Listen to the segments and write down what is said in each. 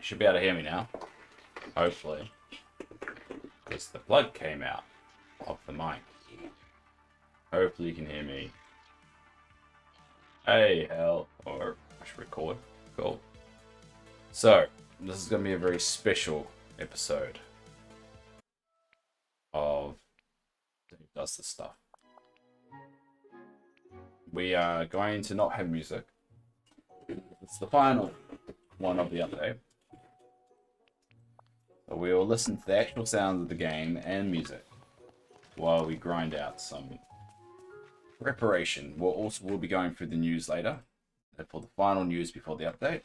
should be able to hear me now. Hopefully. Because the plug came out of the mic. Hopefully you can hear me. Hey, hell. Or I should record. Cool. So, this is going to be a very special episode of Who Does This Stuff. We are going to not have music. It's the final one of the update. So we will listen to the actual sounds of the game and music while we grind out some preparation. We'll be going through the news later for the final news before the update.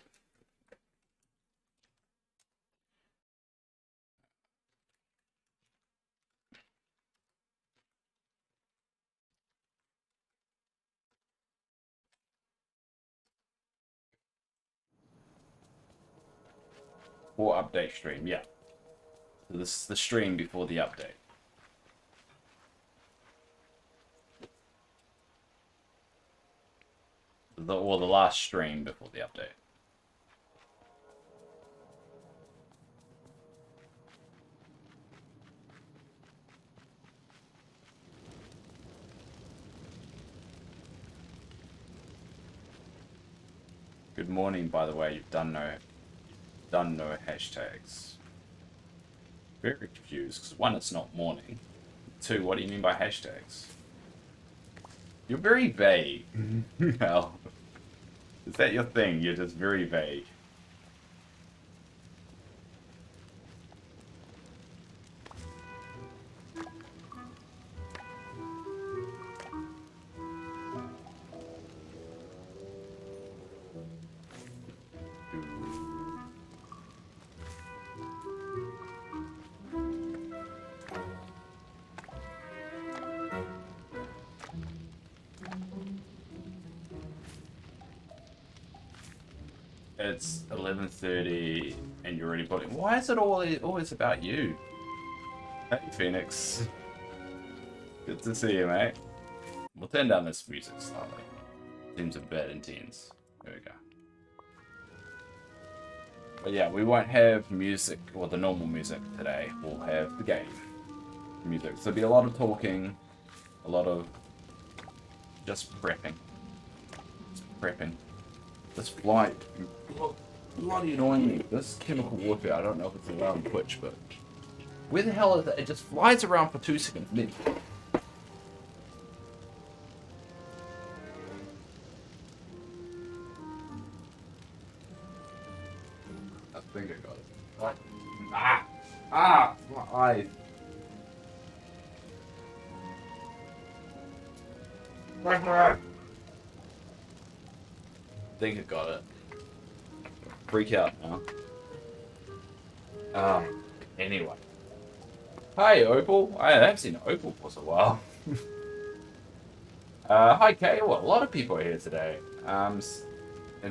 Or update stream, yeah. So this is the stream before the update. Or the last stream before the update. Good morning, by the way. You've done no hashtags. Very confused, because one, it's not morning. Two, what do you mean by hashtags? You're very vague. Well, is that your thing? You're just very vague. It's 11:30 and you're already putting. Why is it always about you? Hey, Phoenix. Good to see you, mate. We'll turn down this music slightly. Seems a bit intense. There we go. But yeah, we won't have music or the normal music today. We'll have the game music. So there'll be a lot of talking, a lot of just prepping. This flight, bloody annoying me. This chemical warfare, I don't know if it's allowed on Twitch, but where the hell is it? It just flies around for 2 seconds. Then I think I got it. What? My eyes. I think I got it. Freak out now. Anyway. Hi, Opal. I haven't seen Opal for a while. Hi, Kay. Well, a lot of people are here today. And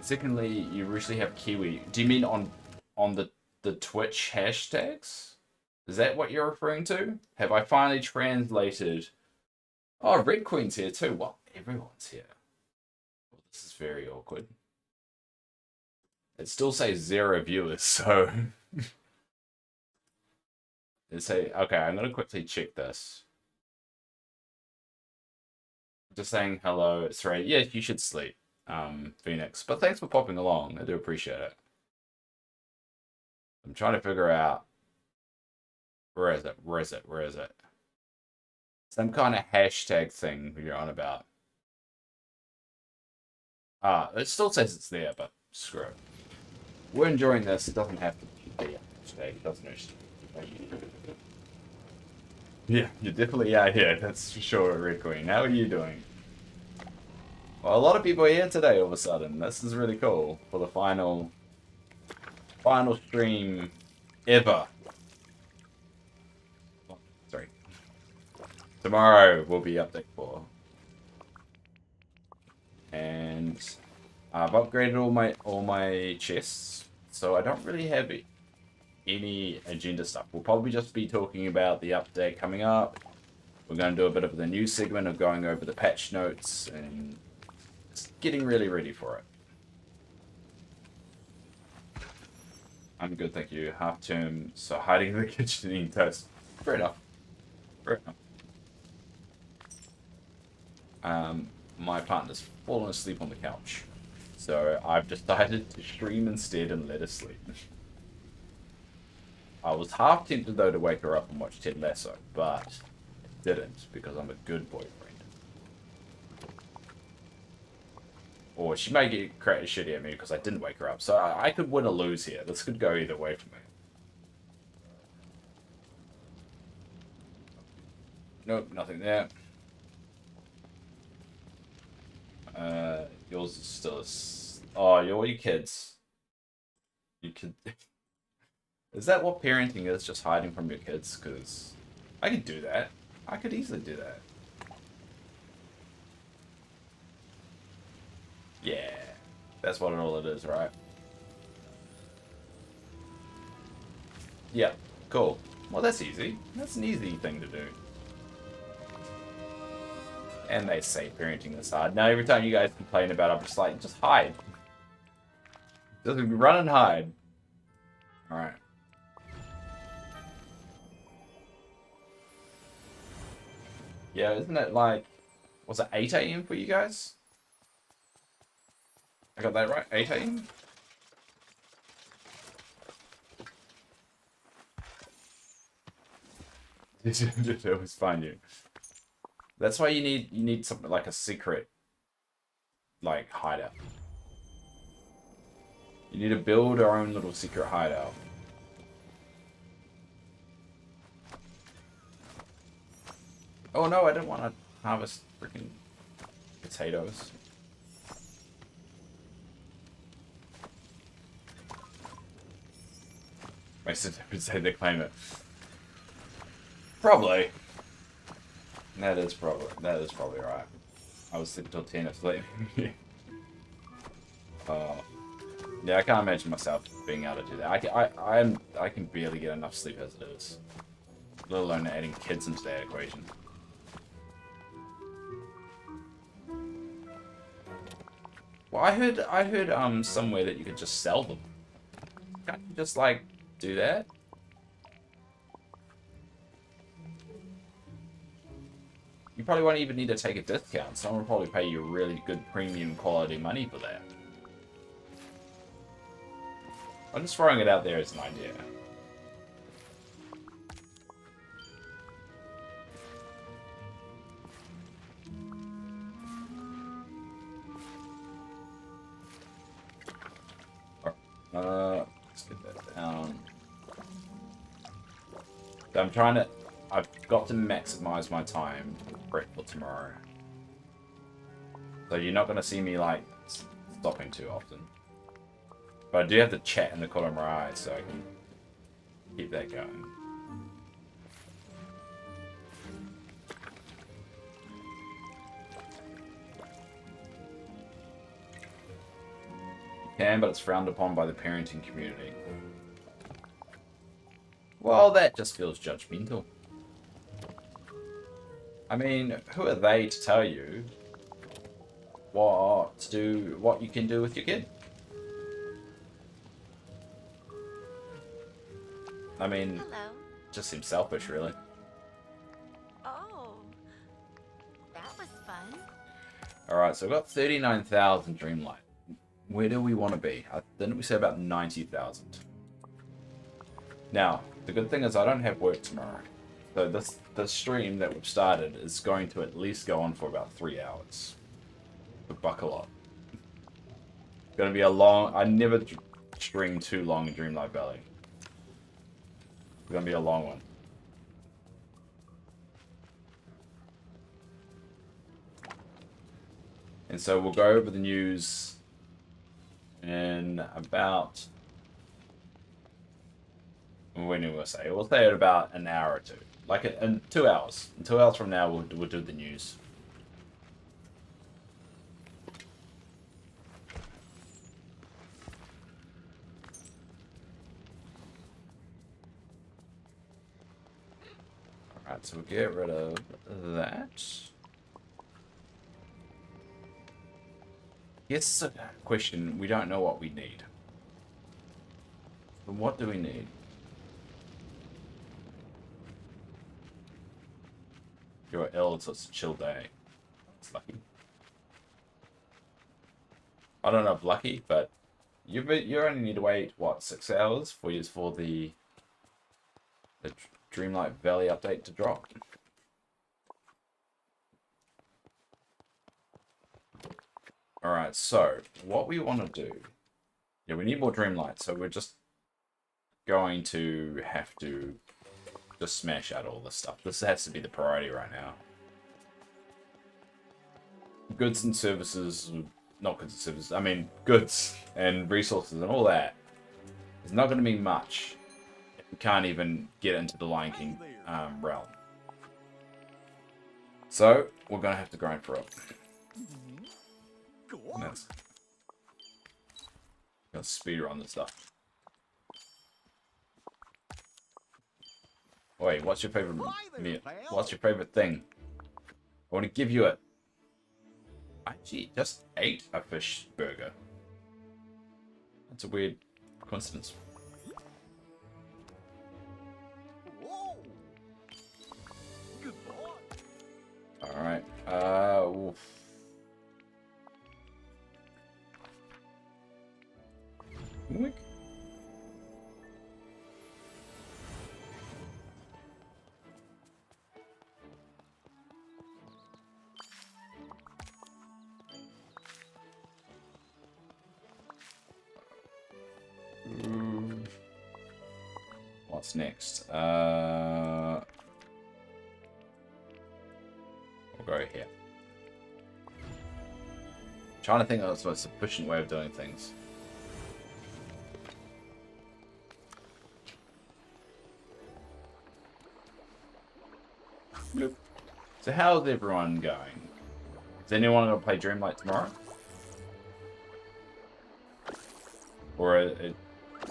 secondly, you usually have Kiwi. Do you mean on the Twitch hashtags? Is that what you're referring to? Have I finally translated? Oh, Red Queen's here too. Well, everyone's here. Well, this is very awkward. It still says 0 viewers, so it say okay. I'm gonna quickly check this. Just saying hello. It's right. Yeah, you should sleep, Phoenix. But thanks for popping along. I do appreciate it. I'm trying to figure out where is it? Some kind of hashtag thing you're on about. It still says it's there, but screw it. We're enjoying this. It doesn't have to be a hashtag. Doesn't it? Yeah, you definitely are here. That's for sure, Red Queen. How are you doing? Well, a lot of people are here today all of a sudden. This is really cool for the final stream ever. Oh, sorry. Tomorrow will be update 4. And I've upgraded all my chests, so I don't really have any agenda stuff. We'll probably just be talking about the update coming up. We're going to do a bit of the news segment of going over the patch notes and just getting really ready for it. I'm good, thank you. Half term, so hiding in the kitchen eating toast. Fair enough. Fair enough. My partner's fallen asleep on the couch. So I've decided to stream instead and let her sleep. I was half tempted though to wake her up and watch Ted Lasso, but didn't because I'm a good boyfriend. Or she may get shitty at me because I didn't wake her up. So I could win or lose here. This could go either way for me. Nope, nothing there. Yours is still oh, you're you kids. You could. Is that what parenting is? Just hiding from your kids? Because I could do that. I could easily do that. Yeah, that's what all it is, right? Yeah, cool. Well, that's easy. That's an easy thing to do. And they say parenting is hard. Now, every time you guys complain about it, I'm just like, just hide. Just run and hide. Alright. Yeah, isn't it like, was it 8 AM for you guys? I got that right? 8 AM? It always find you. That's why you need something like a secret, like, hideout. You need to build our own little secret hideout. Oh no, I didn't want to harvest freaking potatoes. I would say they claim it. Probably. That is probably right. I was sleeping till 10 of sleep. Yeah, I can't imagine myself being able to do that. I can barely get enough sleep as it is. Let alone adding kids into that equation. Well, I heard somewhere that you could just sell them. Can't you just like do that? You probably won't even need to take a discount. Someone will probably pay you really good premium quality money for that. I'm just throwing it out there as an idea. Let's get that down. So I've got to maximize my time for tomorrow. So you're not going to see me, like, stopping too often. But I do have the chat in the corner of my eye, so I can keep that going. You can, but it's frowned upon by the parenting community. Well, that just feels judgmental. I mean, who are they to tell you what you can do with your kid? I mean, hello. Just seems selfish, really. Oh, that was fun. Alright, so we've got 39,000 Dreamlight. Where do we want to be? Didn't we say about 90,000? Now, the good thing is I don't have work tomorrow. So this stream that we've started is going to at least go on for about 3 hours. So buckle up. It's going to be a long... I never stream too long in Dreamlight Valley. It's going to be a long one. And so we'll go over the news in about... When do we say? We'll say it about an hour or two. Like in 2 hours. In 2 hours from now, we'll do the news. Alright, so we'll get rid of that. Yes, question. We don't know what we need. Then what do we need? You're ill, so it's a chill day. It's lucky. I don't know if lucky, but you only need to wait what 6 hours for the Dreamlight Valley update to drop. All right, so what we want to do? Yeah, we need more Dreamlight, so we're just going to have to just smash out all this stuff. This has to be the priority right now. Goods and services, not goods and services, I mean goods and resources and all that. There's not going to be much if we can't even get into the Lion King realm. So, we're going to have to grind for it. Let's speed run this stuff. Wait, what's your favorite meal? What's your favorite thing? I want to give you it. I actually just ate a fish burger. That's a weird coincidence. Alright, oof. Wink. What's next? We'll go here. Trying to think of the most efficient way of doing things. Bloop. So how's everyone going? Is anyone going to play Dreamlight tomorrow? Or are you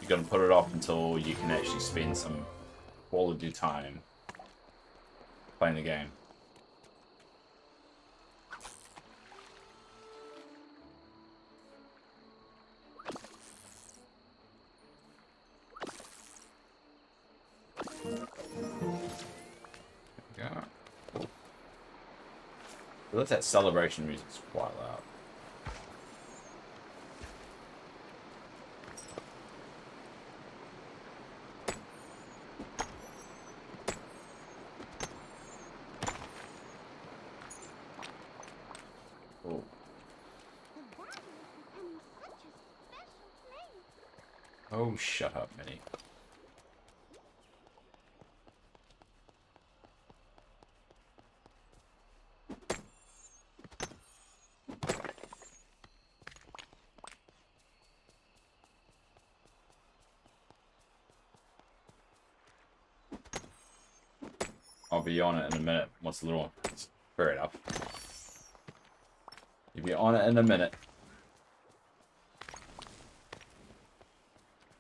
going to put it off until you can actually spend some quality time playing the game? Let that celebration music's quite loud. Oh. Oh, shut up, Minnie. I'll be on it in a minute. What's the little one? Fair enough. You'll be on it in a minute.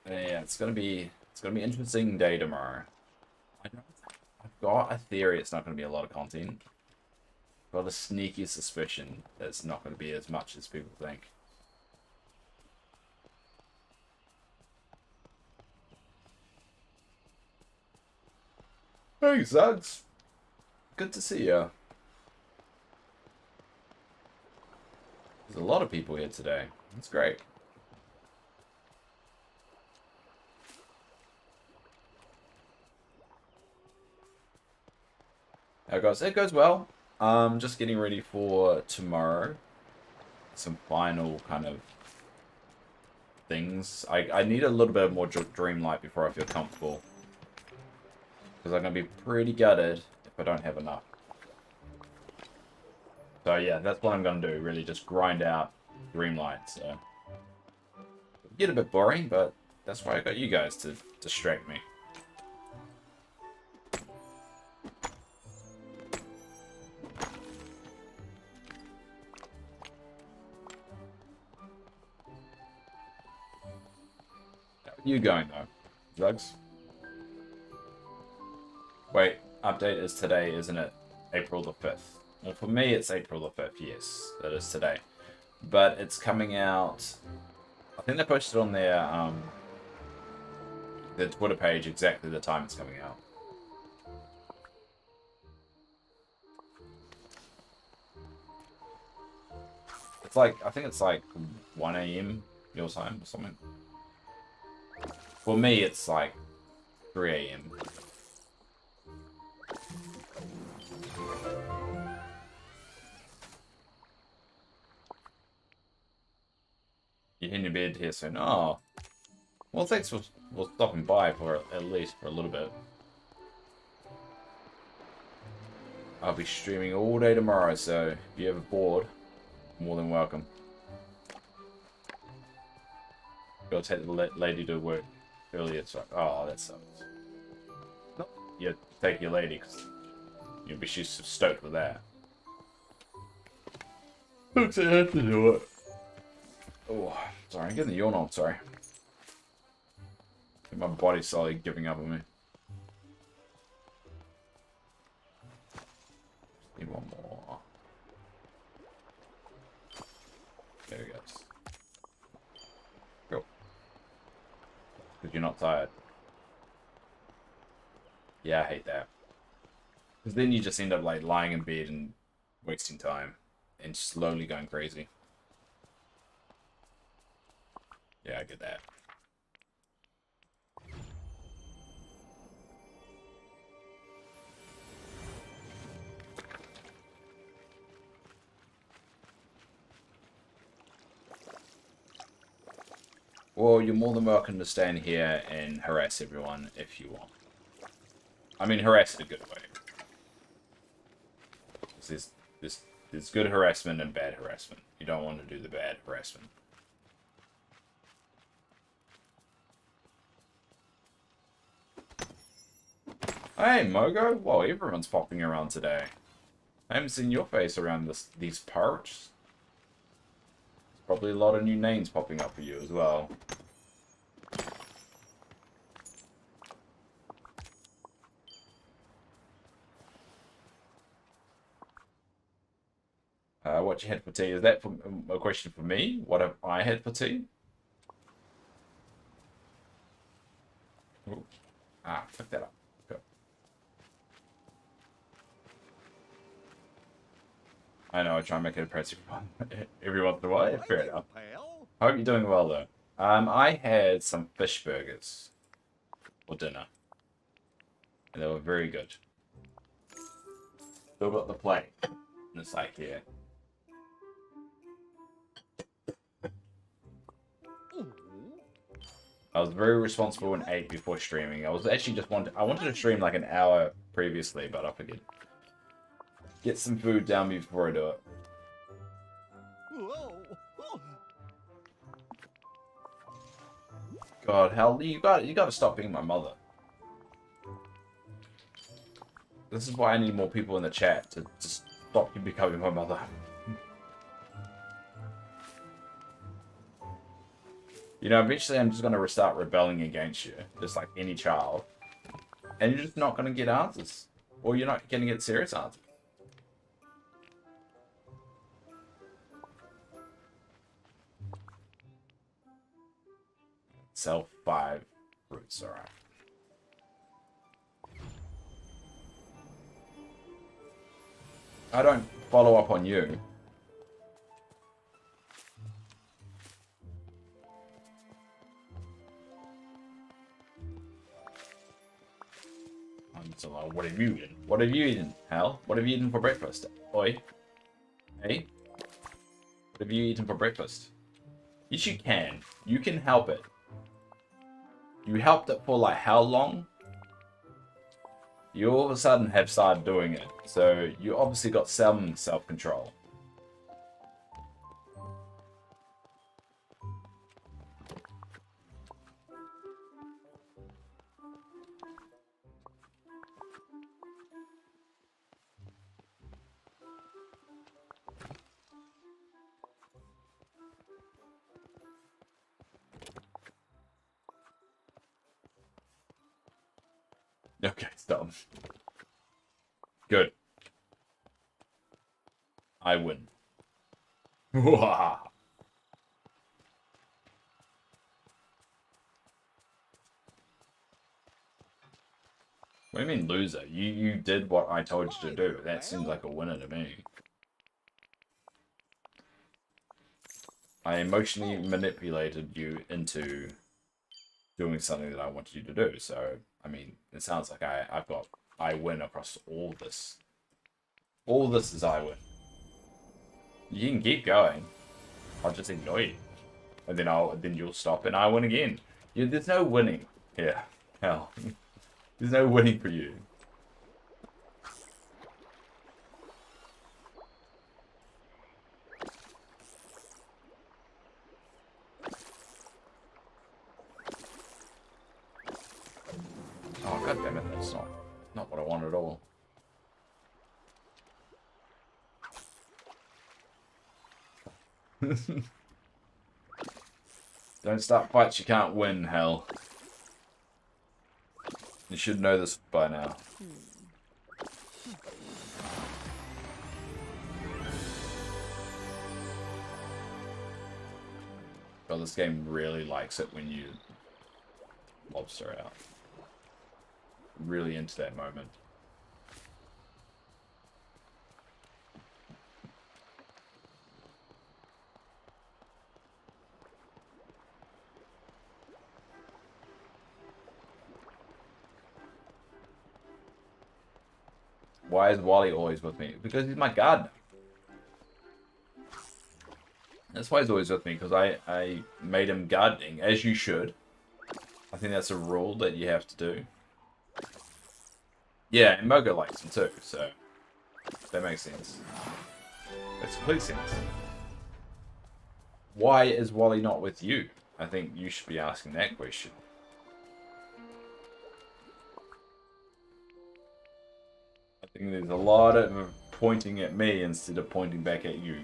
Yeah, it's gonna be an interesting day tomorrow. I've got a theory it's not gonna be a lot of content. I've got a sneaky suspicion that it's not gonna be as much as people think. Hey, Zugs. Good to see you. There's a lot of people here today. That's great. How it goes? It goes well. Just getting ready for tomorrow. Some final kind of things. I need a little bit more Dreamlight before I feel comfortable. Because I'm going to be pretty gutted if I don't have enough. So yeah, that's what I'm going to do. Really just grind out Dreamlight. So get a bit boring, but that's why I got you guys to distract me. How are you going though, Zugs? Wait, update is today, isn't it? April the 5th. Well, for me, it's April the 5th, yes. That is today. But it's coming out... I think they posted on their the Twitter page exactly the time it's coming out. It's like, I think it's like 1 AM your time or something. For me, it's like 3 AM. You're in your bed here soon. Oh. Well, thanks for stopping by for at least for a little bit. I'll be streaming all day tomorrow, so if you're ever bored, more than welcome. Gotta take the lady to work earlier. It's like, oh, that sucks. No, you take your lady because you'll be she's stoked with that. Looks like I have to do it. Oh, sorry, I'm getting the yawn on. Sorry, my body's slowly giving up on me. Need one more. There we go. Cool. Because you're not tired. Yeah, I hate that. Because then you just end up like lying in bed and wasting time and slowly going crazy. Yeah, I get that. Well, you're more than welcome to stand here and harass everyone if you want. I mean, harass in a good way. There's good harassment and bad harassment. You don't want to do the bad harassment. Hey, Mogo. Whoa, everyone's popping around today. I haven't seen your face around these parts. Probably a lot of new names popping up for you as well. What you had for tea? Is that a question for me? What have I had for tea? Ooh. Ah, pick that up. Go. I know, I try and make it impressive every once in a while. Fair enough. I hope you're doing well, though. I had some fish burgers for dinner. And they were very good. Still got the plate. And it's like, yeah. I was very responsible and ate before streaming. I was actually I wanted to stream like an hour previously, but I figured get some food down before I do it. God, hell, you got to stop being my mother. This is why I need more people in the chat to stop you becoming my mother. You know, eventually I'm just going to start rebelling against you, just like any child. And you're just not going to get answers. Or you're not going to get serious answers. Sell 5 fruits, alright. I don't follow up on you. So, what have you eaten? What have you eaten, Hal? What have you eaten for breakfast? Oi. Hey? What have you eaten for breakfast? Yes, you can. You can help it. You helped it for like how long? You all of a sudden have started doing it. So you obviously got some self-control. Okay, stop. Good. I win. What do you mean loser? You did what I told you to do. That seems like a winner to me. I emotionally manipulated you into doing something that I wanted you to do. So, I mean, it sounds like I win across all this. All this is I win. You can keep going. I'll just ignore you. And then you'll stop and I win again. There's no winning here. Hell. There's no winning for you. Oh, god damn it, that's not what I want at all. Don't start fights you can't win, hell. You should know this by now. Well, this game really likes it when you lobster out. Really into that moment. Why is Wally always with me? Because he's my gardener. That's why he's always with me, because I made him gardening, as you should. I think that's a rule that you have to do. Yeah, and Mogo likes him too, so that makes sense. Makes complete sense. Why is Wally not with you? I think you should be asking that question. I think there's a lot of pointing at me instead of pointing back at you.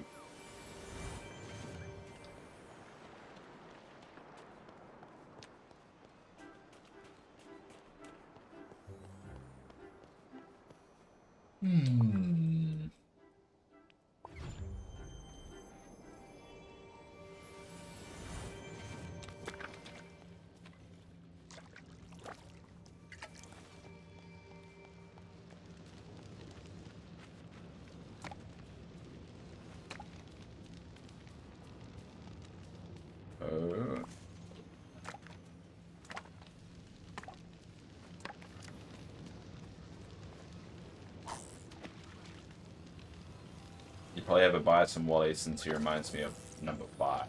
You probably have a bias in Wally since he reminds me of number 5.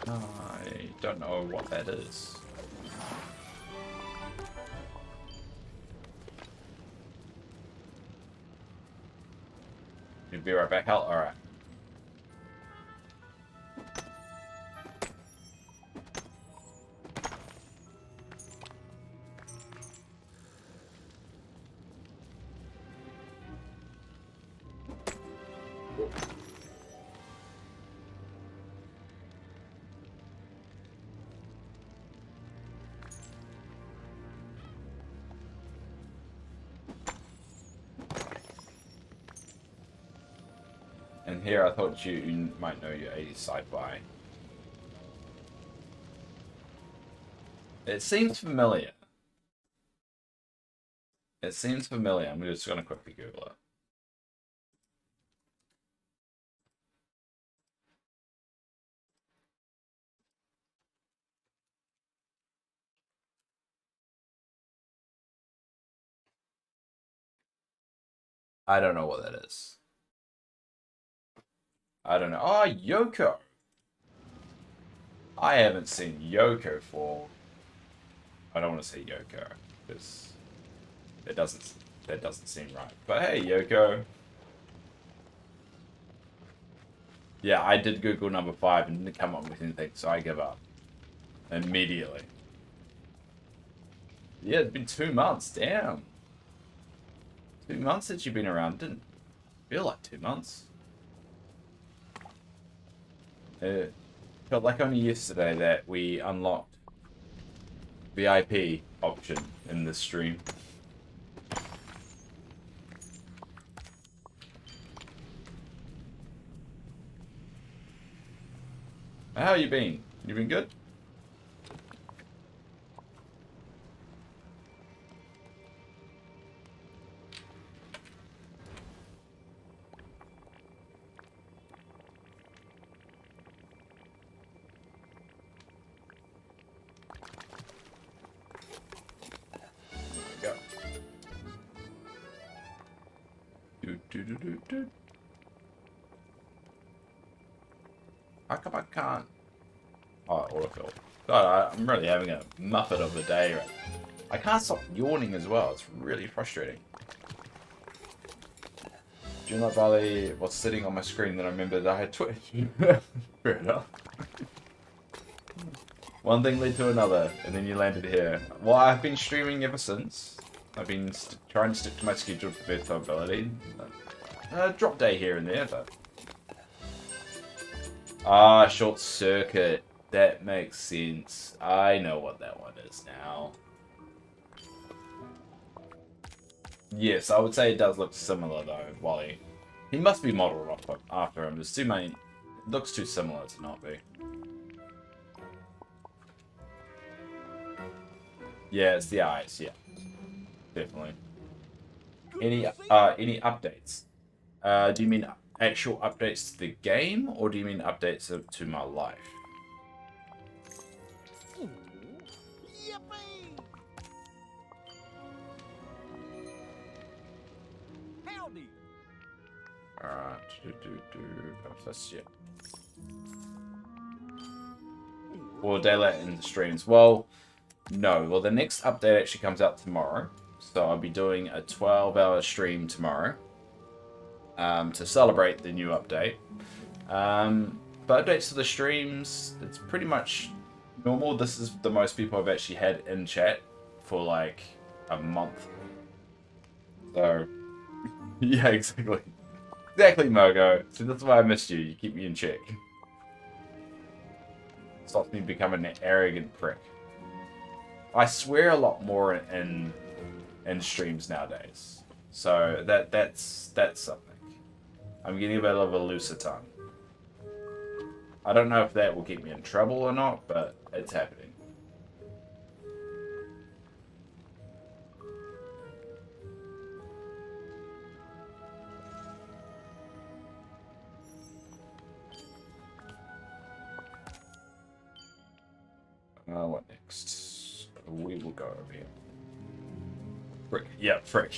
I don't know what that is. You'll be right back, Hal? Alright. And here I thought you might know your 80s sci-fi. It seems familiar. It seems familiar. I'm just going to quickly Google it. I don't know what that is. I don't know. Oh, Yoko. I haven't seen Yoko for... I don't want to say Yoko, because that doesn't seem right. But hey, Yoko. Yeah, I did Google number 5 and didn't come up with anything, so I give up. Immediately. Yeah, it's been 2 months, damn. 2 months since you've been around. Didn't feel like 2 months. It felt like only yesterday that we unlocked VIP option in this stream. How you been? You been good? Do. How come I can't? Oh, autofill. God, I'm really having a muppet of a day. Right? I can't stop yawning as well. It's really frustrating. Dreamlight Valley was sitting on my screen, then I remembered that I had Twitch. Fair enough. One thing led to another, and then you landed here. Well, I've been streaming ever since. I've been trying to stick to my schedule for best ability. Drop day here and there, but... Ah, short circuit. That makes sense. I know what that one is now. Yes, I would say it does look similar though, Wally. He must be modelled after him. There's too many... It looks too similar to not be. Yeah, it's the eyes, yeah. Definitely. Any updates? Do you mean actual updates to the game, or do you mean updates to my life? Alright, that's it. Or daylight in the streams. Well, no. Well, the next update actually comes out tomorrow. So I'll be doing a 12-hour stream tomorrow. To celebrate the new update. But updates to the streams, it's pretty much normal. This is the most people I've actually had in chat for like a month. So, yeah, exactly. Exactly, Mogo. So that's why I missed you. You keep me in check. Stops me becoming an arrogant prick. I swear a lot more in streams nowadays. So that's something. I'm getting a bit of a looser tongue. I don't know if that will get me in trouble or not, but it's happening. What next? We will go over here. Frick. Yeah, frick.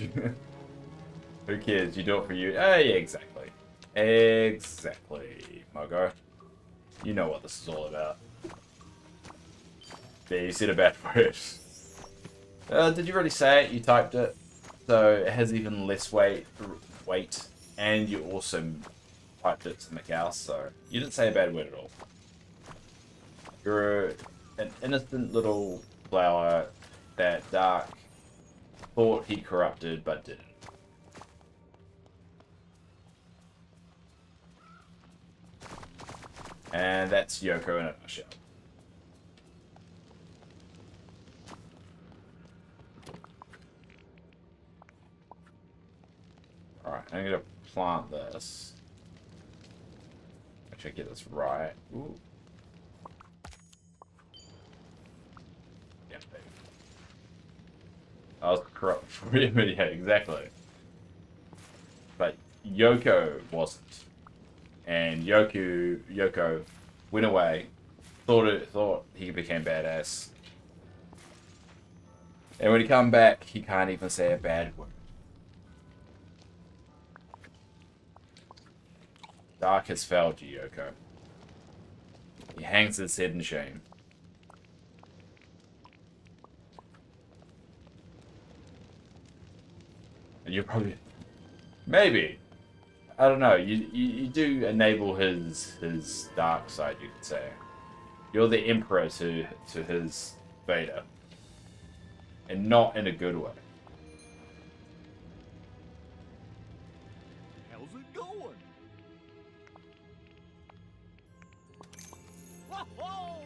Who cares? You do it for you. Yeah, exactly. Exactly, Mogo. You know what this is all about. Yeah, you said a bad word. Did you really say it? You typed it. So it has even less weight, and you also typed it to Macau, so you didn't say a bad word at all. You're an innocent little flower that Dark thought he corrupted, but didn't. And that's Yoko in a nutshell. Alright, I'm gonna plant this. Actually, get this right. Ooh. Yeah, baby. I was corrupt for a minute, yeah, exactly. But Yoko wasn't. And Yoko went away, thought he became badass. And when he come back, he can't even say a bad word. Dark has failed you, Yoko. He hangs his head in shame. And you're probably... Maybe. I don't know. You do enable his dark side, you could say. You're the emperor to his Vader. And not in a good way. How's it going? Whoa!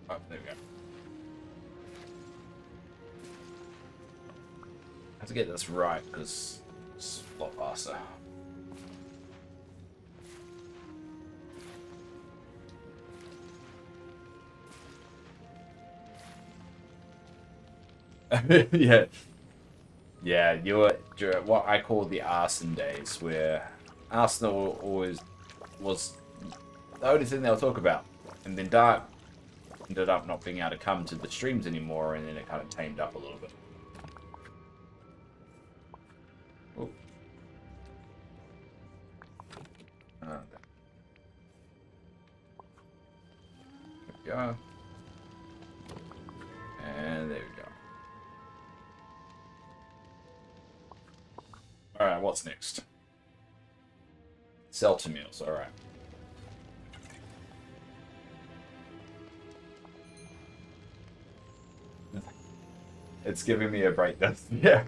Oh, there we go. I have to get this right because it's a lot faster. Yeah. Yeah, you're what I call the arson days, where Arsenal always was the only thing they'll talk about. And then Dark ended up not being able to come to the streams anymore, and then it kind of tamed up a little bit. Ooh. There we go. And there we go. Alright, what's next? Sell to meals, alright. It's giving me a break. That's yeah.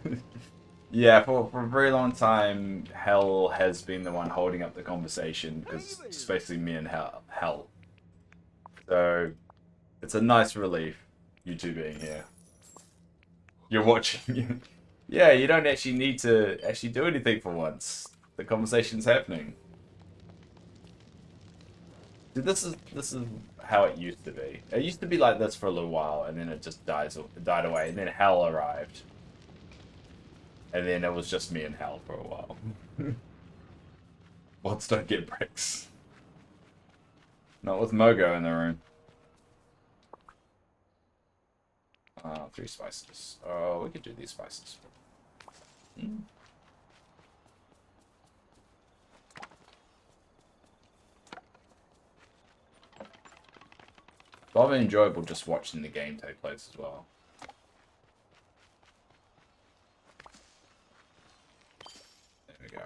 Yeah, for a very long time, Hell has been the one holding up the conversation because it's basically me and Hell. So it's a nice relief, you two being here. You're watching. Yeah, you don't actually need to actually do anything for once. The conversation's happening. Dude, this is how it used to be. It used to be like this for a little while, and then it just died away, and then Hell arrived. And then it was just me and Hell for a while. Mods don't get bricks. Not with Mogo in the room. 3 spices. Oh, we could do these spices. Rather enjoyable just watching the game take place as well. There we go.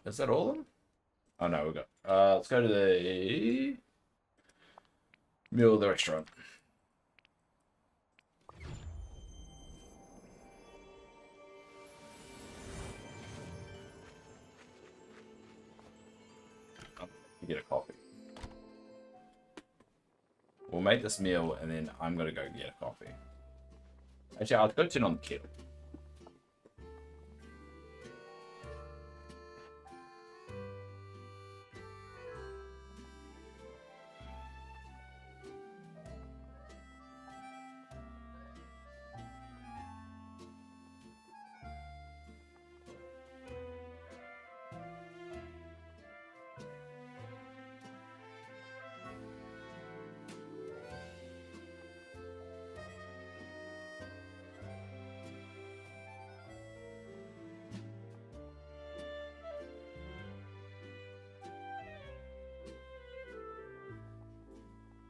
Is that all of them? Oh no, we got. Let's go to the meal of the restaurant. Oh, you get a coffee. We'll make this meal, and then I'm gonna go get a coffee. Actually, I'll go turn on the kettle.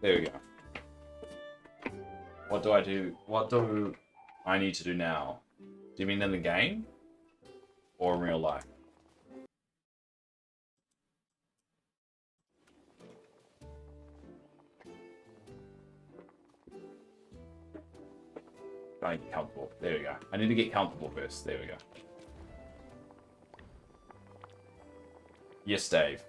There we go. What do I do? What do I need to do now? Do you mean in the game? Or in real life? I get comfortable. There we go. I need to get comfortable first. There we go. Yes, Dave.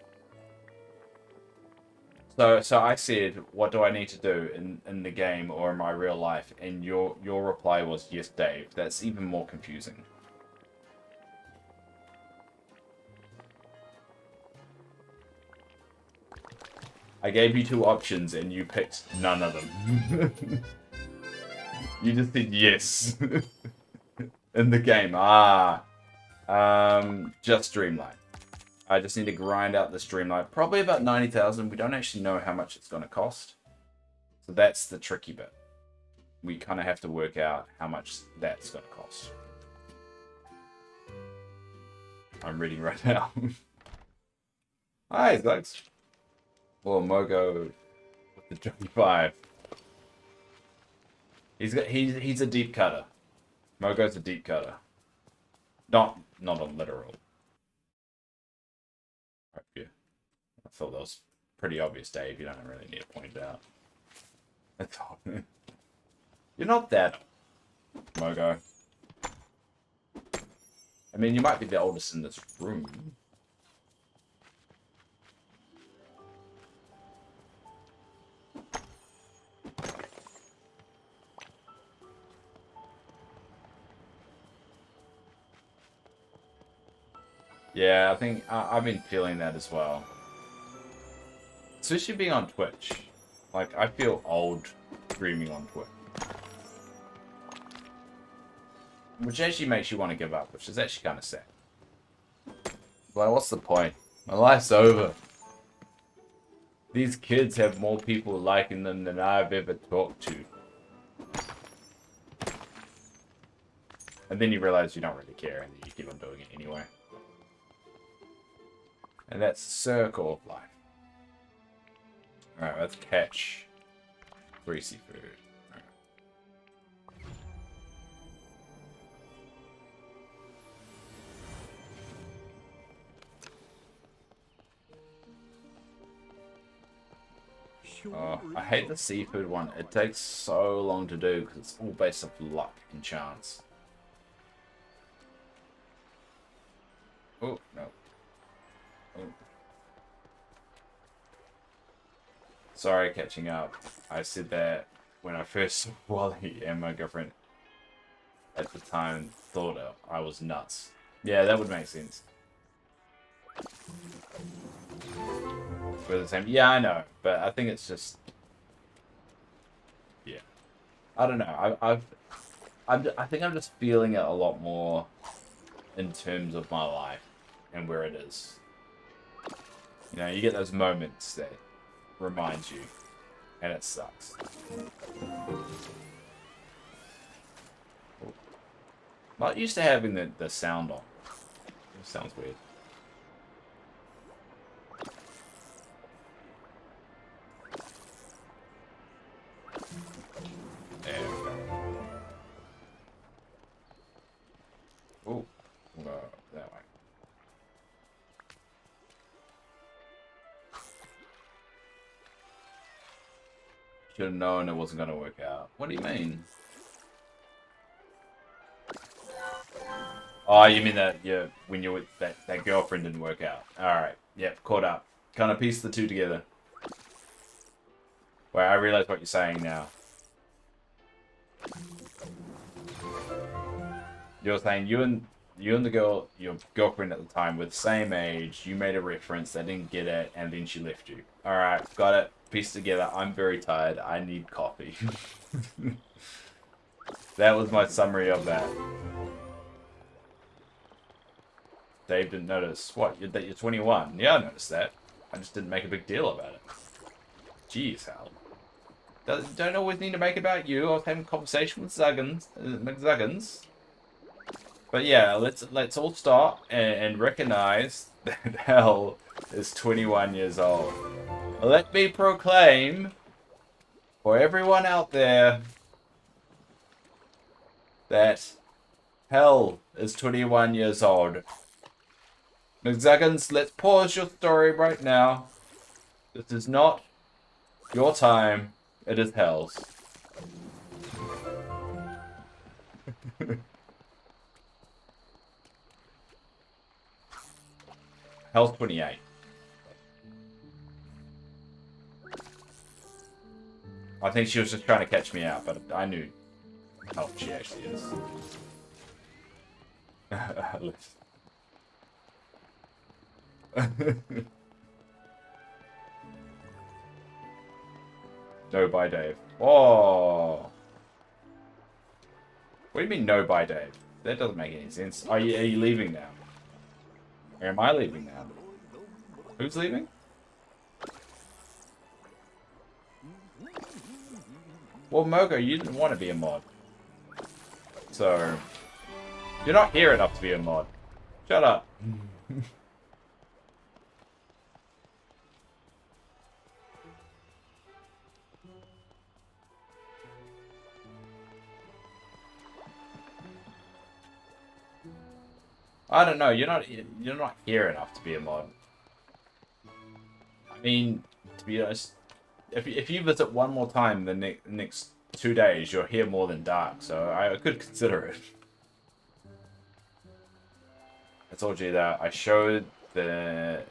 So I said, what do I need to do in the game or in my real life? And your reply was, yes, Dave. That's even more confusing. I gave you 2 options and you picked none of them. You just said yes. In the game. Just Dreamlight. I just need to grind out this Dreamlight. Probably about 90,000. We don't actually know how much it's going to cost. So that's the tricky bit. We kind of have to work out how much that's going to cost. I'm reading right now. Hi, Zugs. Well, Mogo with the Jockey 5. He's a deep cutter. Mogo's a deep cutter. Not a literal. Yeah. I thought that was pretty obvious, Dave. You don't really need to point it out. That's all. You're not that Mogo. I mean, you might be the oldest in this room. Yeah, I think I've been feeling that as well. Especially being on Twitch. Like, I feel old streaming on Twitch. Which actually makes you want to give up, which is actually kind of sad. Like, what's the point? My life's over. These kids have more people liking them than I've ever talked to. And then you realize you don't really care, and you keep on doing it anyway. And that's the circle of life. Alright, let's catch 3 seafood. Oh, I hate the seafood one. It takes so long to do because it's all based off luck and chance. Oh, no. Oh. Sorry, catching up. I said that when I first saw Wally, and my girlfriend at the time thought I was nuts. Yeah, that would make sense. We're the same. Yeah, I know, but I think it's just, yeah. I don't know. I think I'm just feeling it a lot more in terms of my life and where it is. You know, you get those moments that remind you, and it sucks. Not used to having the sound on. It sounds weird. There we go. Ooh. Whoa, that way. Should have known it wasn't going to work out. What do you mean? Oh, you mean that, yeah, when you're with that girlfriend didn't work out. Alright, yep, caught up. Kind of piece the two together. Wait, I realize what you're saying now. You're saying you and your girlfriend at the time were the same age. You made a reference, they didn't get it, and then she left you. Alright, got it. Pieced together. I'm very tired. I need coffee. That was my summary of that. Dave didn't notice. What? That you're 21? Yeah, I noticed that. I just didn't make a big deal about it. Jeez, Hal. Don't always need to make it about you. I was having a conversation with McZuggins. But yeah, let's all stop and recognize that Hal is 21 years old. Let me proclaim for everyone out there that Hal is 21 years old. McZuggins, let's pause your story right now. This is not your time. It is Hal's. Hal's 28. I think she was just trying to catch me out, but I knew how old she actually is. No bye, Dave. Oh. What do you mean no bye, Dave? That doesn't make any sense. Are you leaving now? Or am I leaving now? Who's leaving? Well, Mogo, you didn't want to be a mod. So, you're not here enough to be a mod. Shut up. I don't know. You're not here enough to be a mod. I mean, to be honest, if you visit one more time in the next 2 days, you're here more than Dark. So I could consider it. I told you that I showed the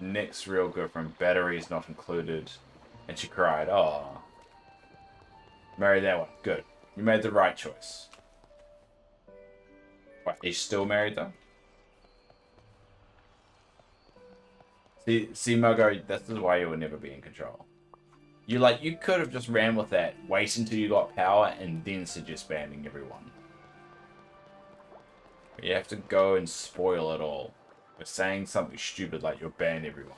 Nick's real girlfriend batteries not included, and she cried. Oh, marry that one. Good. You made the right choice. What? He's still married though. See, Mogo, this is why you will never be in control. You could have just ran with that, wait until you got power, and then suggest banning everyone. But you have to go and spoil it all by saying something stupid like you'll ban everyone.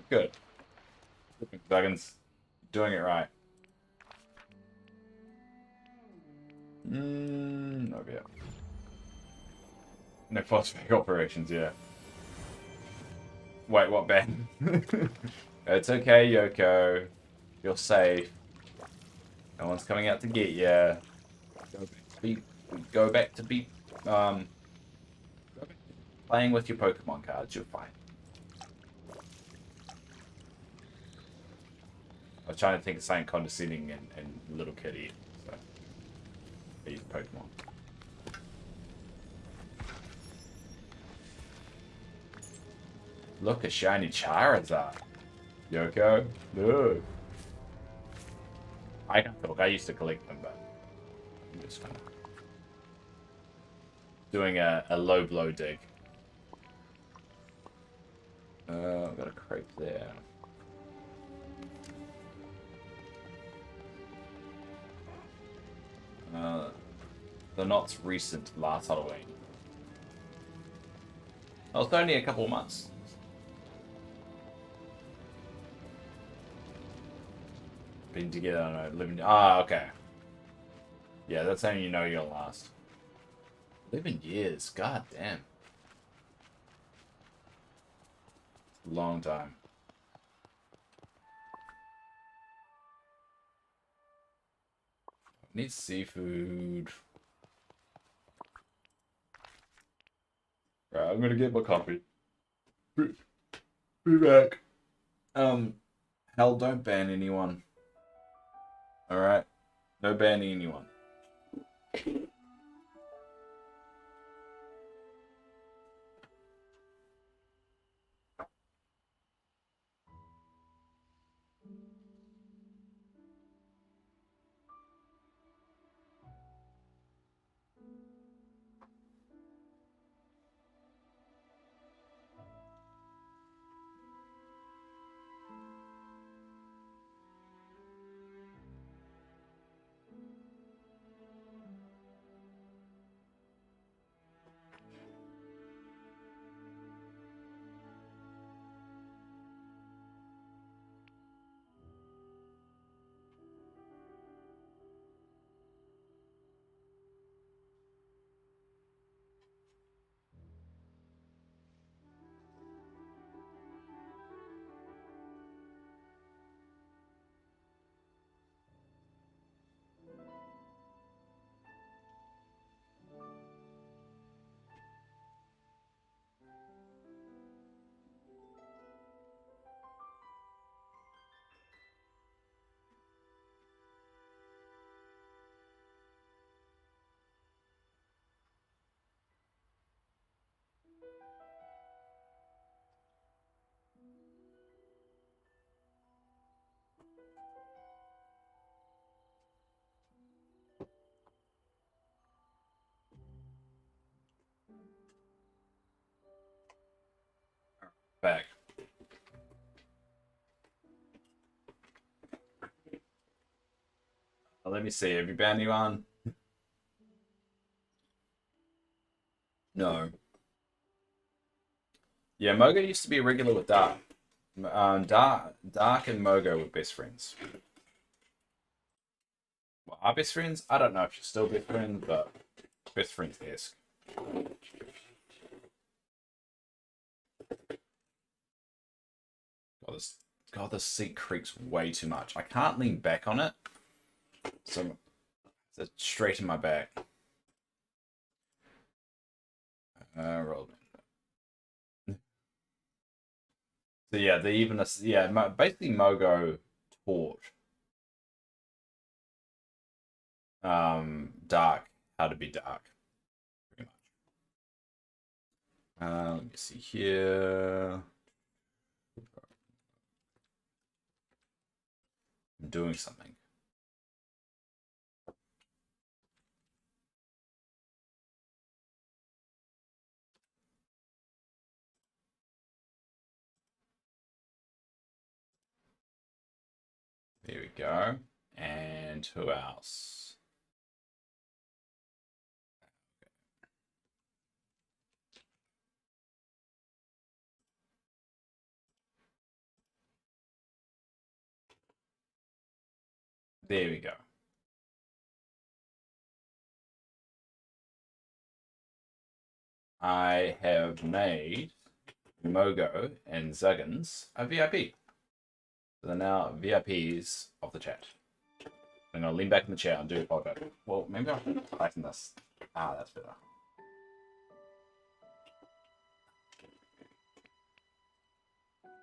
Good. Duggan's doing it right. Okay. No phosphate operations, yeah. Wait, what, Ben? It's okay, Yoko. You're safe. No one's coming out to get you. Go back to be playing with your Pokemon cards. You're fine. I was trying to think of something condescending and little kitty. So, these Pokemon. Look, a shiny Charizard. Yoko? No. I can talk. I used to collect them, but I'm just kind of doing a low blow dig. I've got a crate there. The not recent last Halloween. Oh, it's only a couple of months. Been together, I don't know, living. Ah, okay. Yeah, that's how you know you'll last. 11 years, god damn. Long time. Need seafood. Right, I'm gonna get my coffee. Be back. Hell, don't ban anyone. Alright? No banning anyone. Back. Let me see. Have you banned anyone? No. Yeah, Mogo used to be a regular with Dark. Dark and Mogo were best friends. Well, are best friends? I don't know if you're still best friends, but best friends-esque. God, this seat creaks way too much. I can't lean back on it, so it's straight in my back. Roll. So yeah, basically Mogo taught Dark how to be Dark, pretty much. Let me see here. I'm doing something. There we go. And who else? There we go. I have made Mogo and Zuggins a VIP. So they're now VIPs of the chat. I'm going to lean back in the chair and do a photo. Well, maybe I can tighten this. Ah, that's better.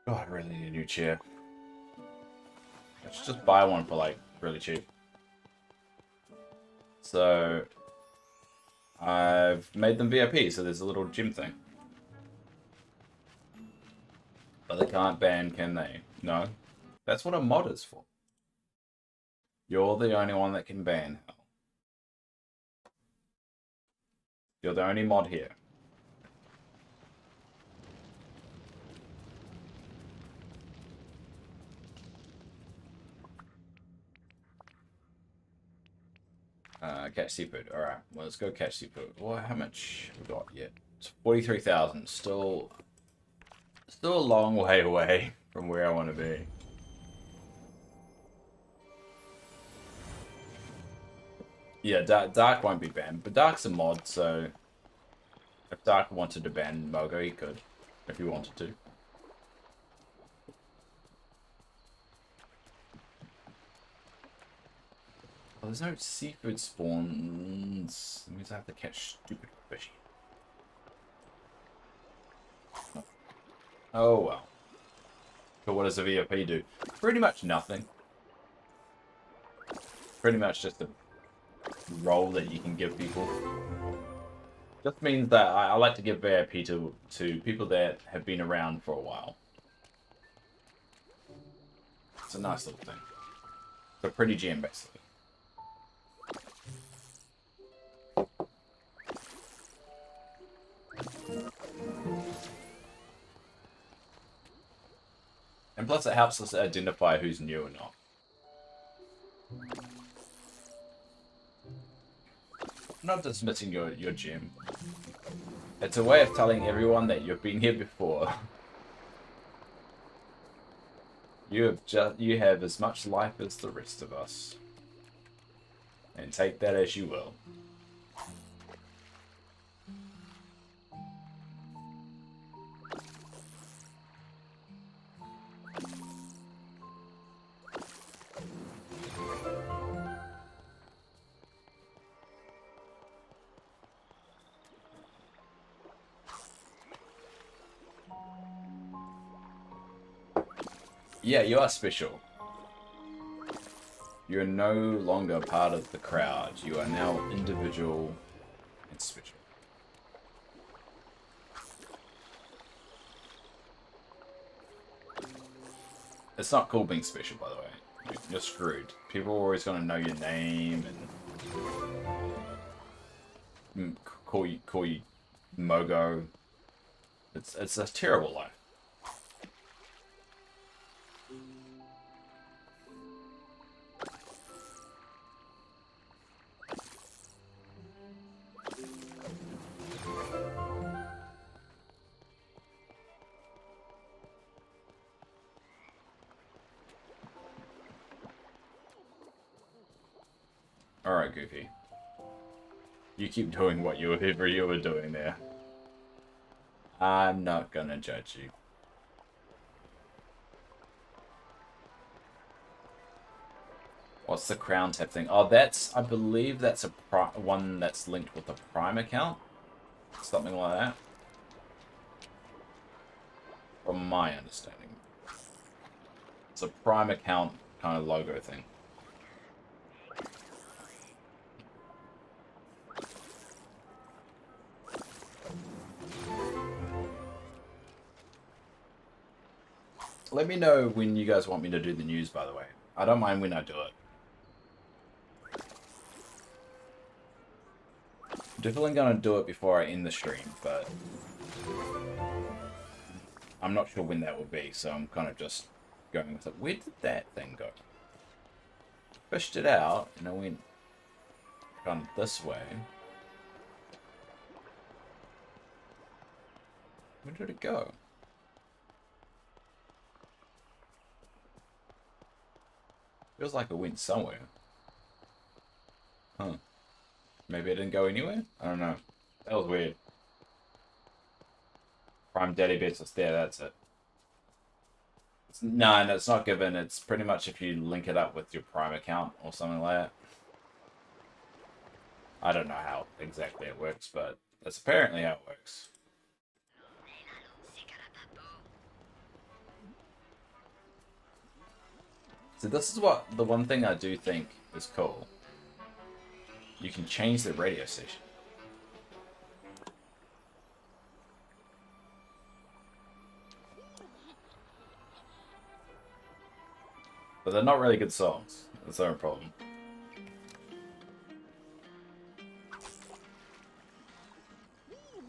Oh, I really need a new chair. I should just buy one for like really cheap. So I've made them VIP, so there's a little gym thing. But they can't ban, can they? No. That's what a mod is for. You're the only one that can ban. You're the only mod here. Catch seafood. Alright, well, let's go catch seafood. Well, how much we got yet? It's 43,000. Still a long way away from where I want to be. Yeah, Dark won't be banned, but Dark's a mod, so if Dark wanted to ban Mogo, he could, if he wanted to. Oh, there's no seafood spawns. That means I have to catch stupid fishy. Oh well. So what does a VIP do? Pretty much nothing. Pretty much just a role that you can give people. Just means that I like to give VIP to people that have been around for a while. It's a nice little thing. It's a pretty gem, basically. And plus it helps us identify who's new or not. I'm not dismissing your gym. It's a way of telling everyone that you've been here before. You have as much life as the rest of us. And take that as you will. Yeah, you are special. You are no longer part of the crowd. You are now individual and special. It's not cool being special, by the way. You're screwed. People are always going to know your name and call you Mogo. It's a terrible life. Alright, Goofy. You keep doing whatever you were doing there. I'm not gonna judge you. What's the crown tap thing? Oh, I believe that's one that's linked with a Prime account. Something like that. From my understanding. It's a Prime account kind of logo thing. Let me know when you guys want me to do the news, by the way. I don't mind when I do it. Definitely gonna do it before I end the stream, but I'm not sure when that will be, so I'm kind of just going with it. Where did that thing go? Fished it out, and I went kind of this way. Where did it go? Feels like it went somewhere. Huh. Maybe it didn't go anywhere? I don't know. That was weird. Prime Daddy Bets is there, that's it. No, it's not given. It's pretty much if you link it up with your Prime account or something like that. I don't know how exactly it works, but that's apparently how it works. So this is what the one thing I do think is cool. You can change the radio station. But they're not really good songs. That's their problem.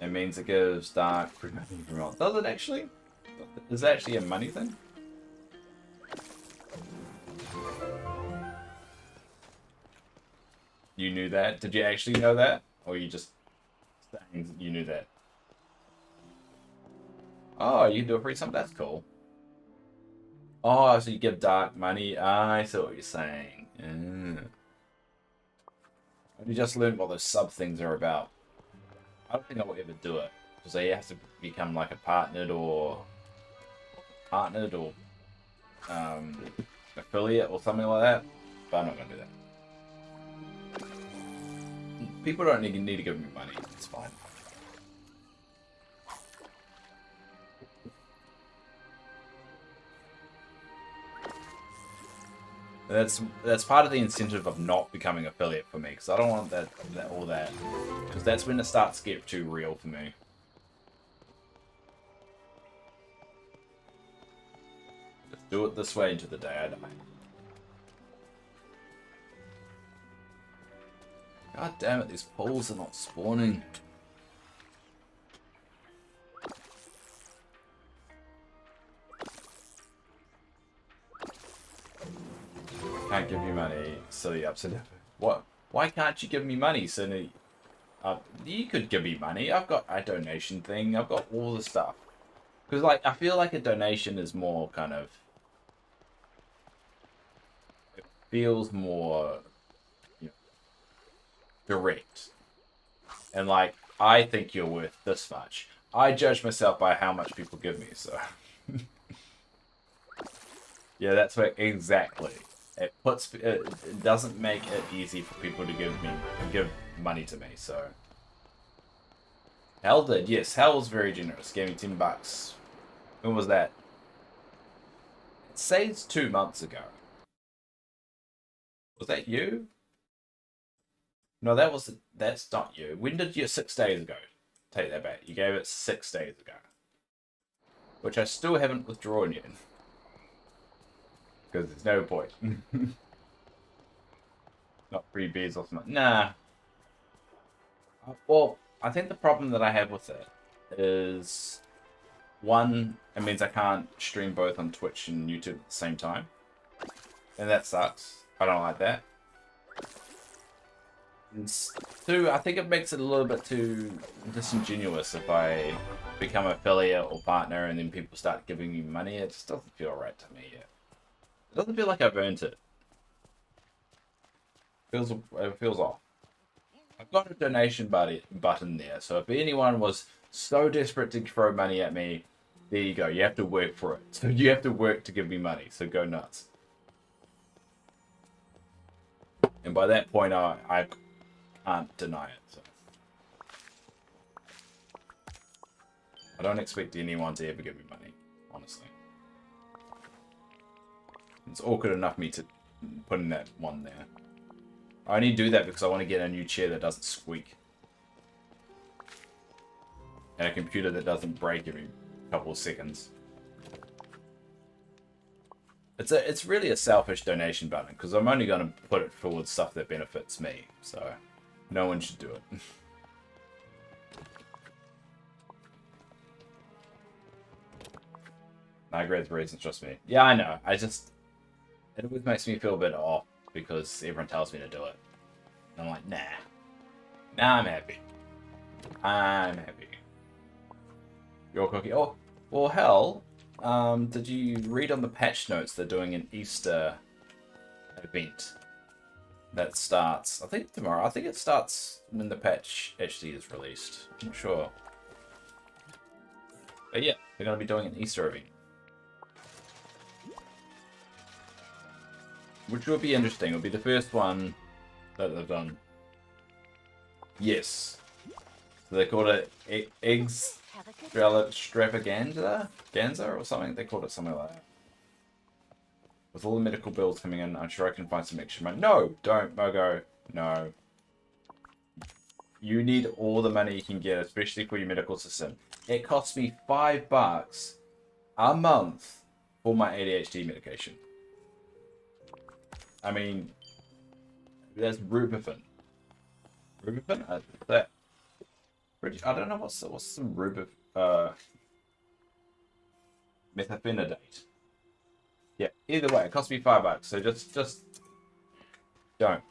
It means it gives Dark free money from all. Does it actually? Is that actually a money thing? You knew that? Did you actually know that? Or you just saying you knew that? Oh, you can do it free something? That's cool. Oh, so you give Dark money? I see what you're saying. You just learned what those sub things are about. I don't think I will ever do it. Because they have to become like a partnered or affiliate or something like that. But I'm not going to do that. People don't need to give me money. It's fine. That's part of the incentive of not becoming affiliate for me, because I don't want that because that's when it starts to get too real for me. Just do it this way into the day I die. God damn it, these poles are not spawning. Can't give you money, silly upset. What? Why can't you give me money, silly? You could give me money. I've got a donation thing. I've got all the stuff. Because, like, I feel like a donation is more kind of... It feels more... You know, direct. And, like, I think you're worth this much. I judge myself by how much people give me, so... Yeah, that's what... Exactly. It doesn't make it easy for people to give money to me, so... Hell did, yes, Hell was very generous. Gave me $10. When was that? It says 2 months ago. Was that you? No, that's not you. When did you... 6 days ago. Take that back. You gave it 6 days ago. Which I still haven't withdrawn yet. Because there's no point. Not free beers or something. Nah. Well, I think the problem that I have with it is... One, it means I can't stream both on Twitch and YouTube at the same time. And that sucks. I don't like that. And two, I think it makes it a little bit too disingenuous if I become affiliate or partner and then people start giving me money. It just doesn't feel right to me yet. It doesn't feel like I've earned it. It feels off. I've got a donation button there, so if anyone was so desperate to throw money at me, there you go. You have to work for it. So you have to work to give me money, so go nuts. And by that point, I can't deny it. So. I don't expect anyone to ever give me money, honestly. It's awkward enough me to put in that one there. I only do that because I want to get a new chair that doesn't squeak. And a computer that doesn't break every couple of seconds. It's really a selfish donation button because I'm only going to put it towards stuff that benefits me. So no one should do it. Migrate's reasons just me. Yeah, I know. It always makes me feel a bit off because everyone tells me to do it. And I'm like, nah. Nah, I'm happy. I'm happy. Your cookie. Oh, well, hell. Did you read on the patch notes they're doing an Easter event? that starts, I think tomorrow. I think it starts when the patch actually is released. I'm not sure. But yeah, we're going to be doing an Easter event. Which will be interesting. It'll be the first one that they've done. Yes. So they called it Eggs Have a good Extravaganza? Ganza or something? They called it something like that. With all the medical bills coming in, I'm sure I can find some extra money. No! Don't, Mogo. No. You need all the money you can get, especially for your medical system. It costs me $5 a month for my ADHD medication. I mean, that's Rubifin. Rubifin? That. I don't know what's the methaphenidate. Yeah. Either way, it costs me $5. So just don't.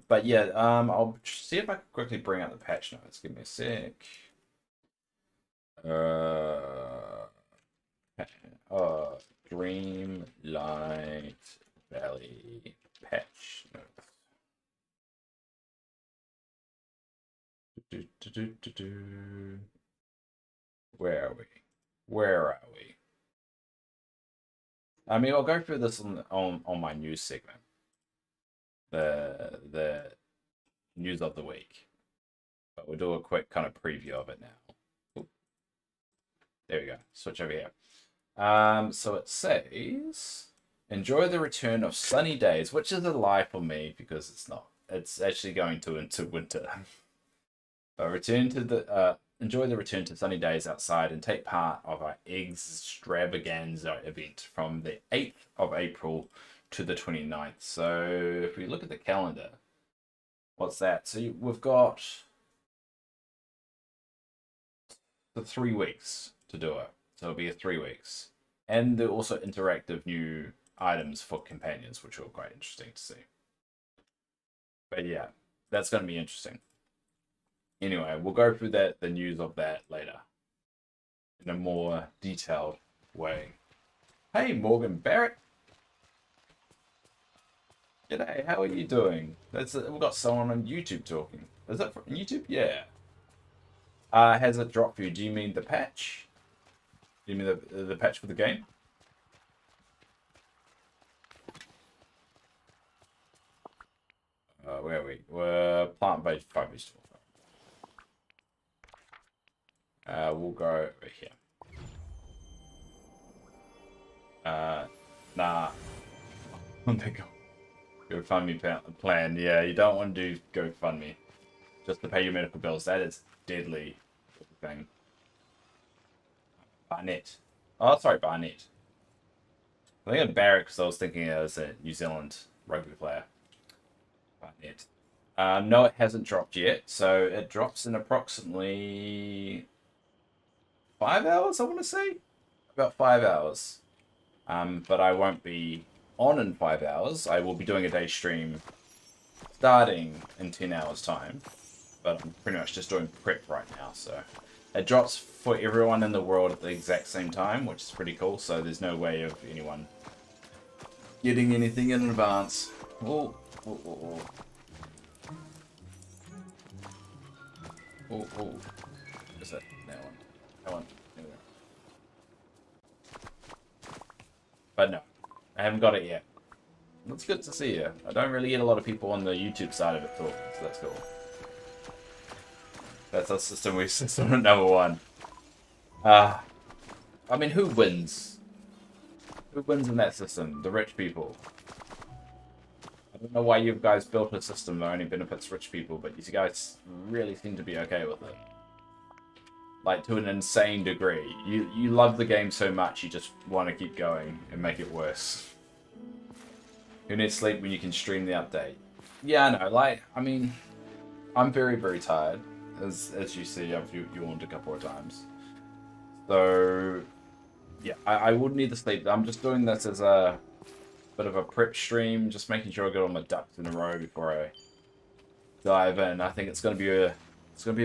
But yeah. I'll see if I can quickly bring out the patch notes. Give me a sec. Dreamlight Valley patch notes. Where are we? Where are we? I mean, I'll go through this on my news segment. The news of the week. But we'll do a quick kind of preview of it now. Ooh. There we go. Switch over here. So it says, enjoy the return of sunny days, which is a lie for me because it's not. It's actually going into winter. But enjoy the return to sunny days outside and take part of our Eggs Extravaganza event from the 8th of April to the 29th. So if we look at the calendar, what's that? So we've got the 3 weeks to do it. So it'll be 3 weeks. And there are also interactive new items for companions, which are quite interesting to see. But yeah, that's going to be interesting. Anyway, we'll go through the news of that later in a more detailed way. Hey, Morgan Barrett. G'day, how are you doing? We've got someone on YouTube talking. Is that from YouTube? Yeah. Has it dropped for you? Do you mean the patch? Do you mean the patch for the game? Where are we? We're plant-based, five vegetable. We'll go over here. Nah. GoFundMe plan. Yeah, you don't want to do GoFundMe just to pay your medical bills. That is deadly thing. Barnett. Oh, sorry, Barnett. I think I'm Barrett because I was thinking it was a New Zealand rugby player. Barnett. No, it hasn't dropped yet. So it drops in approximately 5 hours, I want to say. About 5 hours. But I won't be on in 5 hours. I will be doing a day stream starting in 10 hours time. But I'm pretty much just doing prep right now. So it drops for everyone in the world at the exact same time, which is pretty cool. So there's no way of anyone getting anything in advance. Oh, oh, oh, oh. Oh, oh. Is that that one? That one. There we go. But no, I haven't got it yet. It's good to see you. I don't really get a lot of people on the YouTube side of it talking, so that's cool. That's our system. We're system at number 1. I mean, who wins? Who wins in that system? The rich people. I don't know why you guys built a system that only benefits rich people, but you guys really seem to be okay with it. Like, to an insane degree. You love the game so much, you just want to keep going and make it worse. Who needs sleep when you can stream the update? Yeah, I know. Like, I mean, I'm very, very tired. As you see, I've yawned a couple of times. So, yeah, I would need the sleep. I'm just doing this as a bit of a prep stream, just making sure I get all my ducks in a row before I dive in. I think it's gonna be a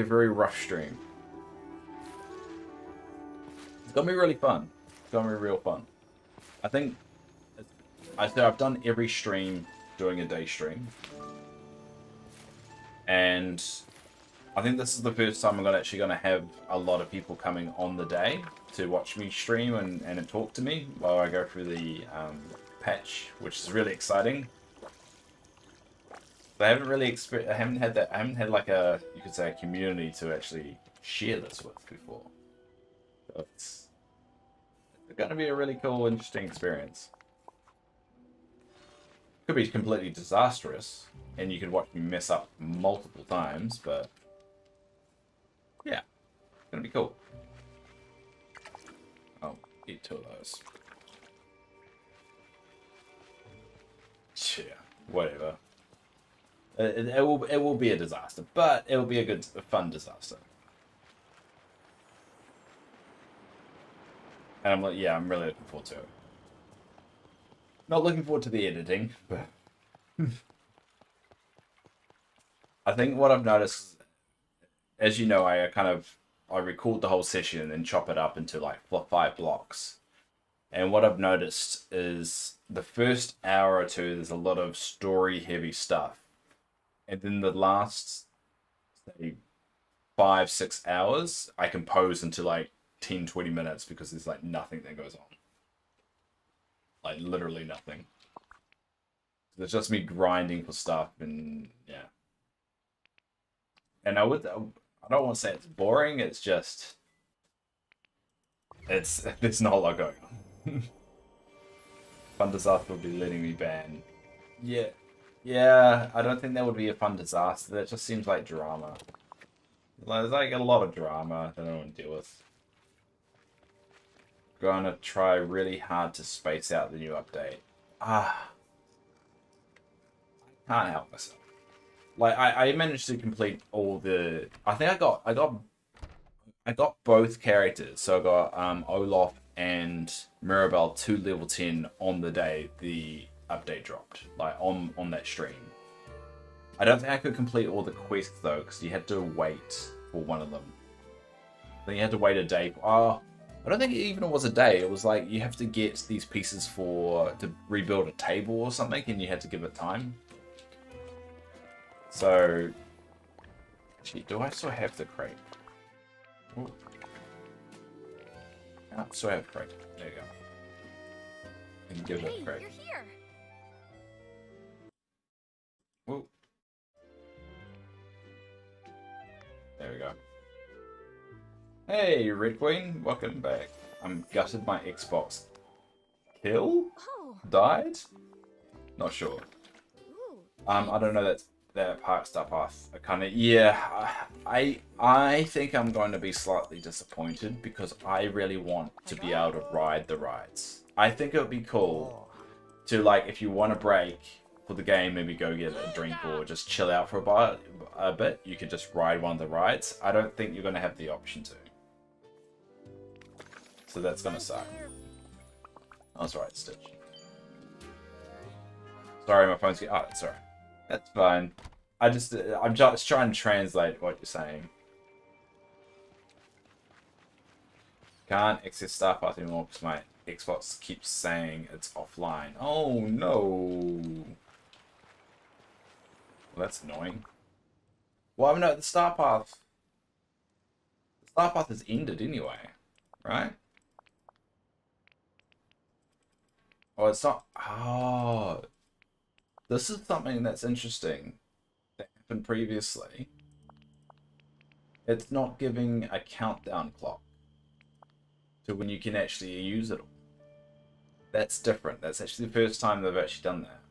very rough stream. It's gonna be really fun. It's gonna be real fun. I think I've done every stream doing a day stream. And I think this is the first time I'm actually going to have a lot of people coming on the day to watch me stream and talk to me while I go through the patch, which is really exciting. But I haven't really I haven't had like a, you could say, a community to actually share this with before. So it's going to be a really cool, interesting experience. Could be completely disastrous, and you could watch me mess up multiple times, but yeah, it's going to be cool. I'll eat 2 of those. Yeah, whatever. It will be a disaster, but it will be a fun disaster. And I'm like, yeah, I'm really looking forward to it. Not looking forward to the editing, but I think what I've noticed, as you know, I record the whole session and then chop it up into like 5 blocks. And what I've noticed is the first hour or 2, there's a lot of story-heavy stuff. And then the last, say, 5-6 hours, I compose into like 10-20 minutes because there's like nothing that goes on. Like literally nothing. It's just me grinding for stuff, and yeah. And I don't want to say it's boring, it's just there's not a lot going on. Fun Disaster will be letting me ban. Yeah. Yeah, I don't think that would be a fun disaster. That just seems like drama. There's like a lot of drama that I don't want to deal with. Gonna try really hard to space out the new update. I can't help myself. Like I managed to complete all the. I think I got both characters. So I got Olaf and Mirabelle to level 10 on the day the update dropped, like on that stream. I don't think I could complete all the quests though, because you had to wait for one of them. Then you had to wait a day. I don't think it even was a day. It was like you have to get these pieces to rebuild a table or something, and you had to give it time. So, actually, do I still have the crate? Ooh. I still have the crate. There you go. I can give it a crate. You're here. Whoa. There we go. Hey, Red Queen, welcome back. I'm gutted my Xbox. Kill? Oh. Died? Not sure. Ooh. I don't know that part stuff off. I think I'm going to be slightly disappointed because I really want to be able to ride the rides. I think it would be cool to, like, if you want a break for the game, maybe go get a drink or just chill out for a bit, you could just ride one of the rides. I don't think you're going to have the option to. So that's going to suck. Oh, that's right, Stitch. Sorry, my phone's getting... Oh, that's alright. That's fine. I'm just trying to translate what you're saying. Can't access StarPath anymore because my Xbox keeps saying it's offline. Oh no. Well, that's annoying. Well, no, the StarPath has ended anyway, right? Oh, it's not. Oh. This is something that's interesting that happened previously. It's not giving a countdown clock to when you can actually use it all. That's different. That's actually the first time they've actually done that.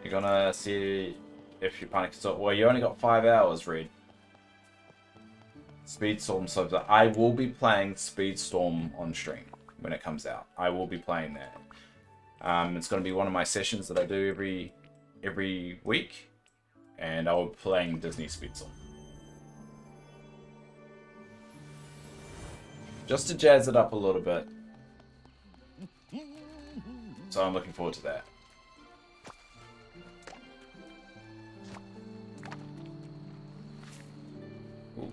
You're gonna see if your panic stop. Well, you only got 5 hours, Red. Speedstorm, so I will be playing Speedstorm on stream when it comes out. I will be playing that. It's going to be one of my sessions that I do every week, and I'll be playing Disney Speedstorm. Just to jazz it up a little bit. So I'm looking forward to that. Ooh.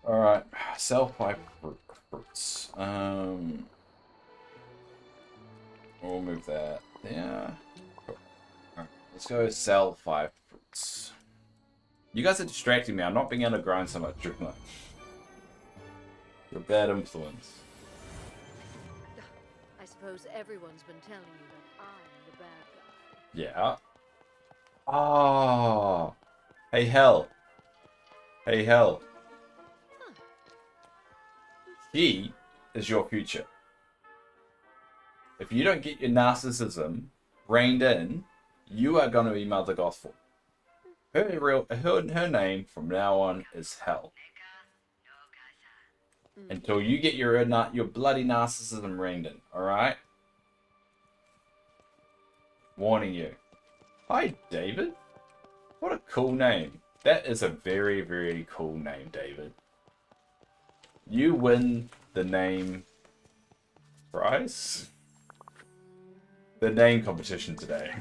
Alright, self-pipe We'll move that there. Cool. Alright, let's go sell 5 fruits. You guys are distracting me. I'm not being able to grind so much Dreamlight. You're a bad influence. I suppose everyone's been telling you that I'm the bad guy. Yeah. Ah. Hey, Hell. Hey, Hell. He is your future. If you don't get your narcissism reined in, you are going to be Mother Gospel. Her name from now on is Hell. Until you get your bloody narcissism reined in, alright? Warning you. Hi, David. What a cool name. That is a very, very cool name, David. You win the name prize? The name competition today.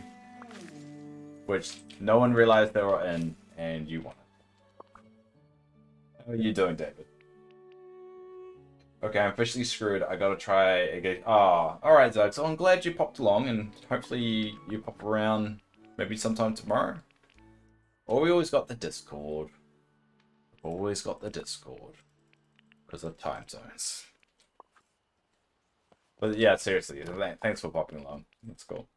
Which no one realized they were in, and you won it. How are you doing, David? Okay, I'm officially screwed. I gotta try again. Ah, oh, alright, Doug. So I'm glad you popped along, and hopefully you pop around maybe sometime tomorrow. Or we always got the Discord. Always got the Discord. Because of time zones. But yeah, seriously, thanks for popping along. That's cool.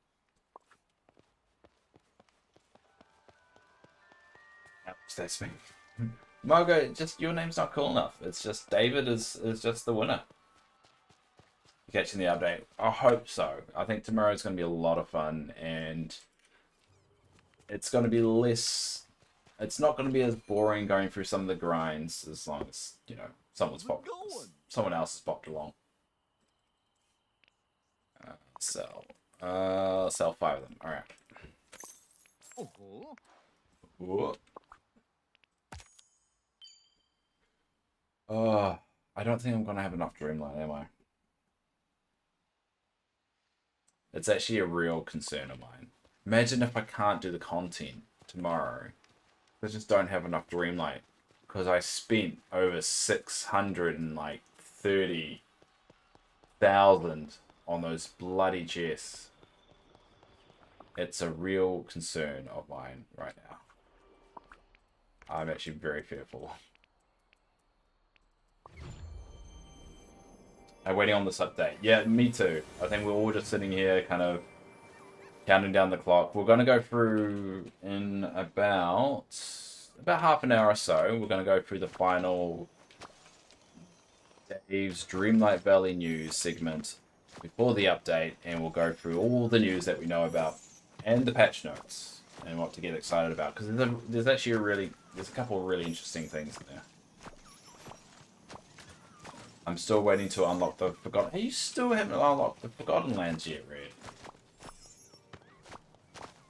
Ouch, that's me. Margo, just your name's not cool enough. It's just David is just the winner. You catching the update? I hope so. I think tomorrow's going to be a lot of fun, and it's going to be less. It's not going to be as boring going through some of the grinds as long as someone else has popped along. Sell 5 of them. All right. Whoa. Oh, I don't think I'm going to have enough Dreamlight, am I? It's actually a real concern of mine. Imagine if I can't do the content tomorrow. I just don't have enough Dreamlight. Because I spent over 630,000 on those bloody chests. It's a real concern of mine right now. I'm actually very fearful. I'm waiting on this update. Yeah, me too. I think we're all just sitting here kind of counting down the clock. We're going to go through in about half an hour or so. We're going to go through the final Dave's Dreamlight Valley news segment before the update, and we'll go through all the news that we know about and the patch notes and what to get excited about, because there's actually there's a couple of really interesting things in there. I'm still waiting to unlock the Forgotten... Hey, you still haven't unlocked the Forgotten Lands yet, Red.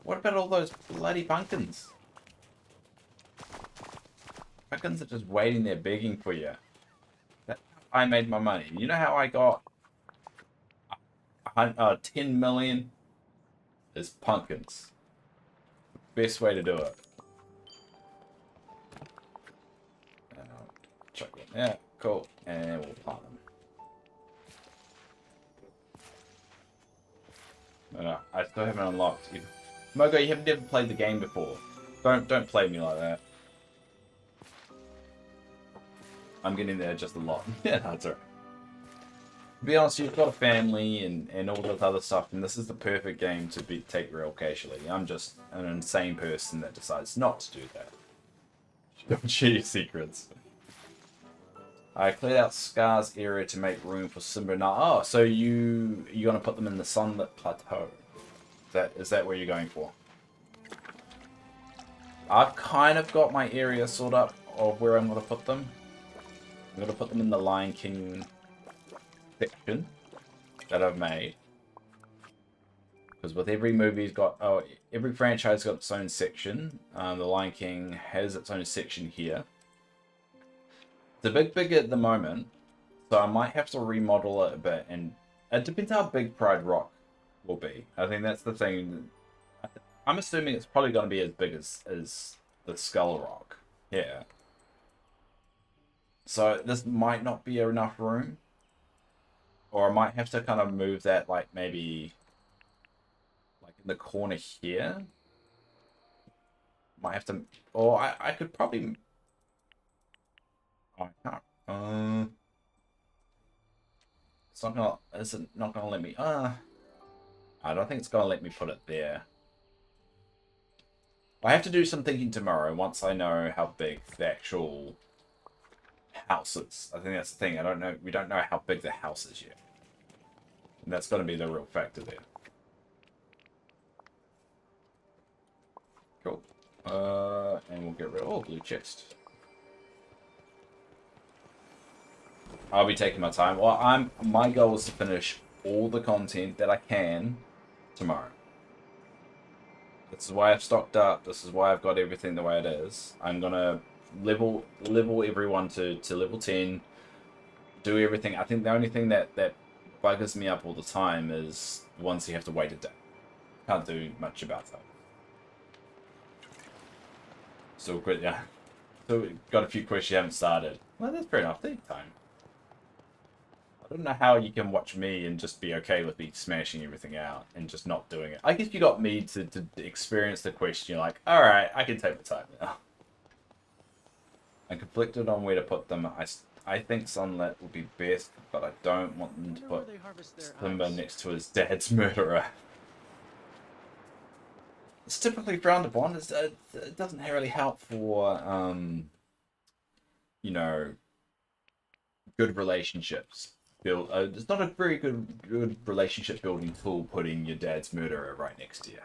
What about all those bloody pumpkins? Pumpkins are just waiting there begging for you. I made my money. You know how I got 10 million? Is pumpkins. Best way to do it. Chuck them. Yeah, cool. And we'll plant them. No, I still haven't unlocked. Mogo, you have never played the game before. Don't play me like that. I'm getting there just a lot. Yeah, that's alright. To be honest, you've got a family and all this other stuff, and this is the perfect game to take real casually. I'm just an insane person that decides not to do that. Don't share your secrets. I cleared out Scar's area to make room for Simba now. Oh, so you're gonna put them in the Sunlit Plateau. Is that where you're going for? I've kind of got my area sort up of where I'm gonna put them. I'm gonna put them in the Lion King section that I've made. Because with every movie's got every franchise got its own section. The Lion King has its own section here. It's a bit big at the moment, so I might have to remodel it a bit, and it depends how big Pride Rock will be. I think that's the thing. I'm assuming it's probably going to be as big as the Skull Rock. Yeah. So this might not be enough room. Or I might have to kind of move that, like, maybe... like, in the corner here. Might have to... Or I could probably... Oh, I can't. It's not gonna... Is it not gonna let me... I don't think it's gonna let me put it there. I have to do some thinking tomorrow once I know how big the actual house is. I think that's the thing. I don't know. We don't know how big the house is yet. And that's going to be the real factor there. Cool. And we'll get rid of all blue chest. I'll be taking my time. Well, my goal is to finish all the content that I can tomorrow. This is why I've stocked up. This is why I've got everything the way it is. I'm gonna level everyone to level 10. Do everything. I think the only thing that buggers me up all the time is the ones you have to wait a day. Can't do much about that. Still good, yeah. So got a few quests you haven't started. Well, that's fair enough. Take time. I don't know how you can watch me and just be okay with me smashing everything out and just not doing it. I guess you got me to experience the question. You're like, alright, I can take the time now. I'm conflicted on where to put them. I think Sunlit would be best, but I don't want them to put Simba next to his dad's murderer. It's typically frowned upon. It doesn't really help for, you know, good relationships. It's not a very good relationship building tool putting your dad's murderer right next to you.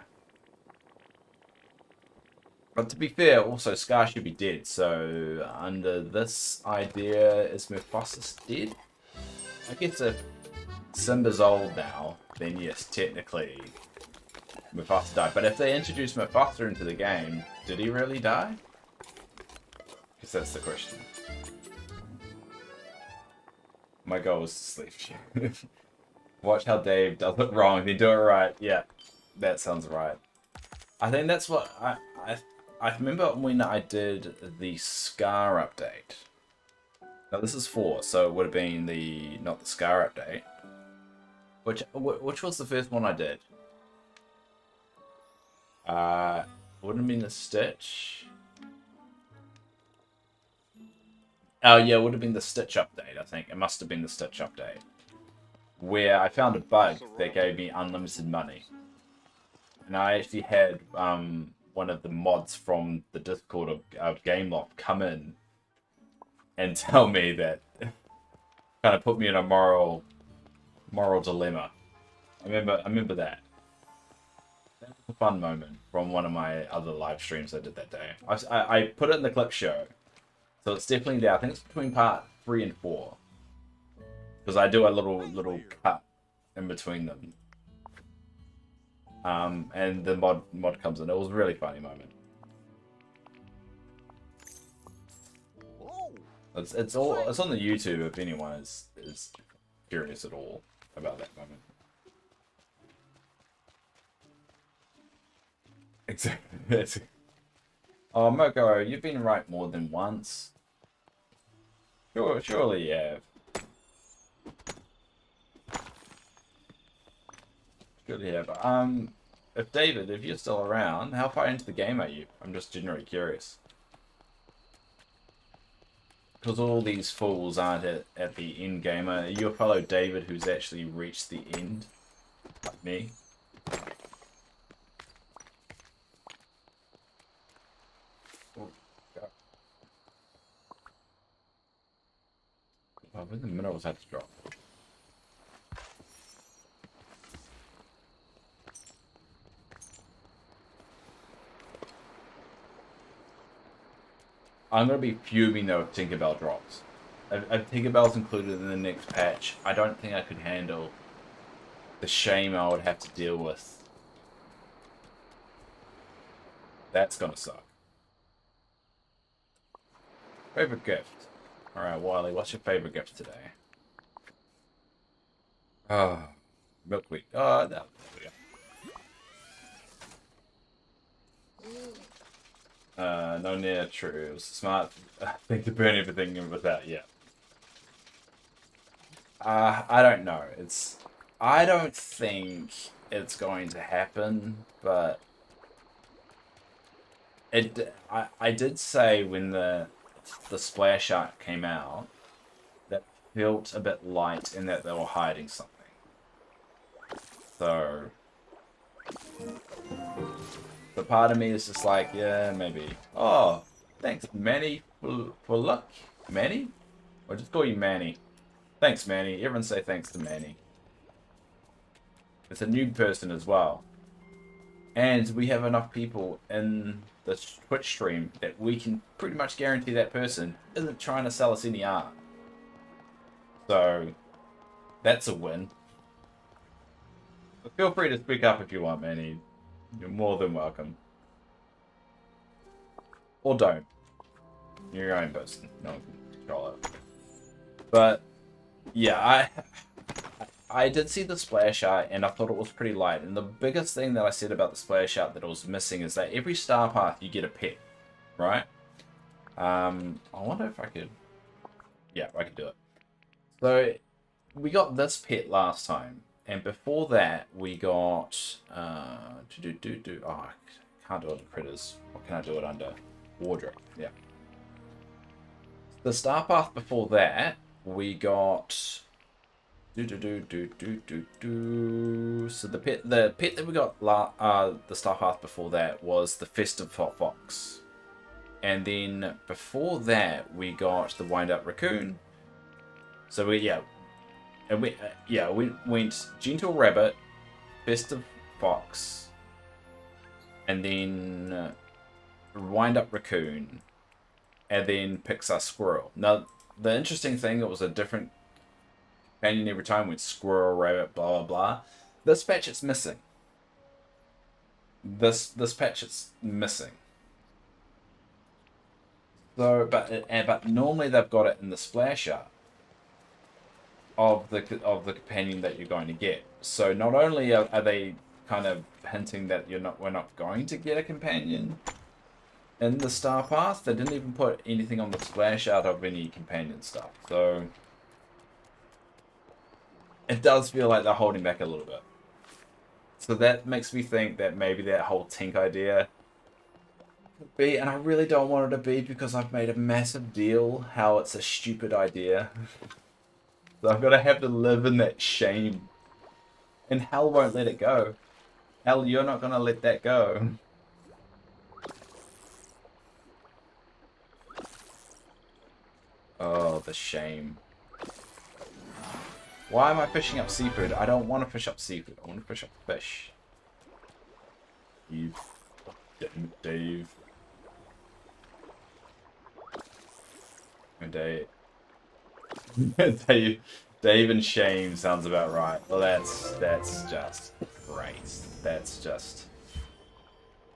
But to be fair, also Scar should be dead. So under this idea, is Mufasa dead? I guess if Simba's old now, then yes, technically Mufasa died. But if they introduce Mufasa into the game, did he really die? Because that's the question. My goal is to sleep. Watch how Dave does it wrong, then do it right. Yeah, that sounds right. I think that's what I remember when I did the Scar update. Now this is 4, so it would have been not the Scar update. Which was the first one I did? Wouldn't have been the Stitch. Oh yeah, it would have been the Stitch update, I think. It must have been the Stitch update. Where I found a bug that gave me unlimited money. And I actually had one of the mods from the Discord of Gameloft come in and tell me that kind of put me in a moral dilemma. I remember that. That was a fun moment from one of my other live streams I did that day. I put it in the clip show. So it's definitely there. I think it's between part 3 and 4. Because I do a little cut in between them. And the mod comes in. It was a really funny moment. It's on the YouTube if anyone is curious at all about that moment. Exactly. Oh, Moko, you've been right more than once. Surely you have. Surely you have. If you're still around, how far into the game are you? I'm just generally curious. Because all these fools aren't at the end game. Are you a fellow David who's actually reached the end? Like me? Oh, when the minerals had to drop. I'm gonna be fuming though if Tinkerbell drops. If Tinkerbell's included in the next patch, I don't think I could handle the shame I would have to deal with. That's gonna suck. Favorite gift. Alright, Wiley, what's your favorite gift today? Oh, milkweed. Oh, no. No, near true. It was a smart thing to burn everything without, yeah. I don't know. I don't think it's going to happen, but I did say when the splash art came out that felt a bit light in that they were hiding something. So the part of me is just like, yeah, maybe. Oh, thanks, Manny, for luck. Manny? Or just call you Manny. Thanks, Manny. Everyone say thanks to Manny. It's a new person as well. And we have enough people in the Twitch stream that we can pretty much guarantee that person isn't trying to sell us any art. So, that's a win. But feel free to speak up if you want, Manny. You're more than welcome. Or don't. You're your own person. No one can control it. But, yeah, I did see the splash art and I thought it was pretty light. And the biggest thing that I said about the splash art that it was missing is that every star path you get a pet, right? I wonder if I could... Yeah, I could do it. So, we got this pet last time. And before that, we got... Oh, I can't do it under critters. What can I do it under? Wardrobe, yeah. The star path before that, we got... So the pet that we got the star path before that was the Festive Fox, and then before that we got the Wind Up Raccoon. So we went Gentle Rabbit, Festive Fox, and then Wind Up Raccoon, and then Pixar Squirrel. Now the interesting thing, it was a different companion every time with squirrel, rabbit, blah blah blah. This patch it's missing. This patch it's missing. So, but normally they've got it in the splash art of the companion that you're going to get. So not only are they kind of hinting that we're not going to get a companion in the star path, they didn't even put anything on the splash art of any companion stuff. So it does feel like they're holding back a little bit. So that makes me think that maybe that whole Tink idea could be, and I really don't want it to be because I've made a massive deal how it's a stupid idea. So I've got to have to live in that shame. And hell won't let it go. Hell, you're not going to let that go. Oh, the shame. Why am I fishing up seafood? I don't want to fish up seafood. I want to fish up fish. You... Dave. Dave and shame sounds about right. Well, that's just great. That's just...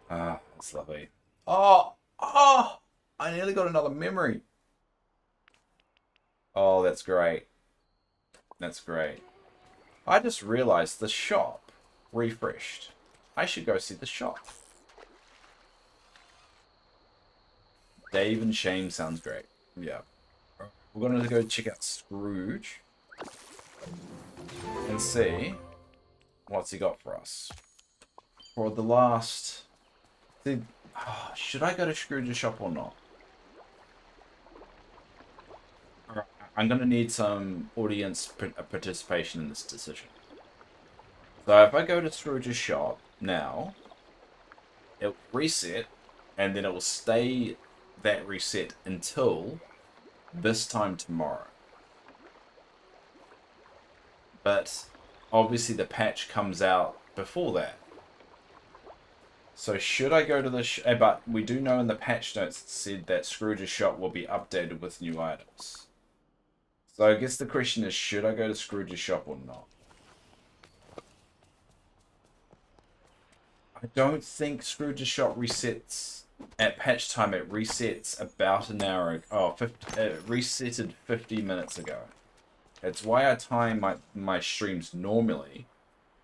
that's lovely. Oh! I nearly got another memory. Oh, that's great. That's great. I just realized the shop refreshed. I should go see the shop. Dave and Shame sounds great. Yeah. We're going to go check out Scrooge and see what's he got for us. For the last... should I go to Scrooge's shop or not? I'm going to need some audience participation in this decision. So if I go to Scrooge's shop now, it will reset, and then it will stay that reset until this time tomorrow. But obviously the patch comes out before that. So should I go to the but we do know in the patch notes it said that Scrooge's shop will be updated with new items. So I guess the question is, should I go to Scrooge's shop or not? I don't think Scrooge's shop resets at patch time. It resets about an hour ago. Oh, it resetted 50 minutes ago. That's why I time my streams normally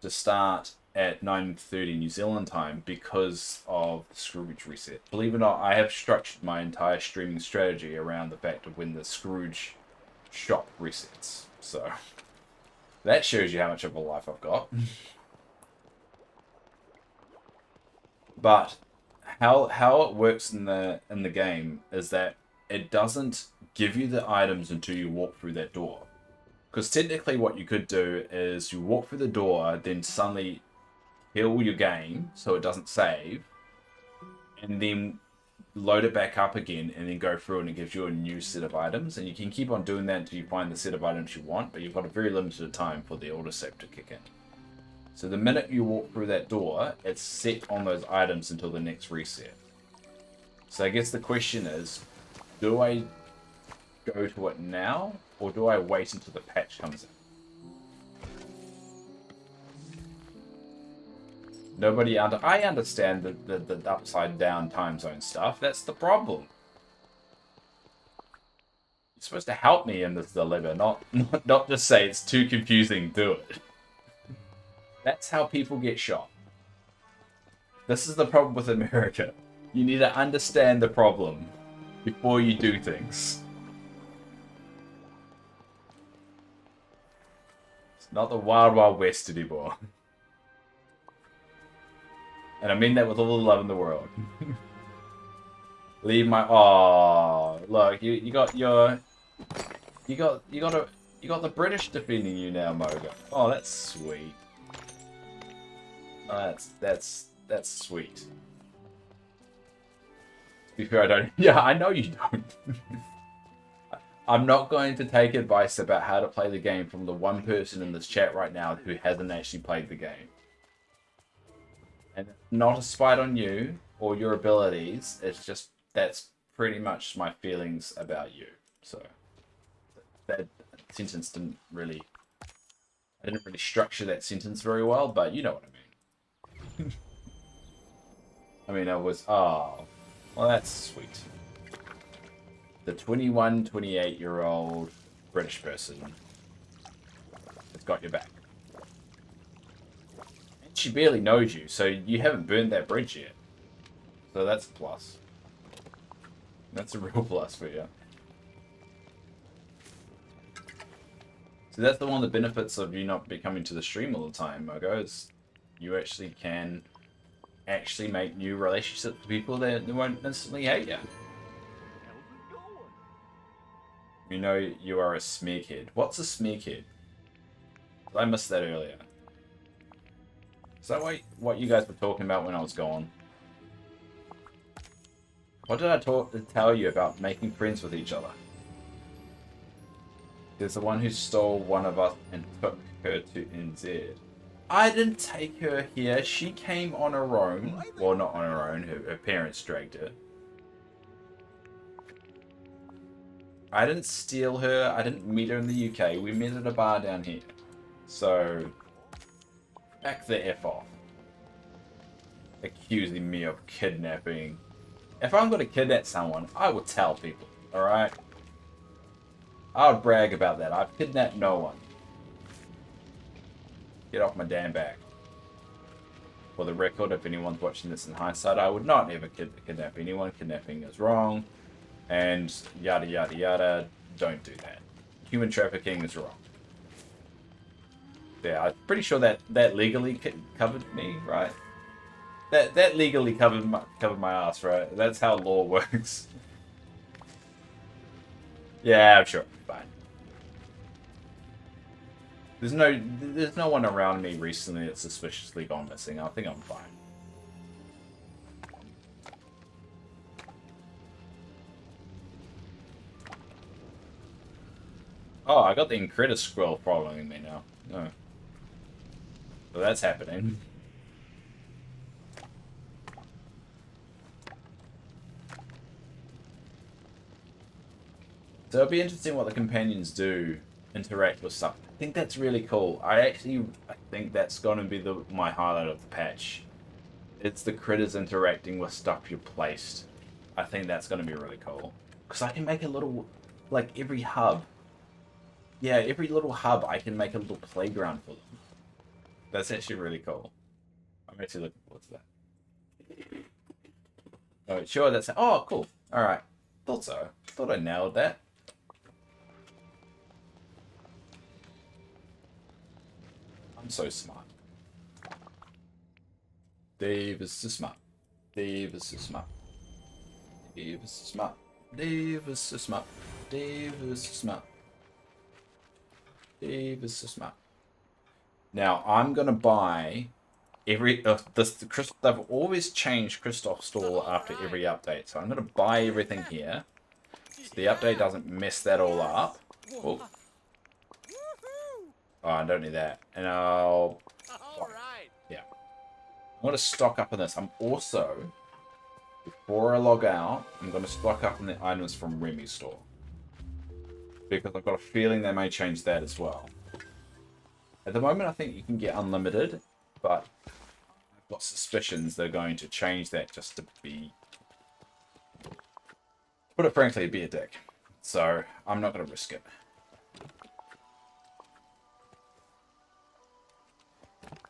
to start at 9:30 New Zealand time, because of the Scrooge reset. Believe it or not, I have structured my entire streaming strategy around the fact of when the Scrooge shop resets. So That shows you how much of a life I've got. But how it works in the game is that it doesn't give you the items until you walk through that door. Because technically what you could do is you walk through the door, then suddenly kill your game so it doesn't save, and then load it back up again, and then go through and it gives you a new set of items. And you can keep on doing that until you find the set of items you want, but you've got a very limited time for the autosave to kick in. So the minute you walk through that door, it's set on those items until the next reset. So I guess the question is, do I go to it now, or do I wait until the patch comes in? I understand the upside down time zone stuff. That's the problem. You're supposed to help me in this dilemma, not just say it's too confusing, do it. That's how people get shot. This is the problem with America. You need to understand the problem before you do things. It's not the Wild Wild West anymore. And I mean that with all the love in the world. Leave my... Oh, look, you got the British defending you now, Moga. Oh, that's sweet. Oh, that's sweet. To be fair, I don't... Yeah, I know you don't. I'm not going to take advice about how to play the game from the one person in this chat right now who hasn't actually played the game. And not a spite on you or your abilities. It's just that's pretty much my feelings about you. So that sentence didn't really... I didn't really structure that sentence very well, but you know what I mean. I mean, I was... Oh, well, that's sweet. The 21, 28-year-old British person has got your back. And she barely knows you, so you haven't burned that bridge yet. So that's a plus. That's a real plus for you. So that's one of the benefits of you not coming to the stream all the time, Mogo, is you actually can make new relationships with people that won't instantly hate you. You know you are a smearkid. What's a smearkid? I missed that earlier. Is that what you guys were talking about when I was gone? What did I tell you about making friends with each other? There's the one who stole one of us and took her to NZ. I didn't take her here. She came on her own. Well, not on her own. Her parents dragged her. I didn't steal her. I didn't meet her in the UK. We met at a bar down here. So, back the F off. Accusing me of kidnapping. If I'm going to kidnap someone, I will tell people. Alright? I would brag about that. I've kidnapped no one. Get off my damn back. For the record, if anyone's watching this in hindsight, I would not ever kidnap anyone. Kidnapping is wrong. And yada yada yada. Don't do that. Human trafficking is wrong. Yeah, I'm pretty sure that legally covered me, right? That legally covered my ass, right? That's how law works. Yeah, I'm sure. Fine. There's no one around me recently that's suspiciously gone missing. I think I'm fine. Oh, I got the Incredible Scroll following me now. No. So that's happening. So it'll be interesting what the companions do, interact with stuff. I think that's really cool. I think that's going to be my highlight of the patch. It's the critters interacting with stuff you placed. I think that's going to be really cool. Because I can make a little, like every hub. Yeah, every little hub I can make a little playground for them. That's actually really cool. I'm actually looking forward to that. Oh, sure, that's... Oh, cool. Alright. Thought so. Thought I nailed that. so smart. Dave is so smart. Dave is so smart. Dave is so smart. Dave is so smart. Dave is so smart. Dave is so smart. Now I'm gonna buy every they've always changed Christoph's store after every update, so I'm gonna buy everything here so the update doesn't mess that all up. Oh, I don't need that, and yeah, I'm gonna stock up on this. I'm also, before I log out, I'm gonna stock up on the items from Remy's store because I've got a feeling they may change that as well. At the moment, I think you can get unlimited, but I've got suspicions they're going to change that just to be, put it frankly, be a dick. So I'm not going to risk it.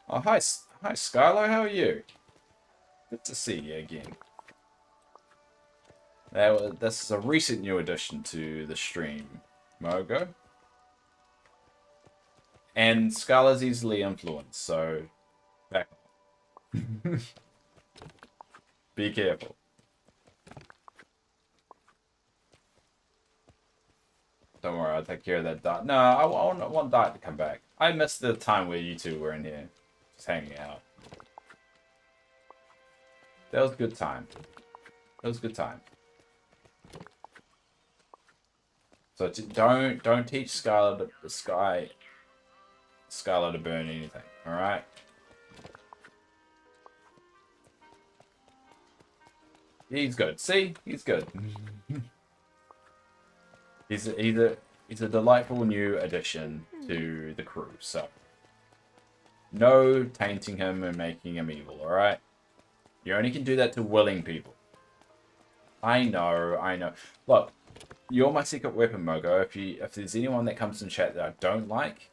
Oh, hi Skylar, how are you? Good to see you again. This is a recent new addition to the stream, Mogo. And Scarlet's easily influenced, so back off. Be careful. Don't worry, I'll take care of that Dart. No, I want Dart to come back. I missed the time where you two were in here, just hanging out. That was a good time. That was a good time. So don't teach Skylar to burn anything, alright? He's good. See? He's good. he's a delightful new addition to the crew, so no tainting him and making him evil, alright? You only can do that to willing people. I know. Look, you're my secret weapon, Mogo. If there's anyone that comes in chat that I don't like,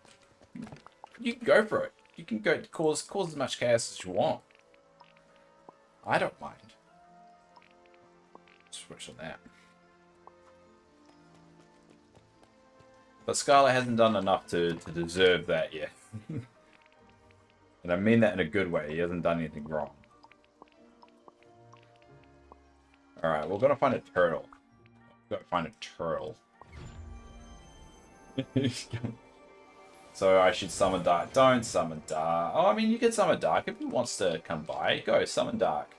you can go for it. You can go cause as much chaos as you want. I don't mind. Switch on that. But Scarlet hasn't done enough to deserve that yet. And I mean that in a good way. He hasn't done anything wrong. Alright, we're gonna find a turtle. We've got to find a turtle. So I should summon Dark. Don't summon Dark. Oh, I mean, you can summon Dark if he wants to come by. Go, summon Dark.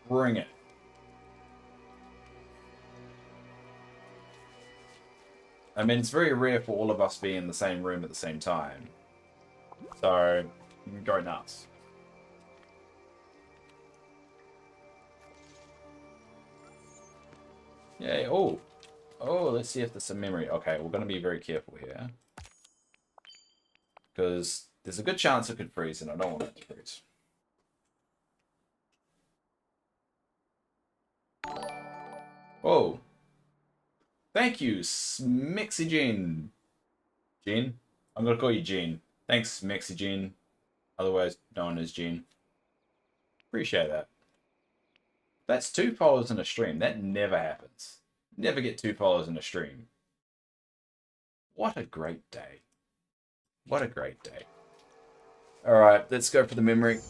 Bring it. I mean, it's very rare for all of us being in the same room at the same time. So, you can go nuts. Yay. Oh, let's see if there's some memory. Okay, we're going to be very careful here. Because there's a good chance it could freeze, and I don't want it to freeze. Whoa. Thank you, Smixy Jean? I'm going to call you Jean. Thanks, Smixy, otherwise known as Jean. Appreciate that. That's 2 followers in a stream. That never happens. Never get 2 followers in a stream. What a great day. What a great day. Alright, let's go for the memory.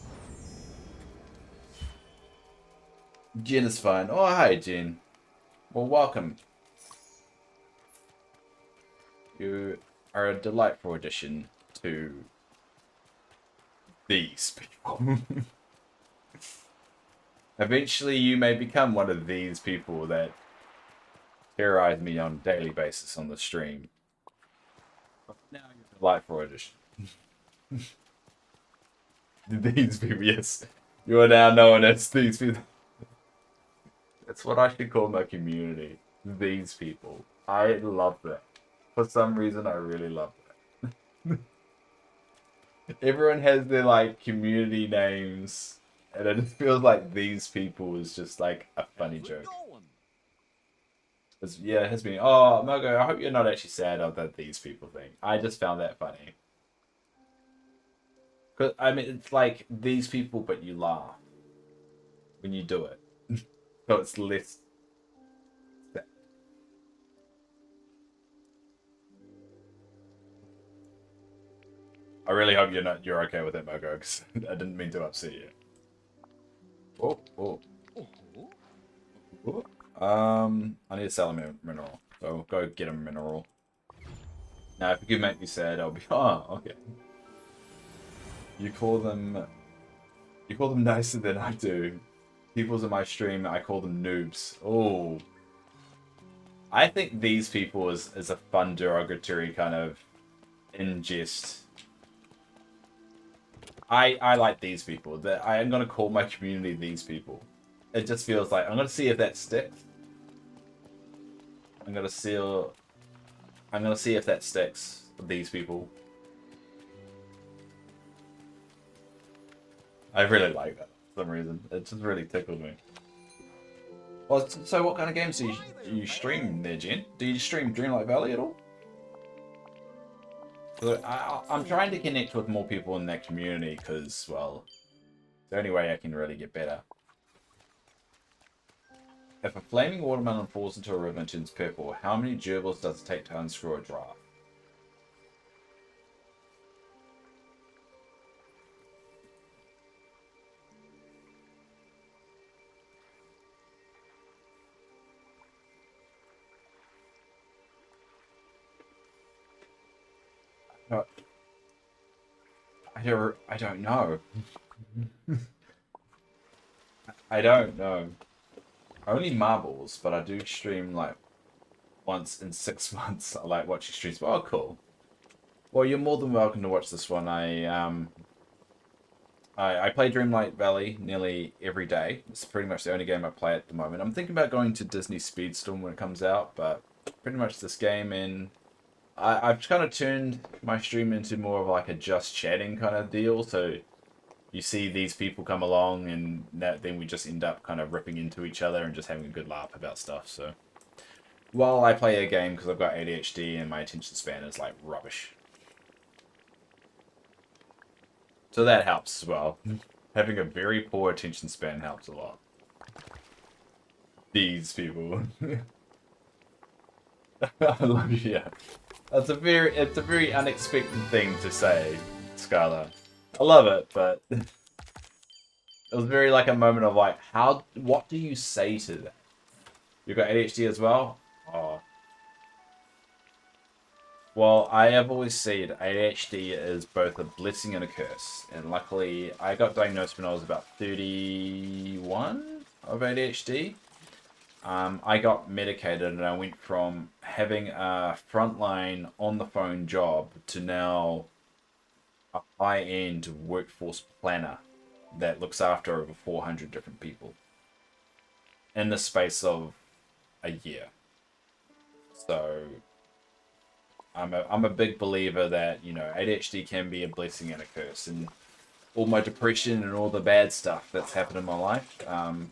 Jen is fine. Oh, hi, Jen. Well, welcome. You are a delightful addition to these people. Eventually, you may become one of these people that terrorize me on a daily basis on the stream. But now you're a delightful addition. These people, yes. You are now known as these people. That's what I should call my community. These people. I love that. For some reason, I really love that. Everyone has their, like, community names. And it just feels like these people is just, like, a funny joke. Yeah, it has been. Oh, Mogo, I hope you're not actually sad about these people thing. I just found that funny. Cause I mean, it's like these people, but you laugh when you do it, so it's less. I really hope you're okay with it, Mogo, because I didn't mean to upset you. Oh, oh. I need to sell a mineral, so go get a mineral. Now, if you could make me sad, I'll be. Oh, okay. You call them nicer than I do. People's in my stream, I call them noobs. Oh. I think these people is a fun derogatory kind of ingest. I like these people. That I am gonna call my community these people. It just feels like I'm gonna see if that sticks. I'm gonna see if that sticks with these people. I really like that for some reason. It just really tickled me. Well, so what kind of games do you stream there, Jen? Do you stream Dreamlight Valley at all? I'm trying to connect with more people in that community because, well, it's the only way I can really get better. If a flaming watermelon falls into a river and turns purple, how many gerbils does it take to unscrew a draft? I don't know. I don't know. Only marbles, but I do stream like once in 6 months. I like watching streams. Oh, cool. Well, you're more than welcome to watch this one. I play Dreamlight Valley nearly every day. It's pretty much the only game I play at the moment. I'm thinking about going to Disney Speedstorm when it comes out, but pretty much this game, and I've kind of turned my stream into more of like a just chatting kind of deal. So you see these people come along, and then we just end up kind of ripping into each other and just having a good laugh about stuff. So while I play a game, because I've got ADHD and my attention span is like rubbish. So that helps as well. Having a very poor attention span helps a lot. These people. I love you. Yeah. It's a very unexpected thing to say, Skylar. I love it, but it was very like a moment of like, what do you say to that? You've got ADHD as well? Oh. Well, I have always said ADHD is both a blessing and a curse. And luckily, I got diagnosed when I was about 31 of ADHD. I got medicated and I went from having a frontline on-the-phone job to now a high-end workforce planner that looks after over 400 different people in the space of a year. So I'm a big believer that, you know, ADHD can be a blessing and a curse, and all my depression and all the bad stuff that's happened in my life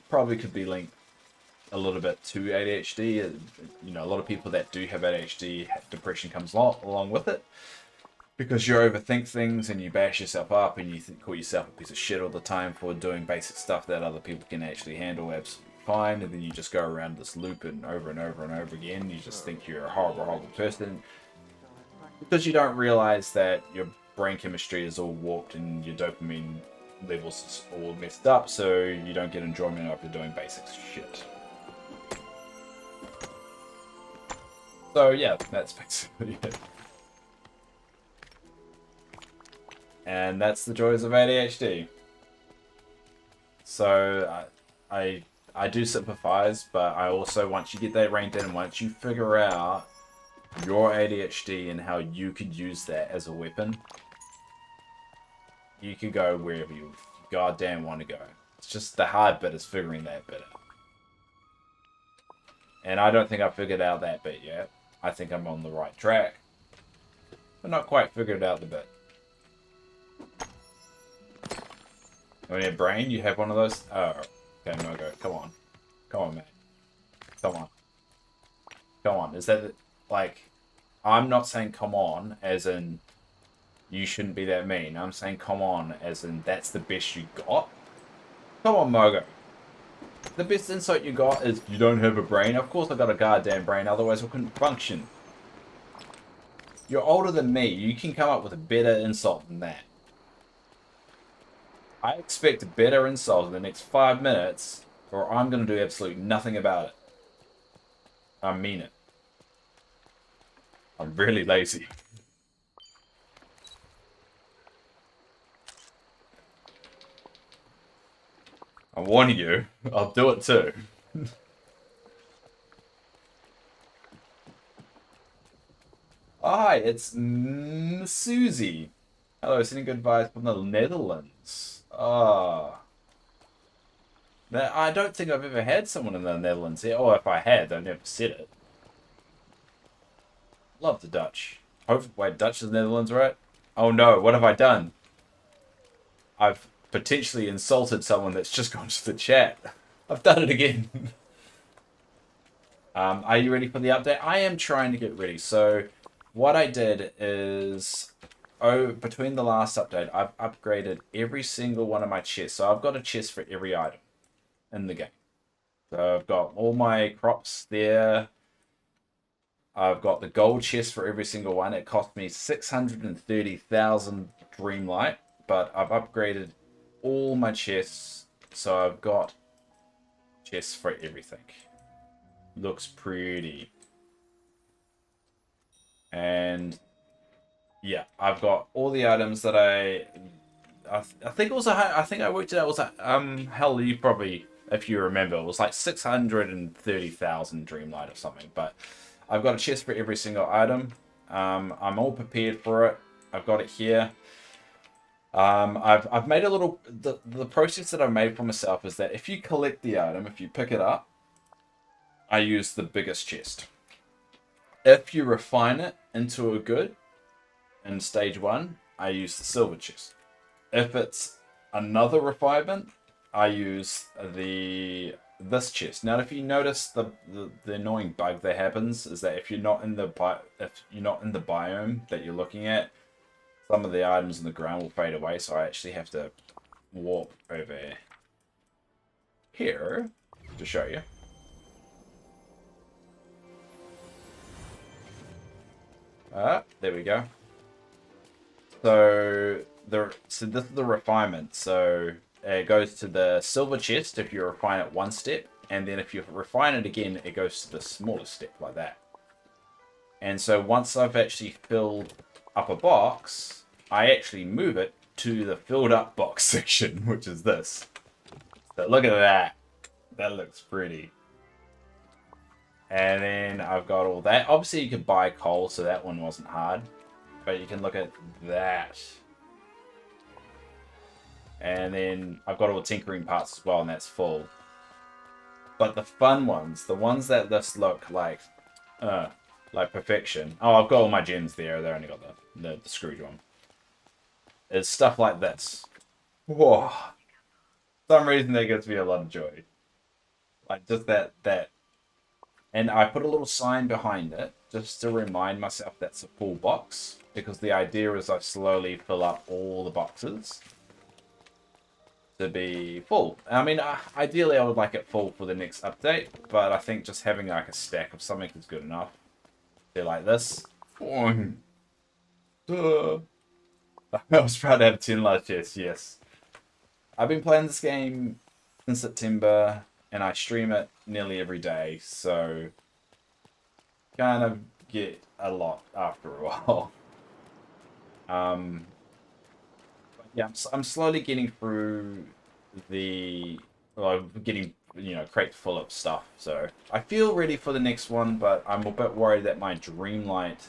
probably could be linked a little bit to ADHD. You know, a lot of people that do have ADHD, depression comes along with it, because you overthink things and you bash yourself up and you call yourself a piece of shit all the time for doing basic stuff that other people can actually handle absolutely fine, and then you just go around this loop and over and over and over again. You just think you're a horrible, horrible person because you don't realize that your brain chemistry is all warped and your dopamine levels is all messed up, so you don't get enjoyment after doing basic shit. So yeah, that's basically it. And that's the joys of ADHD. So I do sympathize, but I also, once you get that reined in, once you figure out your ADHD and how you could use that as a weapon, you can go wherever you goddamn want to go. It's just the hard bit is figuring that bit out. And I don't think I've figured out that bit yet. I think I'm on the right track, but not quite figured out the bit. When your brain, you have one of those. Oh, okay, Mogo, come on, man, come on. Is that like? I'm not saying come on as in you shouldn't be that mean. I'm saying come on as in that's the best you got. Come on, Mogo. The best insight you got is you don't have a brain. Of course I got a goddamn brain, otherwise I couldn't function. You're older than me. You can come up with a better insult than that. I expect a better insult in the next 5 minutes, or I'm going to do absolutely nothing about it. I mean it. I'm really lazy. I'm warning you, I'll do it too. Hi, it's Susie. Hello, sending good vibes from the Netherlands. Ah. I don't think I've ever had someone in the Netherlands here. Or if I had, I never said it. Love the Dutch. Hopefully, wait, Dutch is Netherlands, right? Oh no, what have I done? I've potentially insulted someone that's just gone to the chat. I've done it again. Are you ready for the update? I am trying to get ready. So what I did is, between the last update, I've upgraded every single one of my chests. So I've got a chest for every item in the game. So I've got all my crops there. I've got the gold chest for every single one. It cost me 630,000 Dreamlight, but I've upgraded all my chests, so I've got chests for everything. Looks pretty. And yeah, I've got all the items that I think it was I think I worked it out. It was hell, you probably, if you remember, it was like 630,000 Dreamlight or something. But I've got a chest for every single item. I'm all prepared for it. I've got it here. I've made a little, the process that I've made for myself is that if you collect the item, if you pick it up, I use the biggest chest. If you refine it into a good in stage 1, I use the silver chest. If it's another refinement, I use this chest. Now, if you notice the annoying bug that happens is that if you're not in the biome that you're looking at, some of the items in the ground will fade away, so I actually have to warp over here to show you. There we go. So this is the refinement. So it goes to the silver chest if you refine it one step, and then if you refine it again, it goes to the smallest step like that. And so once I've actually filled up a box, I actually move it to the filled up box section, which is this. So look at that. That looks pretty. And then I've got all that. Obviously you could buy coal, so that one wasn't hard. But you can look at that. And then I've got all the tinkering parts as well, and that's full. But the fun ones, the ones that just look like perfection. Oh, I've got all my gems there. They only got the Scrooge one. It's stuff like this. Whoa. For some reason that gives me a lot of joy. Like just that. And I put a little sign behind it just to remind myself that's a full box. Because the idea is I slowly fill up all the boxes to be full. I mean, ideally I would like it full for the next update. But I think just having like a stack of something is good enough. They're like this. I was proud to have 10 large chests, yes. I've been playing this game since September, and I stream it nearly every day, so kind of get a lot after a while. Yeah, I'm slowly getting through getting, crate full of stuff, so I feel ready for the next one, but I'm a bit worried that my Dreamlight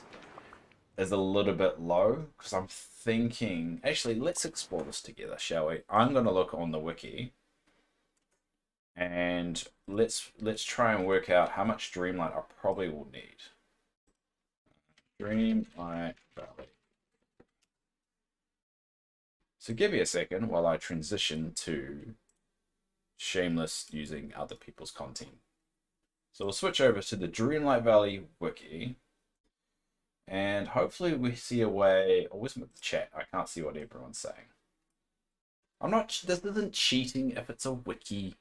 is a little bit low, because I'm thinking, actually, let's explore this together, shall we? I'm going to look on the wiki, and let's try and work out how much Dreamlight I probably will need. Dreamlight Valley. So give me a second while I transition to shameless using other people's content. So we'll switch over to the Dreamlight Valley wiki. And hopefully we see a way. Always with the chat. I can't see what everyone's saying. This isn't cheating if it's a wiki.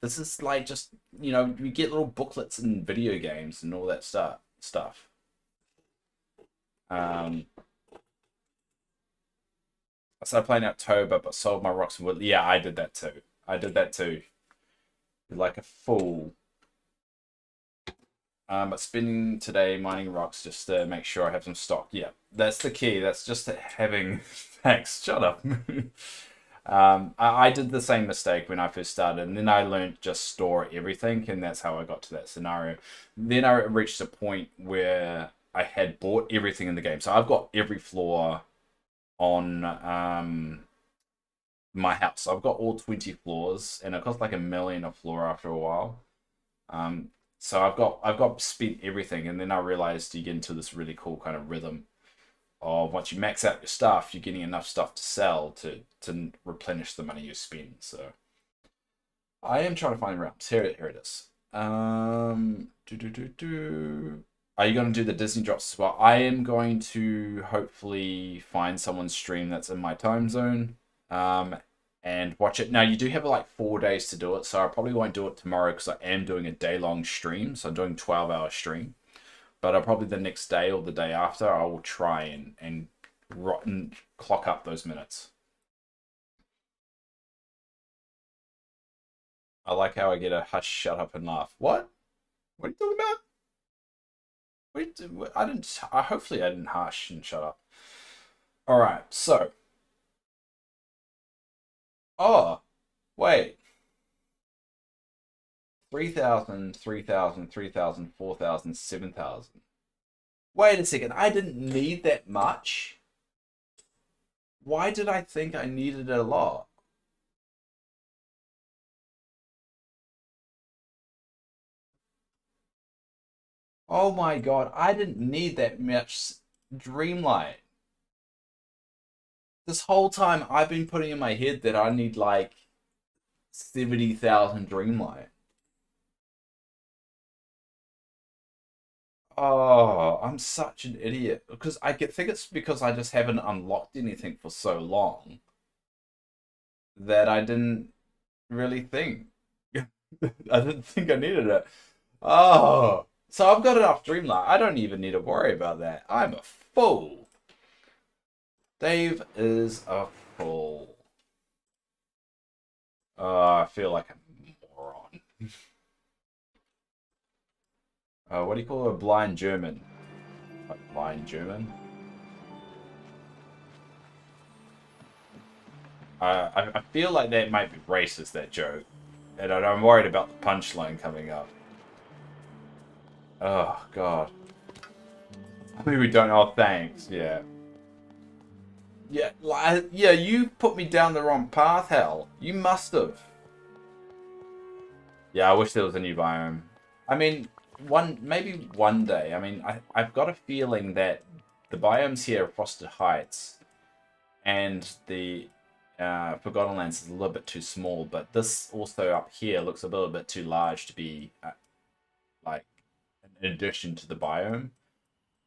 This is like just, you get little booklets in video games and all that stuff. I started playing in October, but sold my rocks and wood. Yeah, I did that too. You're like a fool. But spending today mining rocks just to make sure I have some stock. Yeah, that's the key. That's just having... Thanks, shut up. I did the same mistake when I first started, and then I learned just store everything, and that's how I got to that scenario. Then I reached a point where I had bought everything in the game. So I've got every floor on my house. I've got all 20 floors, and it costs like $1 million a floor after a while. So I've got spent everything, and then I realized you get into this really cool kind of rhythm of once you max out your stuff, you're getting enough stuff to sell to replenish the money you spend. So I am trying to find realms. Here it is. Are you going to do the Disney drops as well? I am going to hopefully find someone's stream that's in my time zone. And watch it. Now, you do have like 4 days to do it, so I probably won't do it tomorrow because I am doing a day-long stream, so I'm doing 12-hour stream. But probably the next day or the day after, I will try and clock up those minutes. I like how I get a hush, shut up, and laugh. What? What are you talking about? I didn't. Hopefully I didn't hush and shut up. All right, so. Oh, wait. 3,000, 3,000, 3,000, 4,000, 7,000. Wait a second, I didn't need that much? Why did I think I needed a lot? Oh my god, I didn't need that much Dreamlight. This whole time I've been putting in my head that I need like 70,000 Dreamlight. Oh, I'm such an idiot. Because think it's because I just haven't unlocked anything for so long that I didn't really think. I didn't think I needed it. Oh, so I've got enough Dreamlight. I don't even need to worry about that. I'm a fool. Dave is a fool. Oh, I feel like a moron. What do you call a blind German? A blind German? I feel like that might be racist, that joke. And I'm worried about the punchline coming up. Oh, God. I mean, we don't... Oh, thanks. Yeah. Yeah, you put me down the wrong path, hell. You must have. Yeah, I wish there was a new biome. I mean... maybe one day. I mean, I've got a feeling that the biomes here are Frosted Heights and the Forgotten Lands is a little bit too small, but this also up here looks a little bit too large to be like an addition to the biome.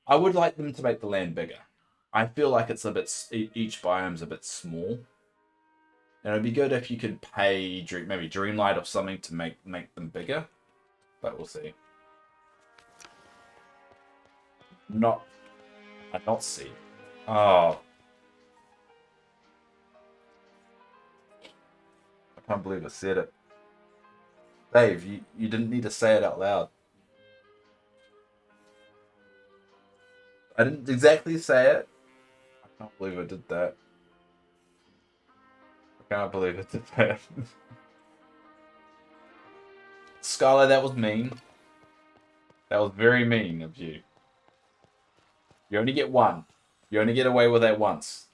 I would like them to make the land bigger. I feel like it's a bit, each biome's a bit small. And it'd be good if you could pay maybe Dreamlight or something to make them bigger, but we'll see. Not see. Oh. I can't believe I said it. Dave, you didn't need to say it out loud. I didn't exactly say it. I can't believe I did that. I can't believe I did that. Scarlet, that was mean. That was very mean of you. You only get one. You only get away with that once.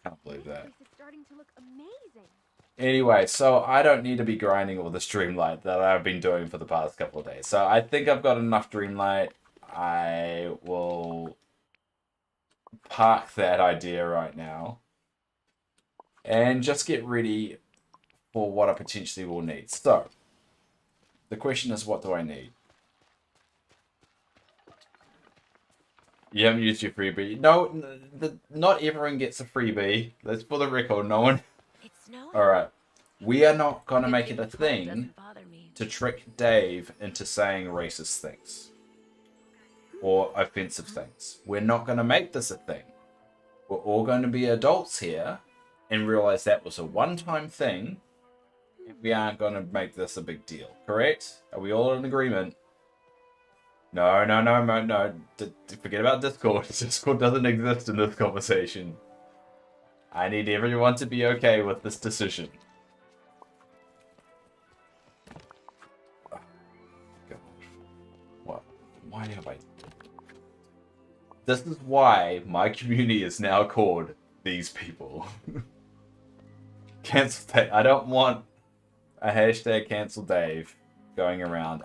Can't believe that. This is starting to look amazing. Anyway, so I don't need to be grinding all this Dreamlight that I've been doing for the past couple of days. So I think I've got enough Dreamlight. I will park that idea right now. And just get ready for what I potentially will need. So, the question is, what do I need? You haven't used your freebie. No, not everyone gets a freebie. That's for the record. No one. It's snowing. Alright. We are not going to make it a thing to trick Dave into saying racist things. or offensive things. We're not going to make this a thing. We're all going to be adults here and realize that was a one-time thing. And we aren't going to make this a big deal. Correct? Are we all in agreement? No. Forget about Discord. Discord doesn't exist in this conversation. I need everyone to be okay with this decision. Oh, God. What? Why have I... This is why my community is now called These People. Cancel Dave. I don't want a hashtag cancel Dave going around.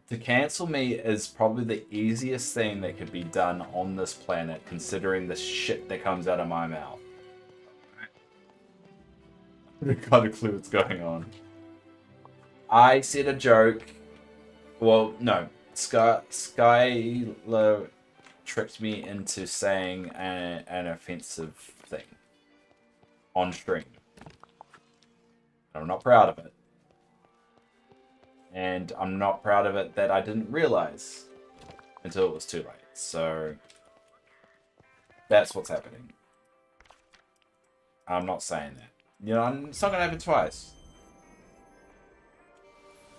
To cancel me is probably the easiest thing that could be done on this planet, considering the shit that comes out of my mouth. I've got a clue what's going on. I said a joke. Well, no. Skylar tricked me into saying an offensive thing on stream. I'm not proud of it. And I'm not proud of it that I didn't realize until it was too late. So that's what's happening. I'm not saying that. You know, it's not going to happen twice.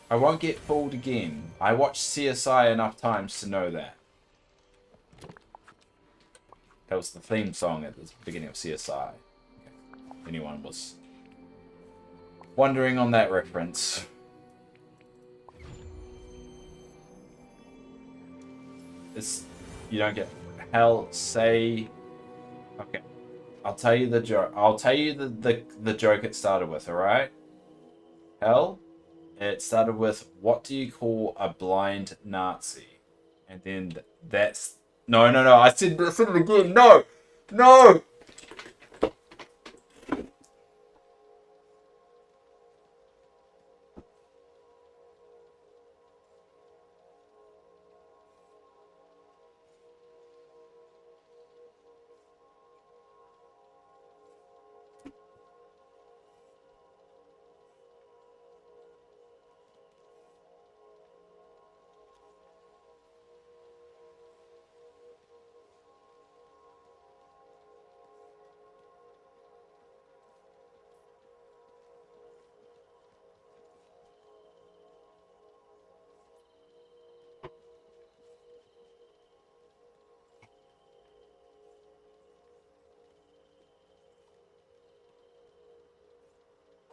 I won't get fooled again. I watched CSI enough times to know that. That was the theme song at the beginning of CSI. If anyone was wondering on that reference. You don't get hell. Say, okay. I'll tell you the joke. I'll tell you the joke it started with. All right. Hell. It started with, what do you call a blind Nazi? And then that's no. I said it again. No.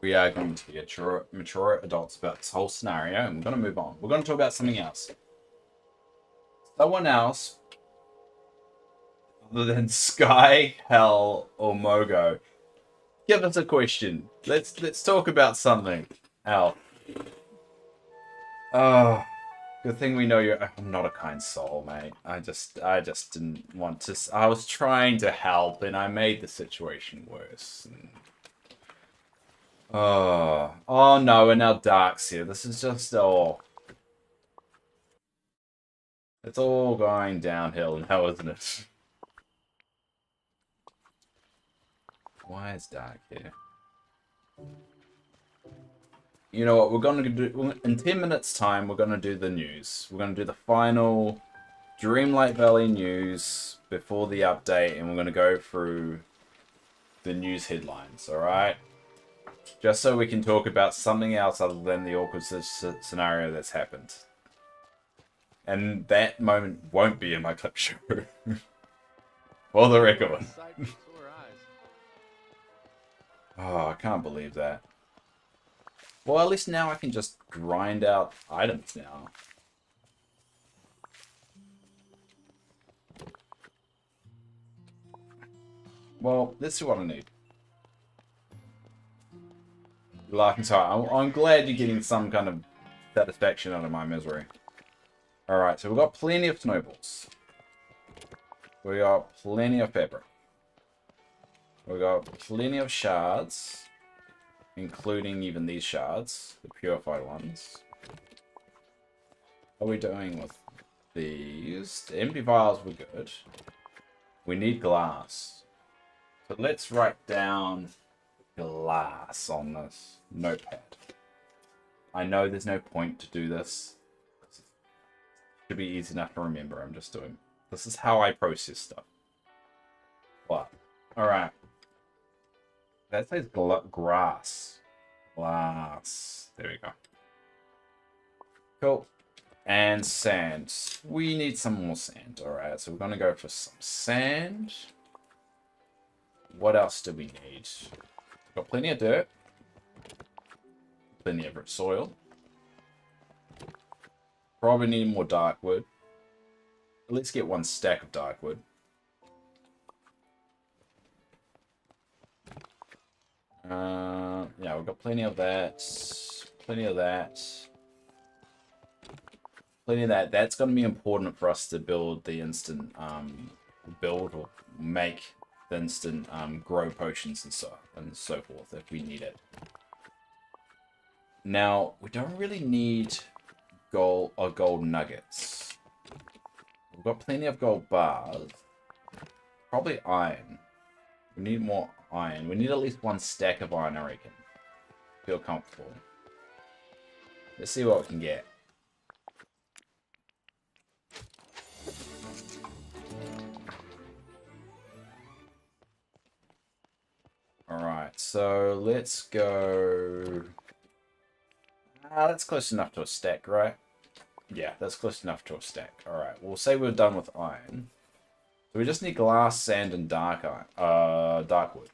We are going to be mature adults about this whole scenario, and we're going to move on. We're going to talk about something else. Someone else, other than Sky, Hell, or Mogo, give us a question. Let's talk about something. Al. Oh, good thing we know I'm not a kind soul, mate. I just didn't want to. I was trying to help, and I made the situation worse. Oh no, and now Dark's here. This is just it's all going downhill now, isn't it? Why is Dark here? You know what, we're going to do, in 10 minutes time, we're going to do the news. We're going to do the final Dreamlight Valley news before the update, and we're going to go through the news headlines, alright? Just so we can talk about something else other than the awkward scenario that's happened. And that moment won't be in my clip show. For the record. Oh, I can't believe that. Well, at least now I can just grind out items now. Well, let's see what I need. You're laughing, so I'm glad you're getting some kind of satisfaction out of my misery. Alright, so we've got plenty of snowballs. We got plenty of fabric. We got plenty of shards, including even these shards, the purified ones. What are we doing with these? The empty vials were good. We need glass. So let's write down glass on this notepad. I know there's no point to do this. Should be easy enough to remember. I'm just doing... This is how I process stuff. What? Alright. That says grass. Glass. There we go. Cool. And sand. We need some more sand. Alright, so we're going to go for some sand. What else do we need? We've got plenty of dirt. Plenty of rich soil. Probably need more dark wood. Let's get 1 stack of dark wood. Yeah, we've got plenty of that. Plenty of that. Plenty of that. That's going to be important for us to build the instant build or make the instant grow potions and so forth if we need it. Now, we don't really need gold or gold nuggets. We've got plenty of gold bars. Probably iron. We need more iron. We need at least 1 stack of iron, I reckon. Feel comfortable. Let's see what we can get. Alright, so let's go... that's close enough to a stack, right? Yeah, that's close enough to a stack. Alright, we'll say we're done with iron. So we just need glass, sand, and dark wood.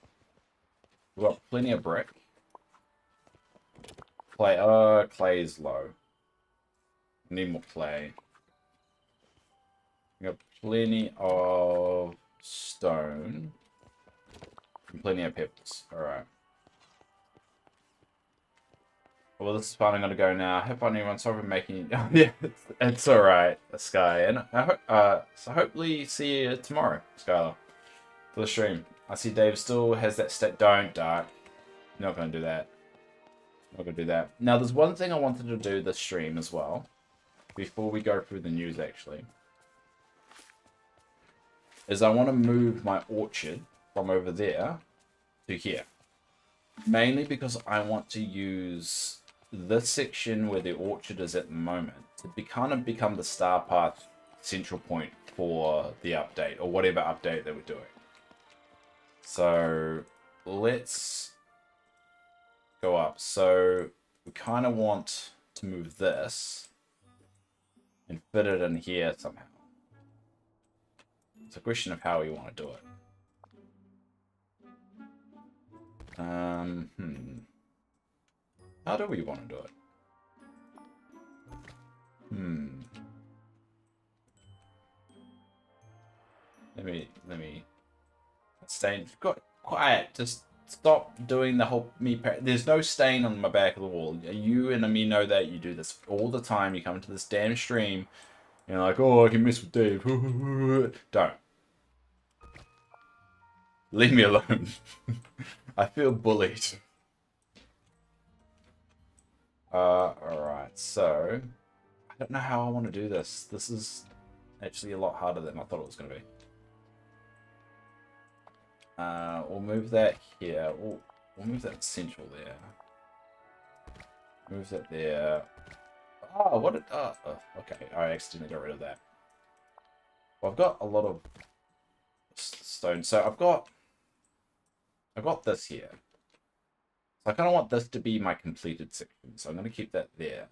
We've got plenty of brick. Clay, clay is low. We need more clay. We got plenty of stone. And plenty of pebbles. Alright. Well, this is fun. I'm gonna go now. Have fun, everyone. Sorry for making... yeah, it's alright, Sky. And I hope, so hopefully see you tomorrow, Skylar, for the stream. I see Dave still has that stat. Don't, Dark. Not gonna do that. Not gonna do that. Now, there's one thing I wanted to do this stream as well. Before we go through the news, actually. Is I want to move my orchard from over there to here. Mainly because I want to use this section where the orchard is at the moment to kind of become the star path central point for the update or whatever update that we're doing. So let's go up. So we kind of want to move this and fit it in here somehow. It's a question of how we want to do it. How do we want to do it? Let me stay. Got quiet. Just stop doing the whole there's no stain on my back of the wall. You and me know that you do this all the time. You come into this damn stream, and you're like, oh, I can mess with Dave. Don't. Leave me alone. I feel bullied. Alright, so I don't know how I want to do this. This is actually a lot harder than I thought it was going to be. We'll move that here. We'll move that central there. Move that there. Oh, what did... okay, I accidentally got rid of that. Well, I've got a lot of stone. So I've got this here. So I kind of want this to be my completed section. So I'm going to keep that there.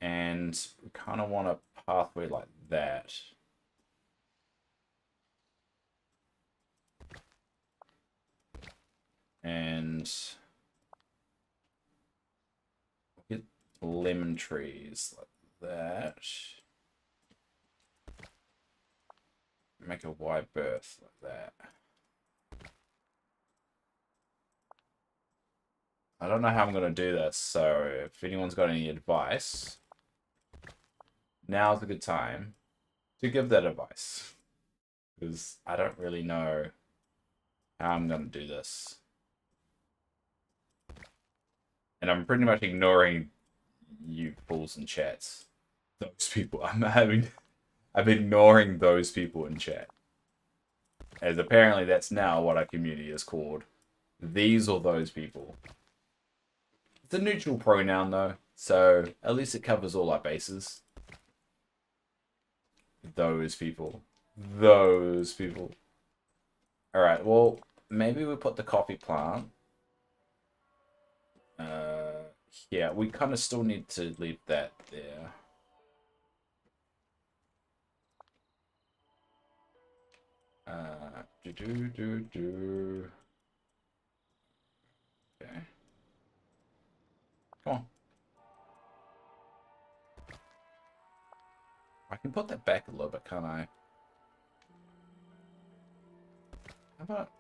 And we kind of want a pathway like that. And get lemon trees like that. Make a wide berth like that. I don't know how I'm going to do this, so if anyone's got any advice, now's a good time to give that advice. Because I don't really know how I'm going to do this. And I'm pretty much ignoring you fools in chats. Those people. I'm ignoring those people in chat. As apparently that's now what our community is called. These or those people. It's a neutral pronoun though, so at least it covers all our bases. Those people. Those people. Alright, well, maybe we put the coffee plant. Yeah, we kind of still need to leave that there. Okay. Come on. I can put that back a little bit, can't I? How about...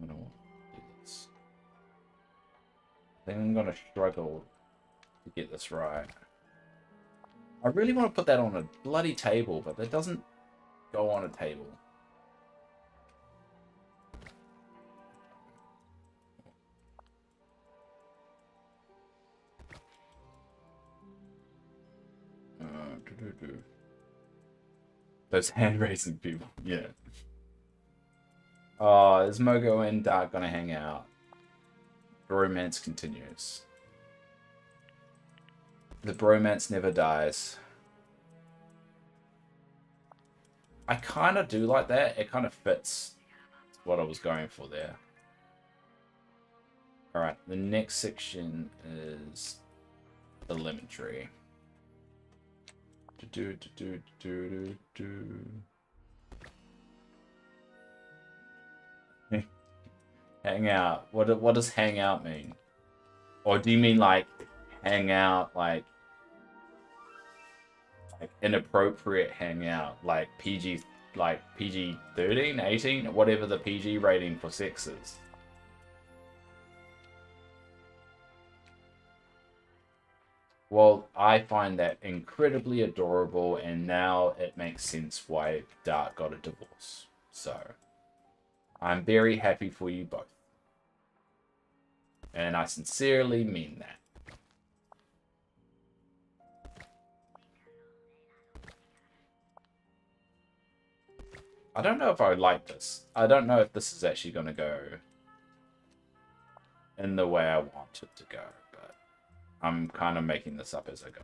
I'm gonna do this. I think I'm gonna struggle to get this right. I really want to put that on a bloody table, but that doesn't go on a table. Those hand-raising people, yeah. Oh, is Mogo and Dark gonna hang out? The romance continues. The bromance never dies. I kind of do like that. It kind of fits what I was going for there. Alright, the next section is the lemon tree. Hang out. What does hang out mean? Or do you mean like hang out like inappropriate hang out, like PG 13, 18, whatever the PG rating for sex is? Well, I find that incredibly adorable, and now it makes sense why Dark got a divorce. So, I'm very happy for you both. And I sincerely mean that. I don't know if I would like this. I don't know if this is actually going to go in the way I want it to go. But I'm kind of making this up as I go.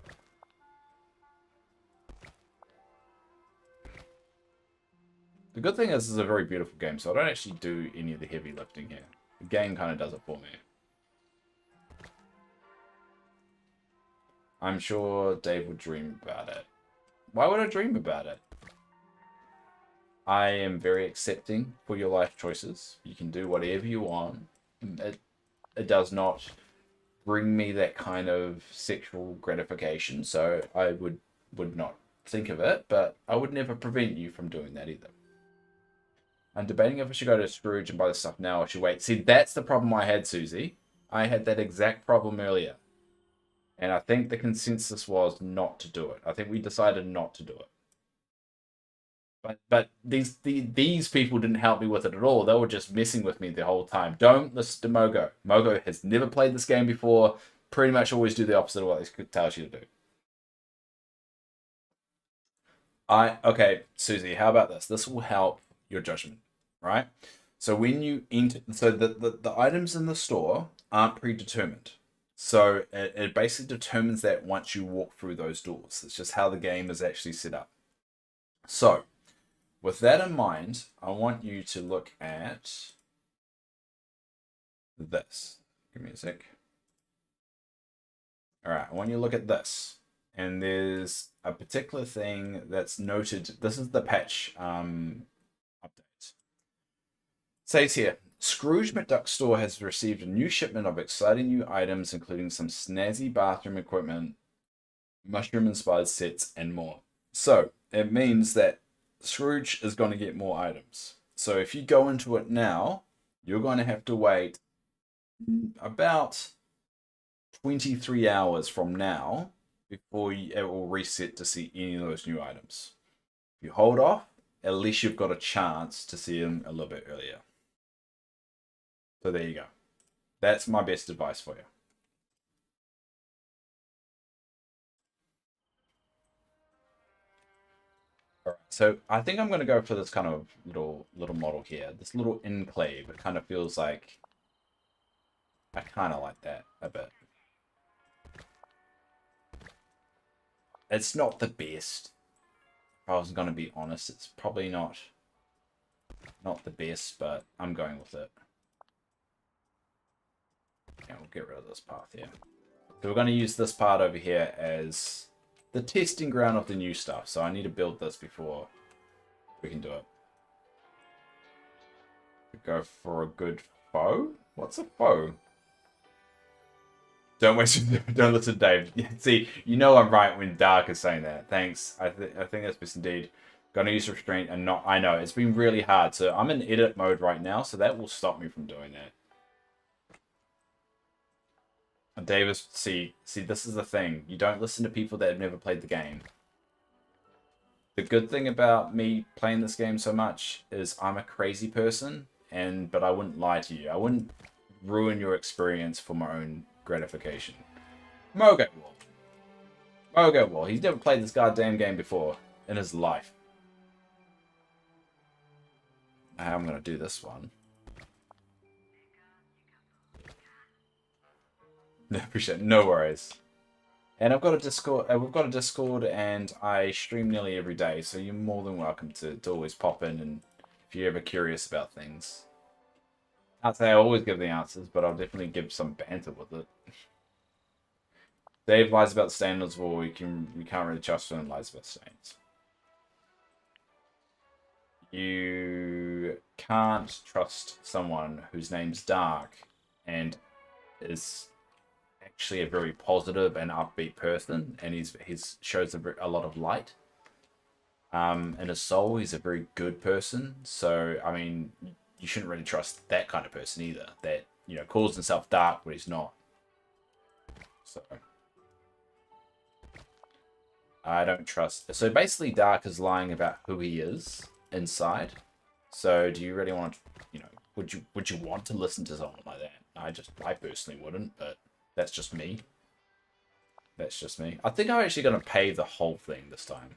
The good thing is, this is a very beautiful game, so I don't actually do any of the heavy lifting here. The game kind of does it for me. I'm sure Dave would dream about it. Why would I dream about it? I am very accepting for your life choices. You can do whatever you want. It does not bring me that kind of sexual gratification, so I would not think of it, but I would never prevent you from doing that either. I'm debating if I should go to Scrooge and buy the stuff now or should wait. See, that's the problem I had, Susie. I had that exact problem earlier. And I think the consensus was not to do it. I think we decided not to do it. But these people didn't help me with it at all. They were just messing with me the whole time. Don't listen to Mogo. Mogo has never played this game before. Pretty much always do the opposite of what he tells you to do. Okay, Susie, how about this? This will help your judgment, right? So when you enter, so the items in the store aren't predetermined. So it basically determines that once you walk through those doors. It's just how the game is actually set up. So, with that in mind, I want you to look at this. Give me a sec. All right, I want you to look at this. And there's a particular thing that's noted. This is the patch update. Says here, Scrooge McDuck's store has received a new shipment of exciting new items, including some snazzy bathroom equipment, mushroom-inspired sets, and more. So, it means that Scrooge is going to get more items. So if you go into it now, you're going to have to wait about 23 hours from now before it will reset to see any of those new items. If you hold off, at least you've got a chance to see them a little bit earlier. So there you go. That's my best advice for you. All right, so I think I'm going to go for this kind of little model here. This little enclave. It kind of feels like... I kind of like that a bit. It's not the best. If I was going to be honest, it's probably not the best, but I'm going with it. Yeah, we'll get rid of this path here. So we're going to use this part over here as the testing ground of the new stuff. So I need to build this before we can do it. Go for a good foe? What's a foe? Don't listen to Dave. See, you know I'm right when Dark is saying that. Thanks. I think that's best indeed. Gonna use restraint and not... I know, it's been really hard. So I'm in edit mode right now, so that will stop me from doing that. And Davis, see, this is the thing. You don't listen to people that have never played the game. The good thing about me playing this game so much is I'm a crazy person, but I wouldn't lie to you. I wouldn't ruin your experience for my own gratification. Mogo Wall. He's never played this goddamn game before in his life. I'm gonna do this one. Appreciate it. No worries. And I've got a Discord. We've got a Discord, and I stream nearly every day. So you're more than welcome to always pop in, and if you're ever curious about things. I'd say I always give the answers, but I'll definitely give some banter with it. Dave lies about the standards. Well, we can't really trust him and lies about standards. You can't trust someone whose name's Dark and is actually a very positive and upbeat person, and he's shows a lot of light. In his soul, he's a very good person. So I mean, you shouldn't really trust that kind of person either. That, you know, calls himself Dark but he's not. So I don't trust. So basically, Dark is lying about who he is inside. So do you really want to, you know, would you want to listen to someone like that? I personally wouldn't, but that's just me. That's just me. I think I'm actually going to pay the whole thing this time,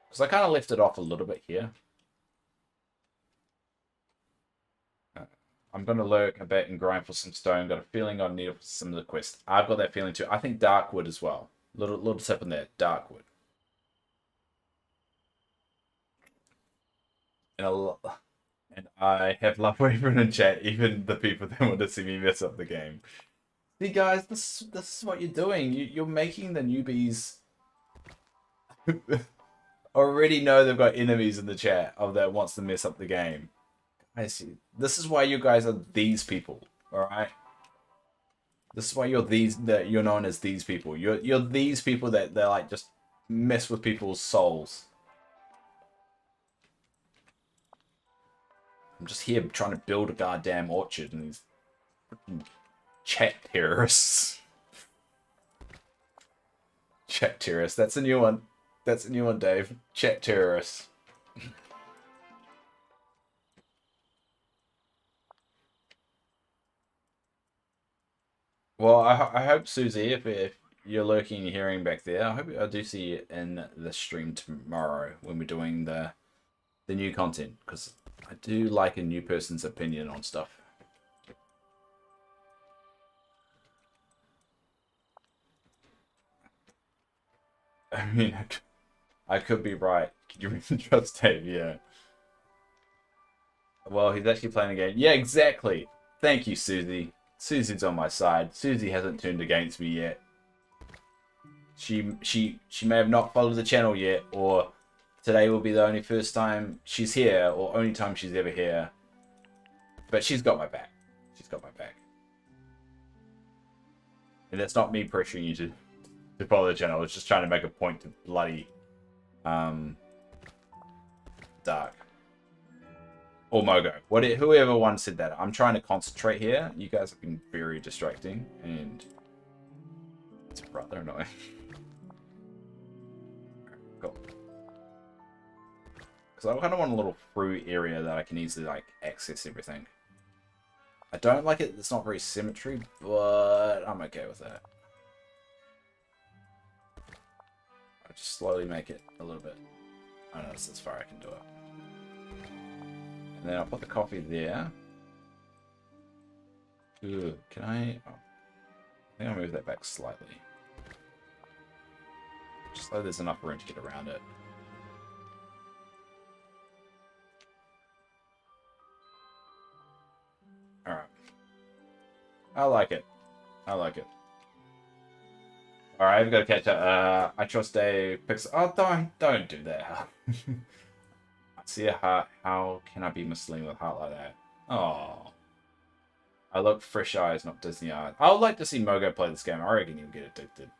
because I kind of left it off a little bit here. I'm going to lurk a bit and grind for some stone. Got a feeling I need some of the quest. I've got that feeling too. I think Darkwood as well. Little tip in there. Darkwood. And I have love wavering in chat. Even the people that want to see me mess up the game. See, guys, this is what you're doing. You're making the newbies already know they've got enemies in the chat of that wants to mess up the game. I see. This is why you guys are these people, all right? This is why you're known as these people. You're these people that they're like just mess with people's souls. I'm just here trying to build a goddamn orchard, and these freaking chat terrorists. Chat terrorists. That's a new one. That's a new one, Dave. Chat terrorists. Well, I hope, Susie, if you're lurking and hearing back there, I hope I do see you in the stream tomorrow when we're doing the new content, because I do like a new person's opinion on stuff. I mean, I could be right. Could you really trust Dave? Yeah. Well, he's actually playing the game. Yeah, exactly. Thank you, Susie. Susie's on my side. Susie hasn't turned against me yet. She may have not followed the channel yet, or today will be the only first time she's here, or only time she's ever here. But she's got my back. She's got my back. And that's not me pressuring you to follow the channel. It's just trying to make a point to bloody Dark. Or Mogo. Whoever one said that. I'm trying to concentrate here. You guys have been very distracting, and it's rather annoying. Cool. Because I kind of want a little through area that I can easily like access everything. I don't like it. It's not very symmetry, but I'm okay with that. I'll just slowly make it a little bit. I know this is far I can do it. And then I'll put the coffee there. Ooh, can I? Oh, I think I'll move that back slightly. Just So there's enough room to get around it. Alright. I like it. I like it. Alright, I've got to catch up. I trust a pixel. Oh, don't do that. I see a heart. How can I be misleading with a heart like that? Oh. I look fresh eyes, not Disney eyes. I would like to see Mogo play this game. I reckon he'll get addicted.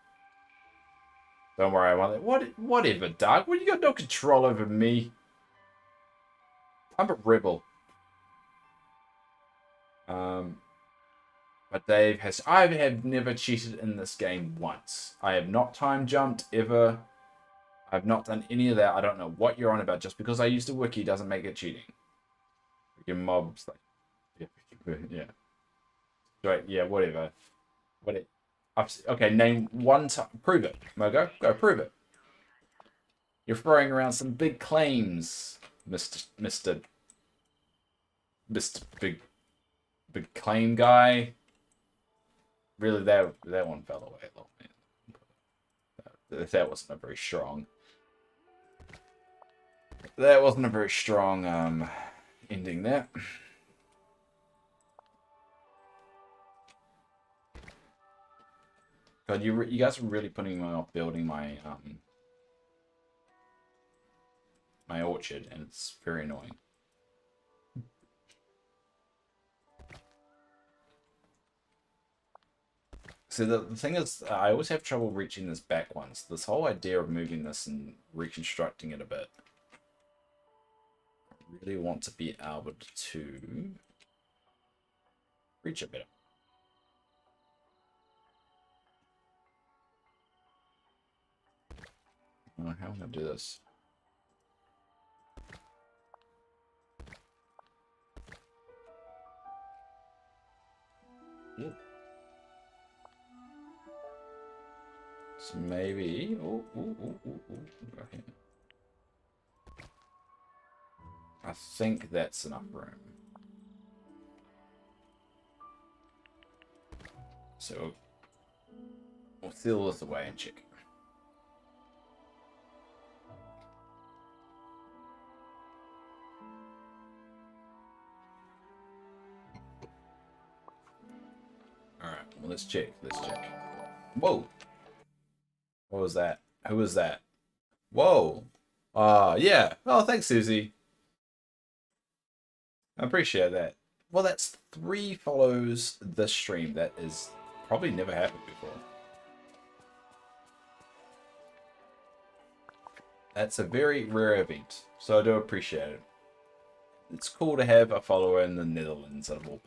Don't worry, I want it. Whatever, Doug. Well, you got no control over me. I'm a rebel. But Dave has... I have never cheated in this game once. I have not time jumped, ever. I've not done any of that. I don't know what you're on about. Just because I used a wiki doesn't make it cheating. Your mobs, like... Yeah. Right, yeah, whatever. Okay, name one time. Prove it, Mogo. Go, prove it. You're throwing around some big claims, Mr. Big Claim Guy. Really, that one fell away a little bit. That wasn't a very strong. That wasn't a very strong ending there. God, you guys are really putting me off building my my orchard, and it's very annoying. So the thing is, I always have trouble reaching this back once. This whole idea of moving this and reconstructing it a bit. I really want to be able to reach it better. Oh, how am I going to do this? Ooh. So maybe... Ooh. Okay. I think that's enough room. So we'll seal this away and check. Alright, well, let's check. Whoa! What was that? Who was that? Whoa! Yeah. Oh, thanks, Susie. I appreciate that. Well, that's 3 follows this stream. That is probably never happened before. That's a very rare event, so I do appreciate it. It's cool to have a follower in the Netherlands out of all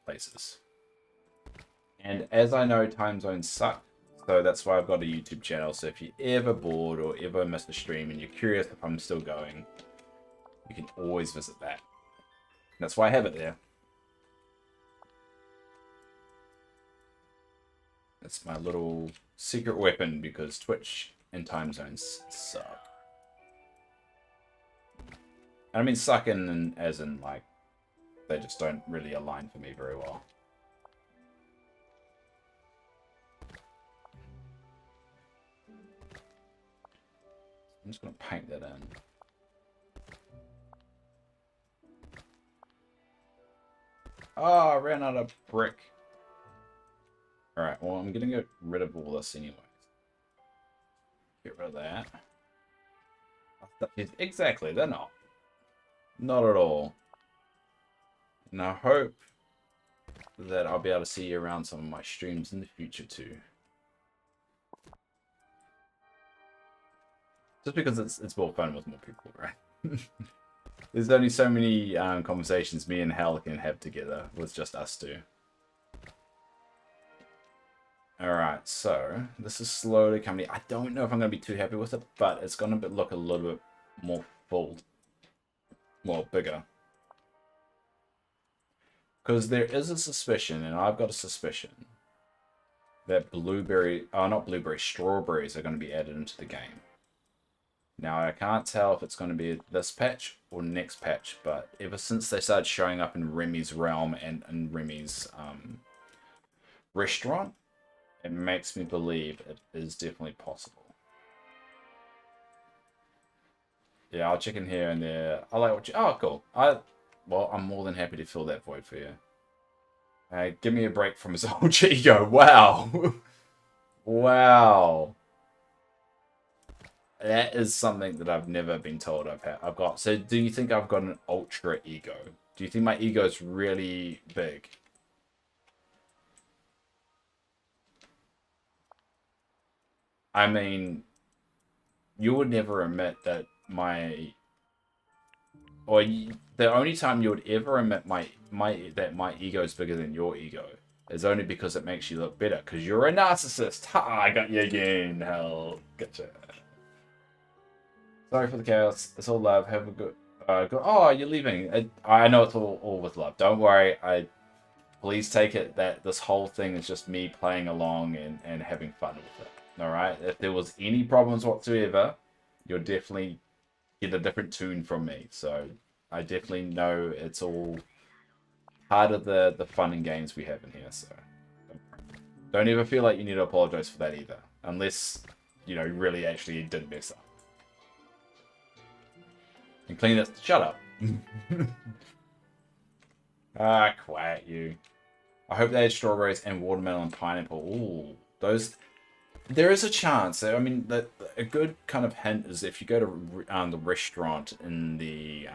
places. And as I know, time zones suck, so that's why I've got a YouTube channel. So if you're ever bored or ever miss a stream and you're curious if I'm still going, you can always visit that. That's why I have it there. That's my little secret weapon, because Twitch and time zones suck. And I mean suck as in like, they just don't really align for me very well. I'm just going to paint that in. Oh, I ran out of brick. Alright, well, I'm going to get rid of all this anyways. Get rid of that. Exactly, they're not. Not at all. And I hope that I'll be able to see you around some of my streams in the future too. Just because it's more fun with more people, right? There's only so many conversations me and Hal can have together with just us two. Alright, so this is slowly coming. I don't know if I'm going to be too happy with it, but it's going to look a little bit more full. Well, bigger. Because there is a suspicion, and I've got a suspicion, that strawberries are going to be added into the game. Now, I can't tell if it's going to be this patch or next patch, but ever since they started showing up in Remy's realm and in Remy's restaurant, it makes me believe it is definitely possible. Yeah, I'll check in here and there. I like what you... Oh, cool. Well, I'm more than happy to fill that void for you. Give me a break from his old ego. Wow. Wow. That is something that I've never been told I've got. So do you think I've got an ultra ego? Do you think my ego is really big? I mean, you would never admit that the only time you would ever admit that my ego is bigger than your ego is only because it makes you look better. Because you're a narcissist. Ha! I got you again. Hell, gotcha. Sorry for the chaos. It's all love. Have a good. Oh, you're leaving. I know it's all with love. Don't worry. Please take it that this whole thing is just me playing along and having fun with it. All right. If there was any problems whatsoever, you'll definitely get a different tune from me. So I definitely know it's all part of the fun and games we have in here. So don't ever feel like you need to apologize for that either, unless you really actually did mess up. And clean it. Shut up. Quiet you. I hope they had strawberries and watermelon and pineapple. Ooh, those. There is a chance. I mean, a good kind of hint is if you go to the restaurant in the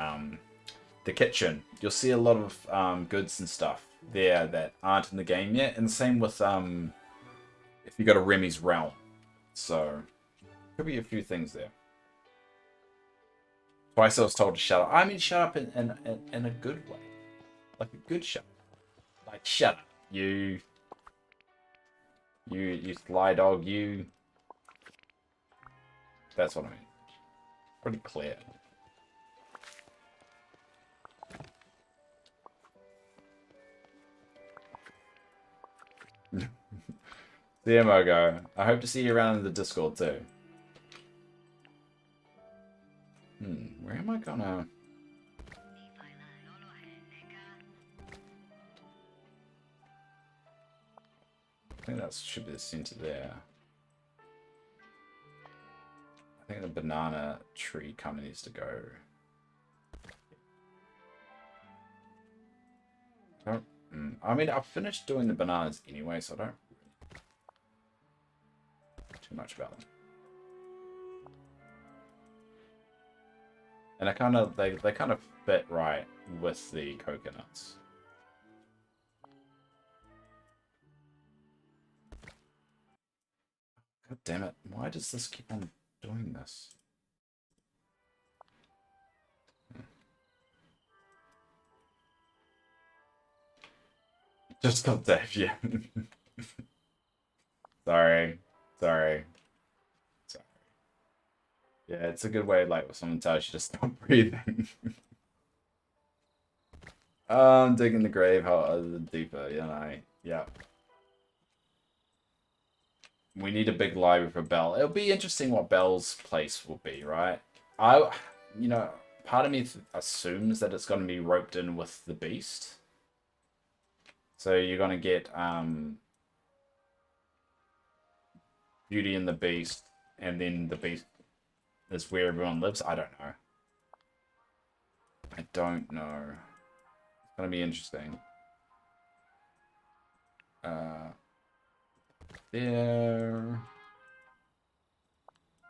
kitchen, you'll see a lot of goods and stuff there that aren't in the game yet. And the same with if you go to Remy's Realm. So could be a few things there. Twice I was told to shut up. I mean, shut up in a good way, like a good shut up. Like shut up, you sly dog, you. That's what I mean. Pretty clear. There, Mogo. I hope to see you around in the Discord too. Where am I gonna... I think that should be the center there. I think the banana tree kind of needs to go. I mean, I've finished doing the bananas anyway, so I don't too much about them. And they kind of fit right with the coconuts. God damn it. Why does this keep on doing this? Just got Dave, yeah. Sorry. Yeah, it's a good way, like, when someone tells you to stop breathing. I'm digging the grave harder than deeper, yeah. We need a big library for Belle. It'll be interesting what Belle's place will be, right? Part of me assumes that it's going to be roped in with the Beast. So you're going to get Beauty and the Beast, and then the Beast is where everyone lives. I don't know. It's going to be interesting. There.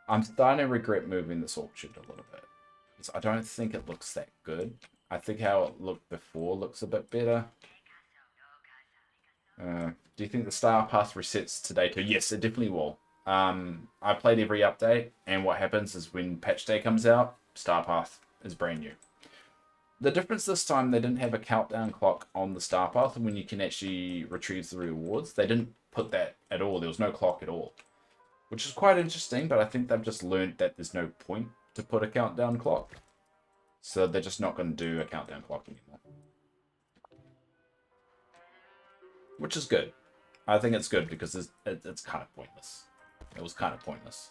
I'm starting to regret moving this orchard a little bit. Because I don't think it looks that good. I think how it looked before looks a bit better. Do you think the Star Path resets today too? Yes, it definitely will. I played every update, and what happens is when patch day comes out, Star Path is brand new. The difference this time, they didn't have a countdown clock on the Star Path when you can actually retrieve the rewards. They didn't put that at all. There was no clock at all. Which is quite interesting, but I think they've just learned that there's no point to put a countdown clock. So they're just not going to do a countdown clock anymore. Which is good. I think it's good because it's kind of pointless. It was kind of pointless.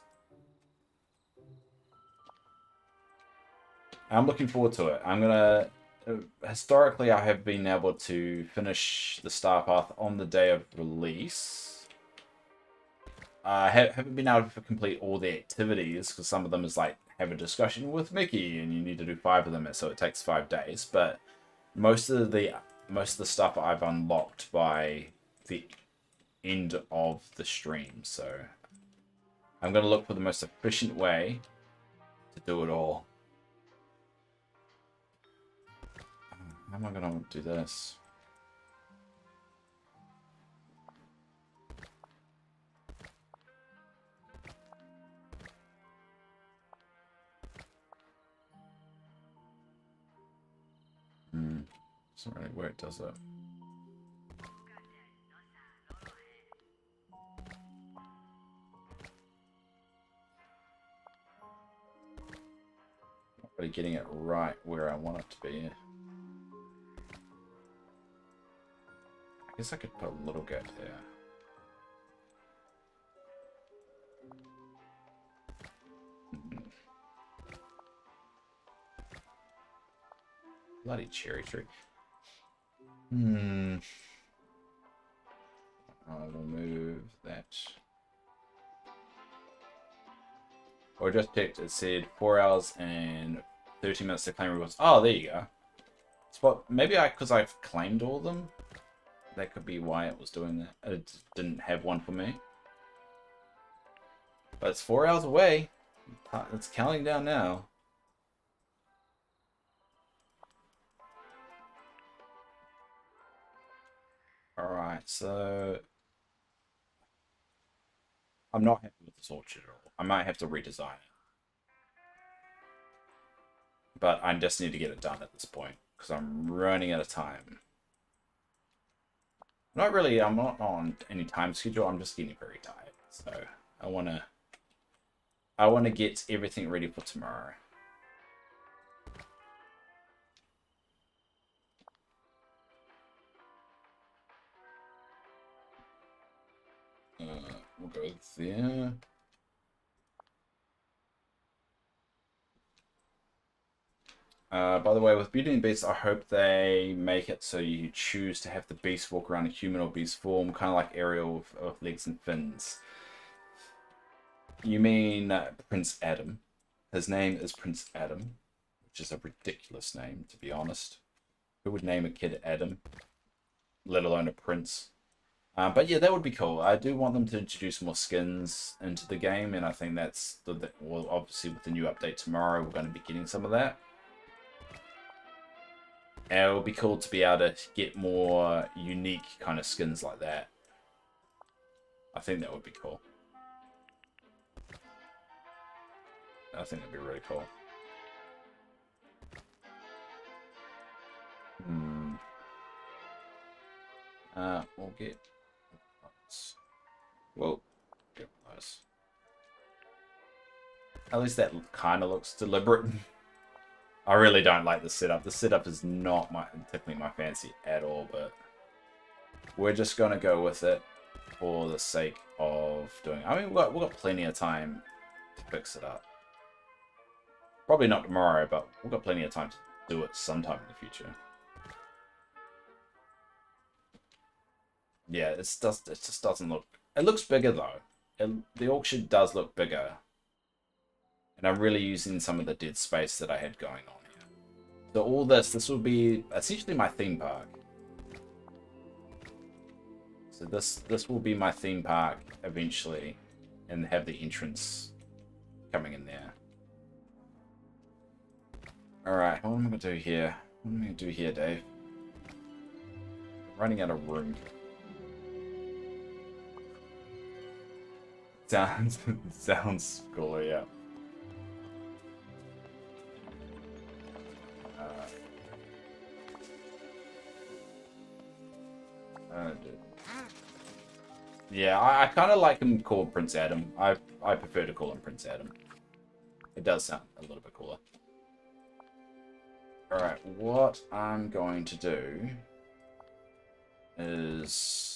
I'm looking forward to it. I'm gonna... historically, I have been able to finish the Star Path on the day of release. haven't been able to complete all the activities because some of them is like have a discussion with Mickey and you need to do 5 of them, so it takes 5 days. But most of the stuff I've unlocked by the end of the stream, so I'm gonna look for the most efficient way to do it all. How am I gonna do this? Doesn't really work, does it? Not really getting it right where I want it to be. I guess I could put a little gap there. Bloody cherry tree. I will move that. Or just checked, it said 4 hours and 30 minutes to claim rewards. Oh, there you go. Spot. Maybe because I've claimed all of them. That could be why it was doing that. It didn't have one for me. But it's 4 hours away. It's counting down now. Alright, so I'm not happy with this orchard at all. I might have to redesign it. But I just need to get it done at this point, because I'm running out of time. I'm not on any time schedule, I'm just getting very tired. So I wanna get everything ready for tomorrow. We'll go there. By the way, with Beauty and the Beast, I hope they make it so you choose to have the beast walk around in human or beast form, kind of like Ariel with legs and fins. You mean Prince Adam. His name is Prince Adam, which is a ridiculous name, to be honest. Who would name a kid Adam, let alone a prince? But yeah, that would be cool. I do want them to introduce more skins into the game, and I think that's well, obviously with the new update tomorrow, we're going to be getting some of that. And it would be cool to be able to get more unique kind of skins like that. I think that would be cool. I think that'd be really cool. We'll get... Whoa. Get those. At least that kind of looks deliberate. I really don't like the setup. The setup is not particularly my fancy at all, but we're just going to go with it for the sake of doing... I mean, we've got plenty of time to fix it up. Probably not tomorrow, but we've got plenty of time to do it sometime in the future. Yeah, it just doesn't look... It looks bigger, though. The auction does look bigger. And I'm really using some of the dead space that I had going on here. So all this will be essentially my theme park. So this will be my theme park eventually. And have the entrance coming in there. Alright, what am I going to do here? What am I going to do here, Dave? I'm running out of room. Sounds cooler, yeah. Yeah, I kind of like him called Prince Adam. I prefer to call him Prince Adam. It does sound a little bit cooler. Alright, what I'm going to do is...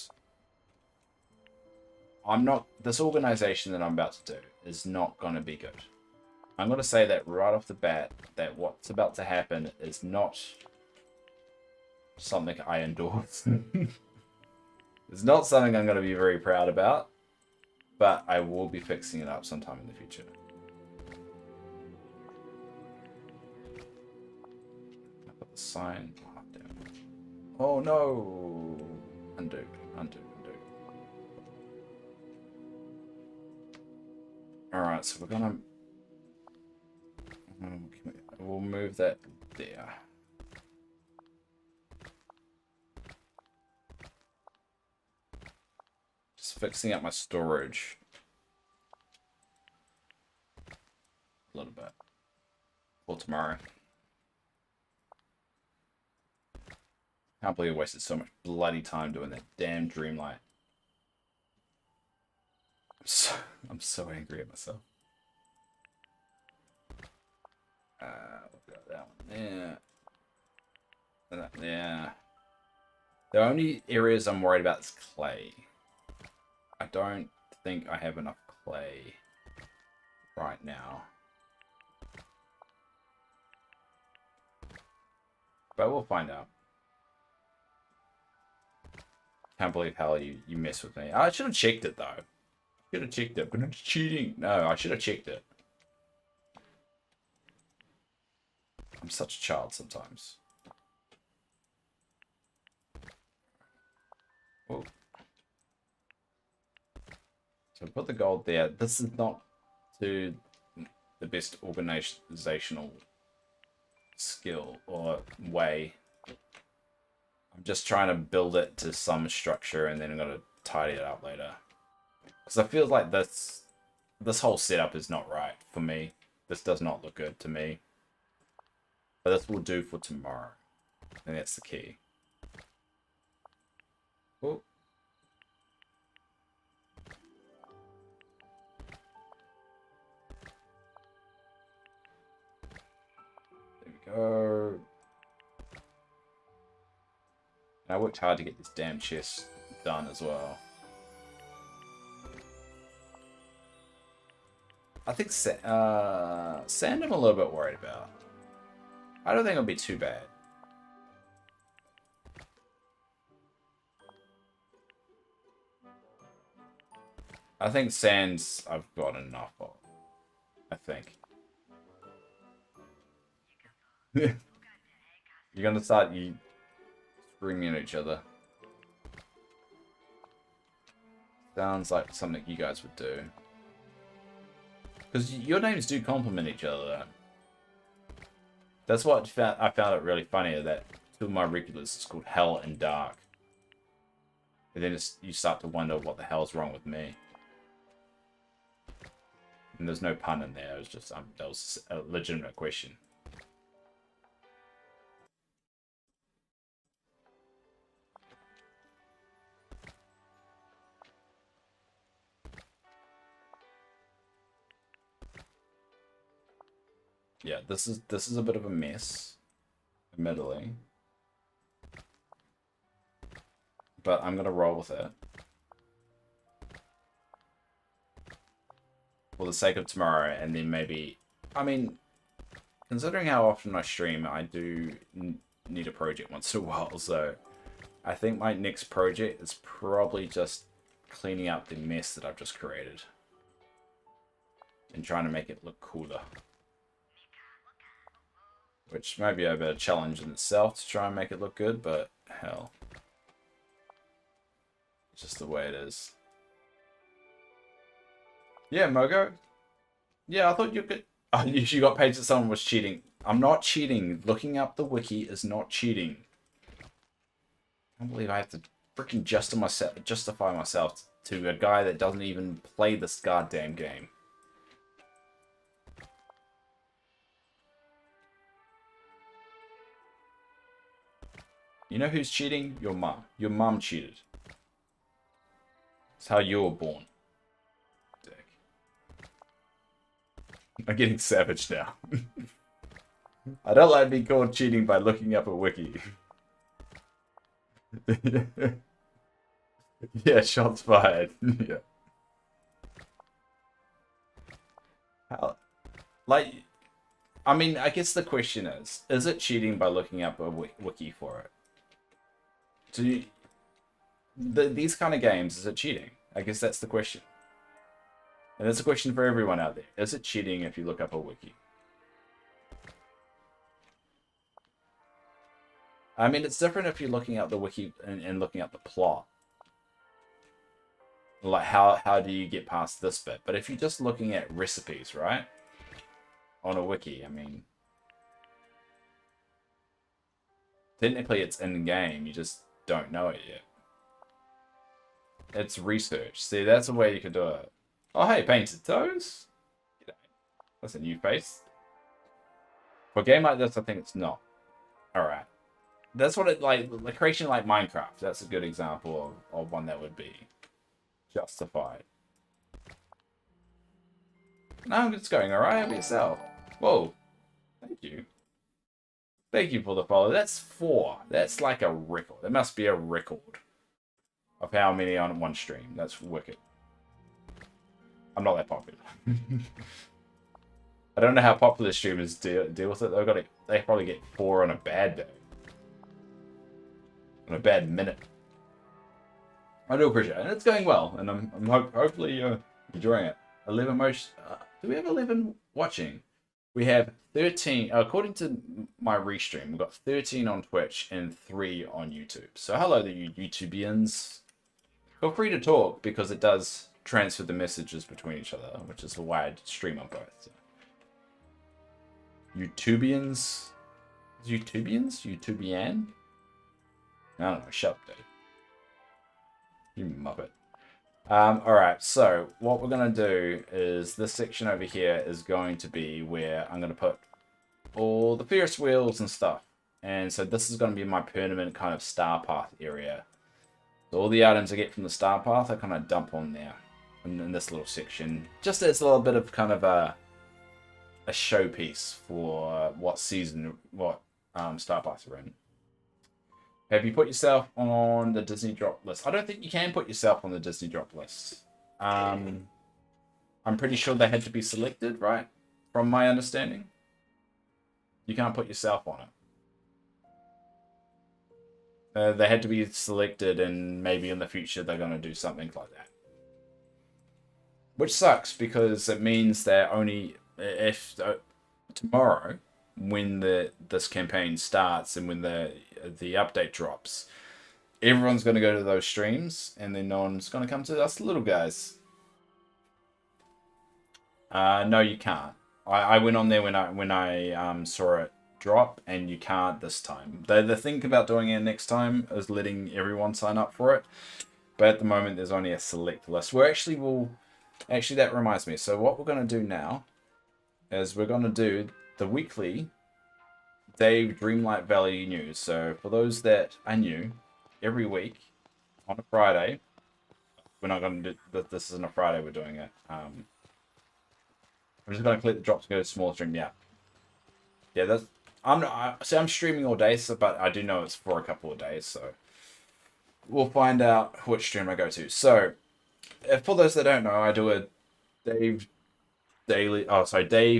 This organization that I'm about to do is not going to be good. I'm going to say that right off the bat, that what's about to happen is not something I endorse. It's not something I'm going to be very proud about. but I will be fixing it up sometime in the future. I put the sign. Oh, damn. Oh no! Undo, undo, undo. Alright, so we're gonna... we'll move that there. Just fixing up my storage. A little bit. For tomorrow. Can't believe I wasted so much bloody time doing that damn Dreamlight. I'm so angry at myself. We've got that one there. And that there. The only areas I'm worried about is clay. I don't think I have enough clay right now. But we'll find out. Can't believe how you mess with me. I should have checked it though. Should have checked it, but it's cheating. No, I should have checked it. I'm such a child sometimes. Oh. So put the gold there. This is not to the best organizational skill or way. I'm just trying to build it to some structure and then I'm going to tidy it up later. Because I feel like this whole setup is not right for me. This does not look good to me. But this will do for tomorrow. And that's the key. Oh. There we go. And I worked hard to get this damn chest done as well. I think sand I'm a little bit worried about. I don't think it'll be too bad. I think sands I've got enough of. I think. You're gonna start screaming at each other. Sounds like something you guys would do. Because your names do complement each other. That's what I found it really funny, that two of my regulars is called Hell and Dark. And then you start to wonder what the hell's wrong with me. And there's no pun in there, it was just, that was a legitimate question. Yeah, this is a bit of a mess, admittedly. But I'm gonna roll with it. For the sake of tomorrow, and then maybe... I mean, considering how often I stream, I do need a project once in a while, so... I think my next project is probably just cleaning up the mess that I've just created. And trying to make it look cooler. Which may be a bit of a challenge in itself to try and make it look good, but hell. It's just the way it is. Yeah, Mogo. Yeah, I thought you could... Oh, you got paid that someone was cheating. I'm not cheating. Looking up the wiki is not cheating. I can't believe I have to freaking justify myself to a guy that doesn't even play this goddamn game. You know who's cheating? Your mum. Your mum cheated. It's how you were born. Dick. I'm getting savage now. I don't like being called cheating by looking up a wiki. Yeah, shots fired. Yeah. How? Like, I mean, I guess the question is it cheating by looking up a wiki for it? These kind of games, is it cheating? I guess that's the question. And that's a question for everyone out there. Is it cheating if you look up a wiki? I mean, it's different if you're looking at the wiki and looking at the plot. Like, how do you get past this bit? But if you're just looking at recipes, right? On a wiki, I mean... Technically, it's in-game. You just don't know it yet. It's research. See, that's a way you could do it. Oh, hey, Painted Toes. That's a new face. For a game like this, I think it's not. Alright. That's what it, like creation like Minecraft. That's a good example of one that would be justified. No, it's going alright. How about yourself? Whoa. Thank you. Thank you for the follow. That's 4. That's like a record. There must be a record of how many on one stream. That's wicked. I'm not that popular. I don't know how popular streamers deal with it. They probably get 4 on a bad day. On a bad minute. I do appreciate it. And it's going well. And I'm hopefully enjoying it. 11 most... do we have 11 watching? We have 13... according to my restream, we've got 13 on Twitch and 3 on YouTube. So hello there, you YouTubians. Feel free to talk because it does transfer the messages between each other, which is why I stream on both. So. YouTubians? YouTubians? YouTubian? I don't know, shut up, Dave. You muppet. Alright, so what we're going to do is this section over here is going to be where I'm going to put all the Ferris wheels and stuff. And so this is going to be my permanent kind of star path area. So all the items I get from the star path, I kind of dump on there in this little section. Just as a little bit of kind of a showpiece for what season, what star paths are in. Have you put yourself on the Disney drop list? I don't think you can put yourself on the Disney drop list. I'm pretty sure they had to be selected, right? From my understanding. You can't put yourself on it. They had to be selected, and maybe in the future they're going to do something like that. Which sucks, because it means that only if tomorrow, when this campaign starts and when the update drops, everyone's going to go to those streams, and then no one's going to come to us little guys. No, you can't. I went on there when I saw it drop, and you can't this time. The thing about doing it next time is letting everyone sign up for it, but at the moment there's only a select list. Actually, that reminds me. So what we're going to do now is we're going to do the weekly Dave Dreamlight Valley news. So for those that are new, every week on a Friday, we're not going to do this. Isn't a Friday. We're doing it. I'm just going to click the drop to go to small stream. Yeah, that's. I'm streaming all day, but I do know it's for a couple of days, so we'll find out which stream I go to. So, for those that don't know, I do a Dave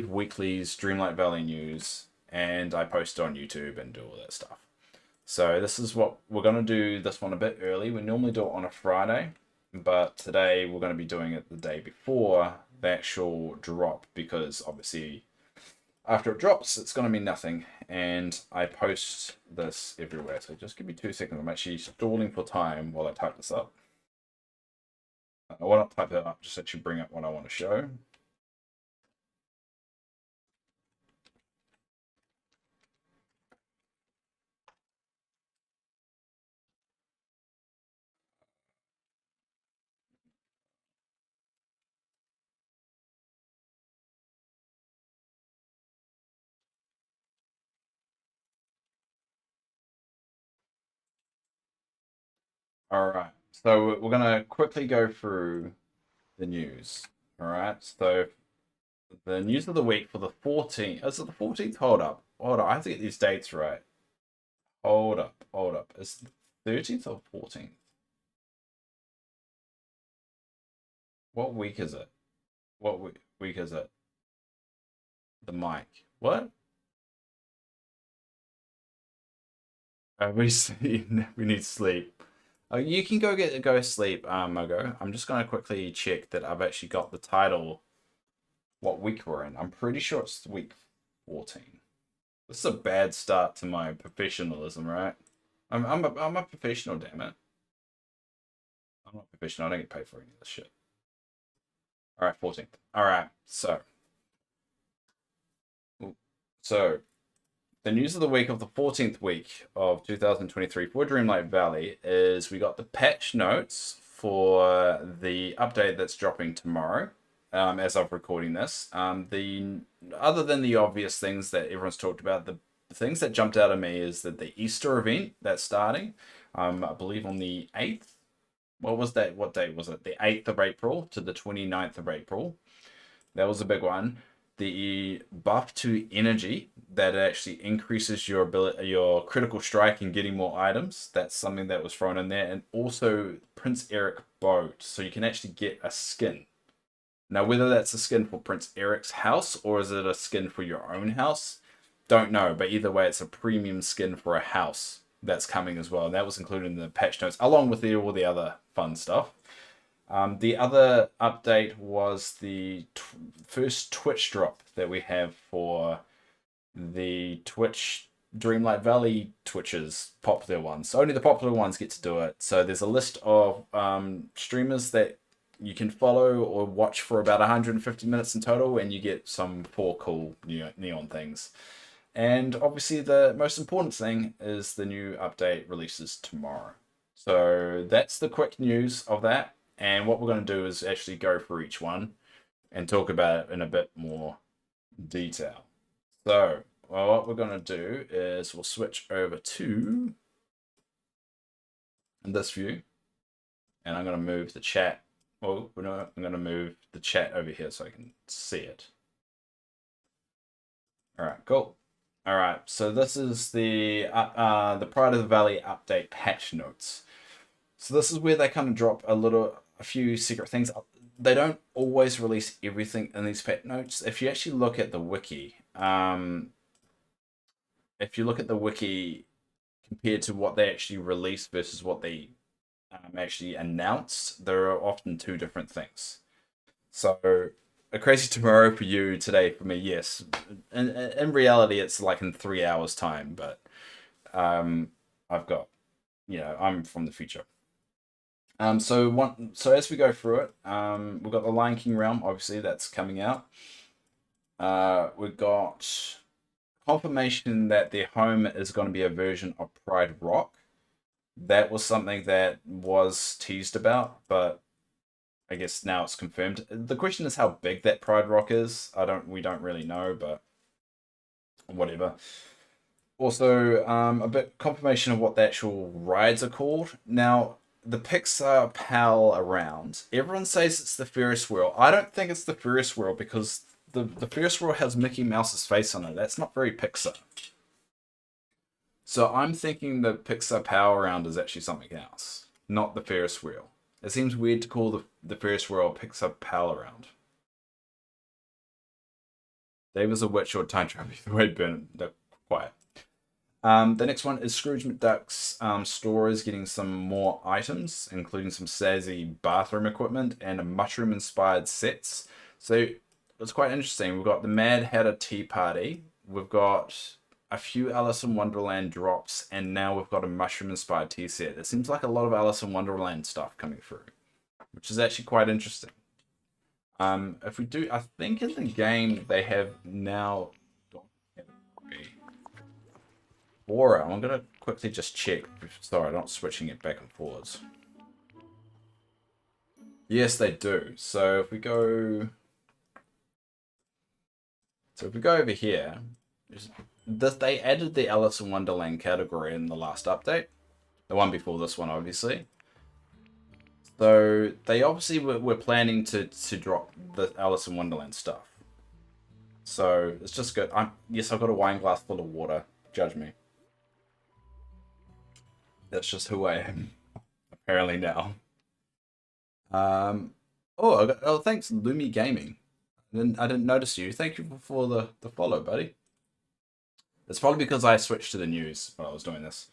Weekly's Dreamlight Valley news, and I post it on YouTube and do all that stuff. So this is what we're going to do. This one a bit early. We normally do it on a Friday, but today we're going to be doing it the day before the actual drop, because obviously after it drops, it's going to mean nothing, and I post this everywhere. So just give me 2 seconds. I'm actually stalling for time while I type this up. I want to type that up, just actually bring up what I want to show. All right, so we're gonna quickly go through the news. All right, so the news of the week for the 14th. Is it the 14th? Hold up. I have to get these dates right. Hold up. Is it the 13th or 14th? What week is it? What week is it? The mic. What? We need sleep. Oh, you can go sleep, Mogo. I'm just gonna quickly check that I've actually got the title. What week we're in? I'm pretty sure it's week 14. This is a bad start to my professionalism, right? I'm a professional, damn it. I'm not professional. I don't get paid for any of this shit. All right, 14th. All right, so the news of the week of the 14th week of 2023 for Dreamlight Valley is we got the patch notes for the update that's dropping tomorrow. As I'm recording this, the other than the obvious things that everyone's talked about, the things that jumped out at me is that the Easter event that's starting, I believe on the 8th. What was that? What date was it? The 8th of April to the 29th of April. That was a big one. The buff to energy that actually increases your ability, your critical strike and getting more items. That's something that was thrown in there. And also Prince Eric bow, so you can actually get a skin. Now, whether that's a skin for Prince Eric's house or is it a skin for your own house, don't know. But either way, it's a premium skin for a house that's coming as well. And that was included in the patch notes, along with all the other fun stuff. The other update was the first Twitch drop that we have for the Twitch Dreamlight Valley Twitches, popular ones. So only the popular ones get to do it. So there's a list of streamers that you can follow or watch for about 150 minutes in total, and you get some 4 cool neon things. And obviously the most important thing is the new update releases tomorrow. So that's the quick news of that. And what we're going to do is actually go through each one and talk about it in a bit more detail. So what we're going to do is we'll switch over to this view. And I'm going to move the chat. Oh, no, I'm going to move the chat over here so I can see it. All right, cool. All right, so this is the Pride of the Valley update patch notes. So this is where they kind of drop a few secret things. They don't always release everything in these patch notes. If you actually look at the wiki, compared to what they actually released versus what they actually announced, there are often 2 different things. So a crazy tomorrow for you, today for me, yes. In reality, it's like in 3 hours time, but I've got, I'm from the future. So as we go through it, we've got the Lion King realm, obviously that's coming out. We've got confirmation that their home is going to be a version of Pride Rock. That was something that was teased about, but I guess now it's confirmed. The question is how big that Pride Rock is. We don't really know, but whatever. Also, a bit confirmation of what the actual rides are called. Now, the Pixar pal around, everyone says it's the Ferris wheel. I don't think it's the Ferris wheel because the Ferris wheel has Mickey Mouse's face on it. That's not very Pixar. So I'm thinking the Pixar Power Round is actually something else, not the Ferris wheel. It seems weird to call the Ferris wheel Pixar Power Round. Dave is a witch or time travel. The way burn. They're quiet. The next one is Scrooge McDuck's store is getting some more items, including some sassy bathroom equipment and a mushroom-inspired sets. So it's quite interesting. We've got the Mad Hatter Tea Party. We've got a few Alice in Wonderland drops, and now we've got a mushroom-inspired tea set. It seems like a lot of Alice in Wonderland stuff coming through, which is actually quite interesting. If we do, I think in the game they have now... Aura, I'm going to quickly just check. Sorry, I'm not switching it back and forwards. Yes, they do. So if we go over here, they added the Alice in Wonderland category in the last update. The one before this one, obviously. So they obviously were planning to drop the Alice in Wonderland stuff. So it's just good. Yes, I've got a wine glass full of water. Judge me. That's just who I am, apparently now. Oh, thanks, Lumi Gaming. I didn't notice you. Thank you for the follow, buddy. It's probably because I switched to the news while I was doing this.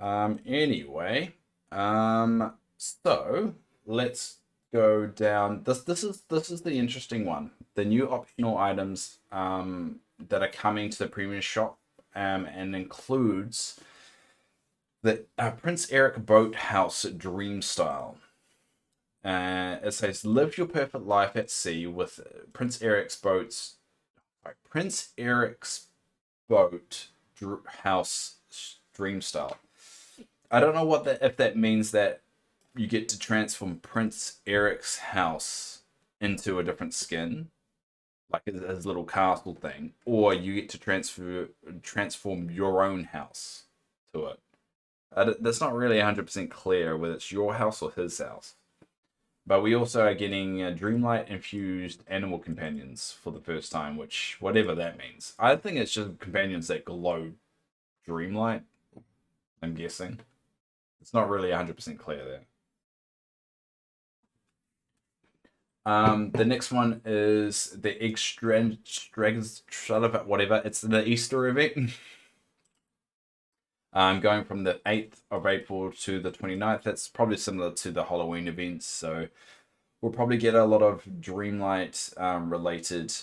Anyway, So let's go down. This is the interesting one. The new optional items that are coming to the premium shop and includes the Prince Eric Boathouse Dream Style. It says live your perfect life at sea with Prince Eric's boats. Prince Eric's boat house dream style. I don't know what that if that means that you get to transform Prince Eric's house into a different skin, like his little castle thing, or you get to transform your own house to it. That's not really 100% clear whether it's your house or his house. But we also are getting Dreamlight infused animal companions for the first time, which, whatever that means. I think it's just companions that glow Dreamlight, I'm guessing. It's not really 100% clear there. The next one is the whatever. It's the Easter event. Going from the 8th of April to the 29th. That's probably similar to the Halloween events. So we'll probably get a lot of Dreamlight related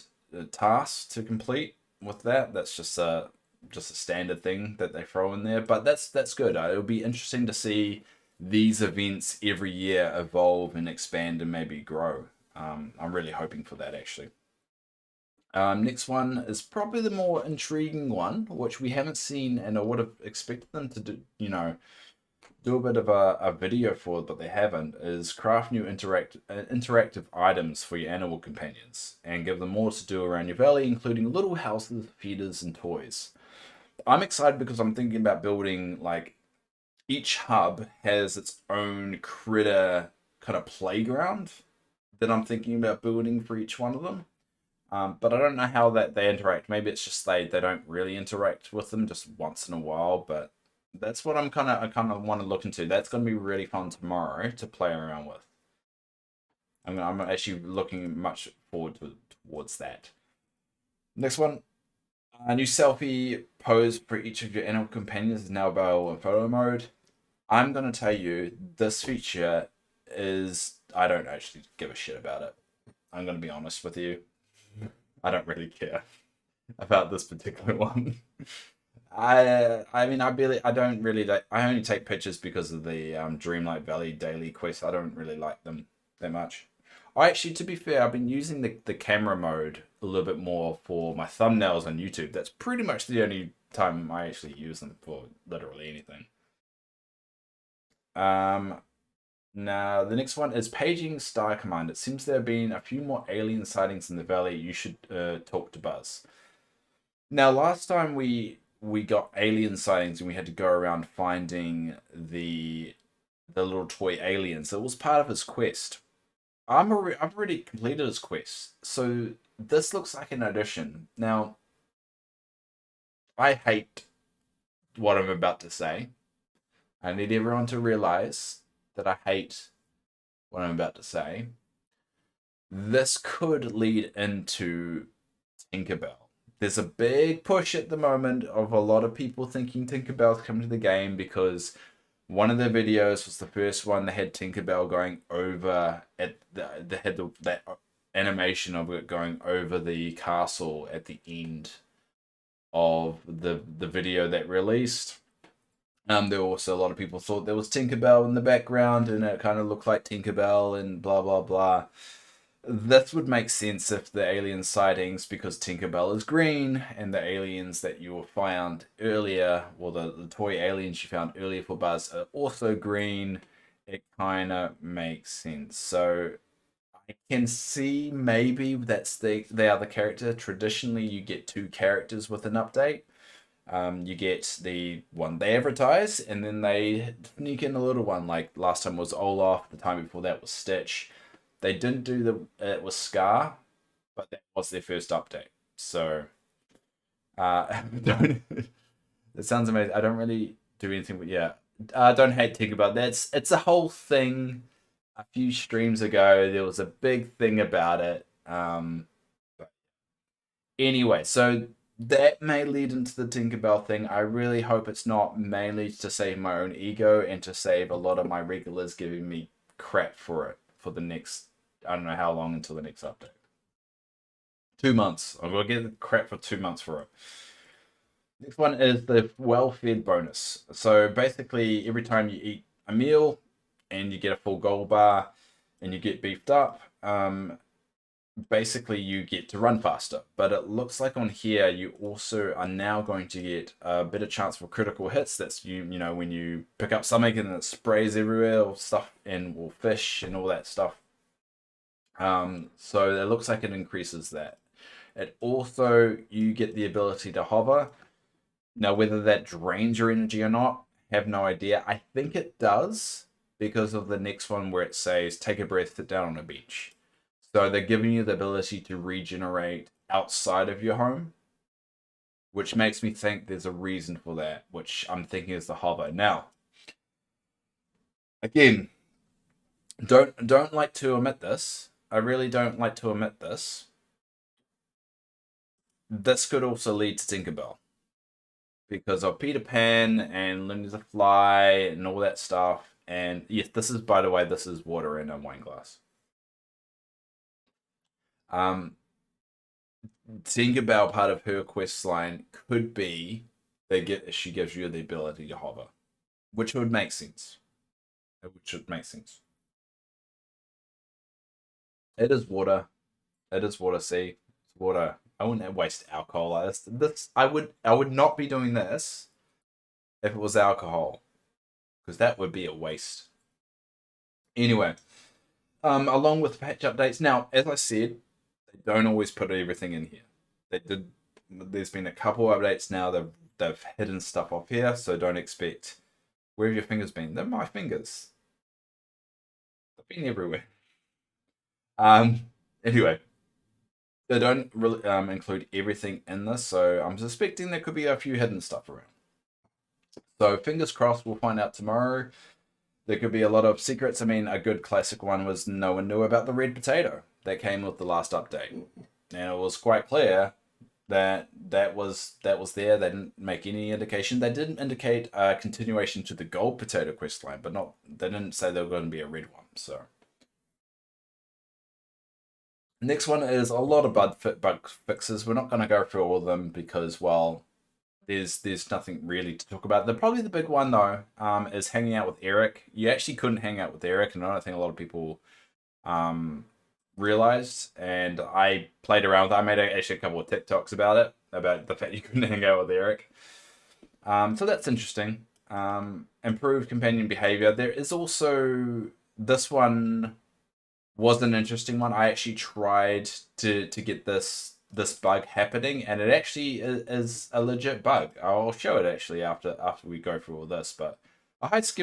tasks to complete with that. That's just a standard thing that they throw in there. But that's good. It'll be interesting to see these events every year evolve and expand and maybe grow. I'm really hoping for that, actually. Next one is probably the more intriguing one, which we haven't seen, and I would have expected them to do, do a bit of a video for it, but they haven't, is craft new interactive items for your animal companions and give them more to do around your valley, including little houses, feeders, and toys. I'm excited because I'm thinking about building, like, each hub has its own critter kind of playground that I'm thinking about building for each one of them. But I don't know how that they interact. Maybe it's just they don't really interact with them just once in a while. But that's what I kind of want to look into. That's going to be really fun tomorrow to play around with. I'm actually looking much forward towards that. Next one, a new selfie pose for each of your animal companions is now available in photo mode. I'm going to tell you this feature is I don't actually give a shit about it. I'm going to be honest with you. I don't really care about this particular one. I only take pictures because of the Dreamlight Valley daily quest. I don't really like them that much. Actually, to be fair, I've been using the camera mode a little bit more for my thumbnails on YouTube. That's pretty much the only time I actually use them for literally anything. Now, the next one is Paging Star Command. It seems there have been a few more alien sightings in the valley. You should talk to Buzz. Now, last time we got alien sightings and we had to go around finding the little toy aliens. It was part of his quest. I've already completed his quest, so this looks like an addition. Now, I hate what I'm about to say. I need everyone to realize that I hate what I'm about to say. This could lead into Tinkerbell. There's a big push at the moment of a lot of people thinking Tinkerbell's coming to the game because one of their videos was the first one that had Tinkerbell going over at that animation of it going over the castle at the end of the video that released. There were also a lot of people thought there was Tinkerbell in the background and it kind of looked like Tinkerbell and blah blah blah. This would make sense if the alien sightings, because Tinkerbell is green, and the aliens that you found earlier, well, the toy aliens you found earlier for Buzz are also green. It kind of makes sense. So I can see maybe they are the character. Traditionally, you get two characters with an update. You get the one they advertise, and then they sneak in a little one. Like last time was Olaf. The time before that was Stitch. They didn't do it was Scar, but that was their first update. So, it sounds amazing. I don't really do anything, but yeah, don't hate Tinkerbell. It's a whole thing. A few streams ago, there was a big thing about it. But anyway, so that may lead into the Tinkerbell thing. I really hope it's not mainly to save my own ego and to save a lot of my regulars giving me crap for it for the next, I don't know how long until the next update. 2 months. I'm going to get crap for 2 months for it. Next one is the well-fed bonus. So basically, every time you eat a meal and you get a full gold bar and you get beefed up, basically you get to run faster. But it looks like on here you also are now going to get a better chance for critical hits. That's you know when you pick up something and it sprays everywhere or stuff or fish and all that stuff. So it looks like it increases that. It also, you get the ability to hover. Now, whether that drains your energy or not, have no idea. I think it does because of the next one where it says, take a breath, sit down on a bench. So they're giving you the ability to regenerate outside of your home, which makes me think there's a reason for that, which I'm thinking is the hover. Now, again, don't like to omit this. I really don't like to omit this. This could also lead to Tinkerbell because of Peter Pan and Linda the Fly and all that stuff. And yes, this is, by the way, this is water in a wine glass. Tinkerbell, part of her quest line could be she gives you the ability to hover, which would make sense. It is water. See, it's water. I wouldn't waste alcohol like this. I would not be doing this if it was alcohol, because that would be a waste. Anyway, along with patch updates. Now, as I said, they don't always put everything in here. They did. There's been a couple updates now. They've hidden stuff off here, so don't expect. Where have your fingers been? They're my fingers. They've been everywhere. Anyway. They don't really include everything in this, so I'm suspecting there could be a few hidden stuff around. So fingers crossed, we'll find out tomorrow. There could be a lot of secrets. I mean, a good classic one was no one knew about the red potato that came with the last update. And it was quite clear that was there. They didn't make any indication. They didn't indicate a continuation to the gold potato quest line, but they didn't say there was going to be a red one, so... Next one is a lot of bug fixes. We're not going to go through all of them because, well, there's nothing really to talk about. Probably the big one, though, is hanging out with Eric. You actually couldn't hang out with Eric, and I don't think a lot of people realized. And I played around with it. I made actually a couple of TikToks about it, about the fact you couldn't hang out with Eric. So that's interesting. Improved companion behavior. There is also this one... was an interesting one. I actually tried to get this bug happening, and it actually is a legit bug. I'll show it actually after we go through all this. But hi, Ski.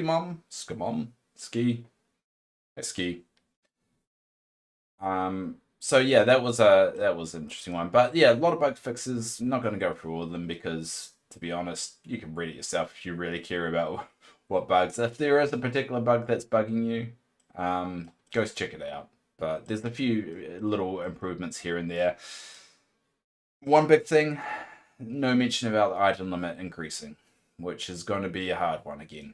So yeah, that was an interesting one. But yeah, a lot of bug fixes. I'm not going to go through all of them because, to be honest, you can read it yourself if you really care about what bugs. If there is a particular bug that's bugging you, go check it out. But there's a few little improvements here and there. One big thing, no mention about the item limit increasing, which is going to be a hard one again.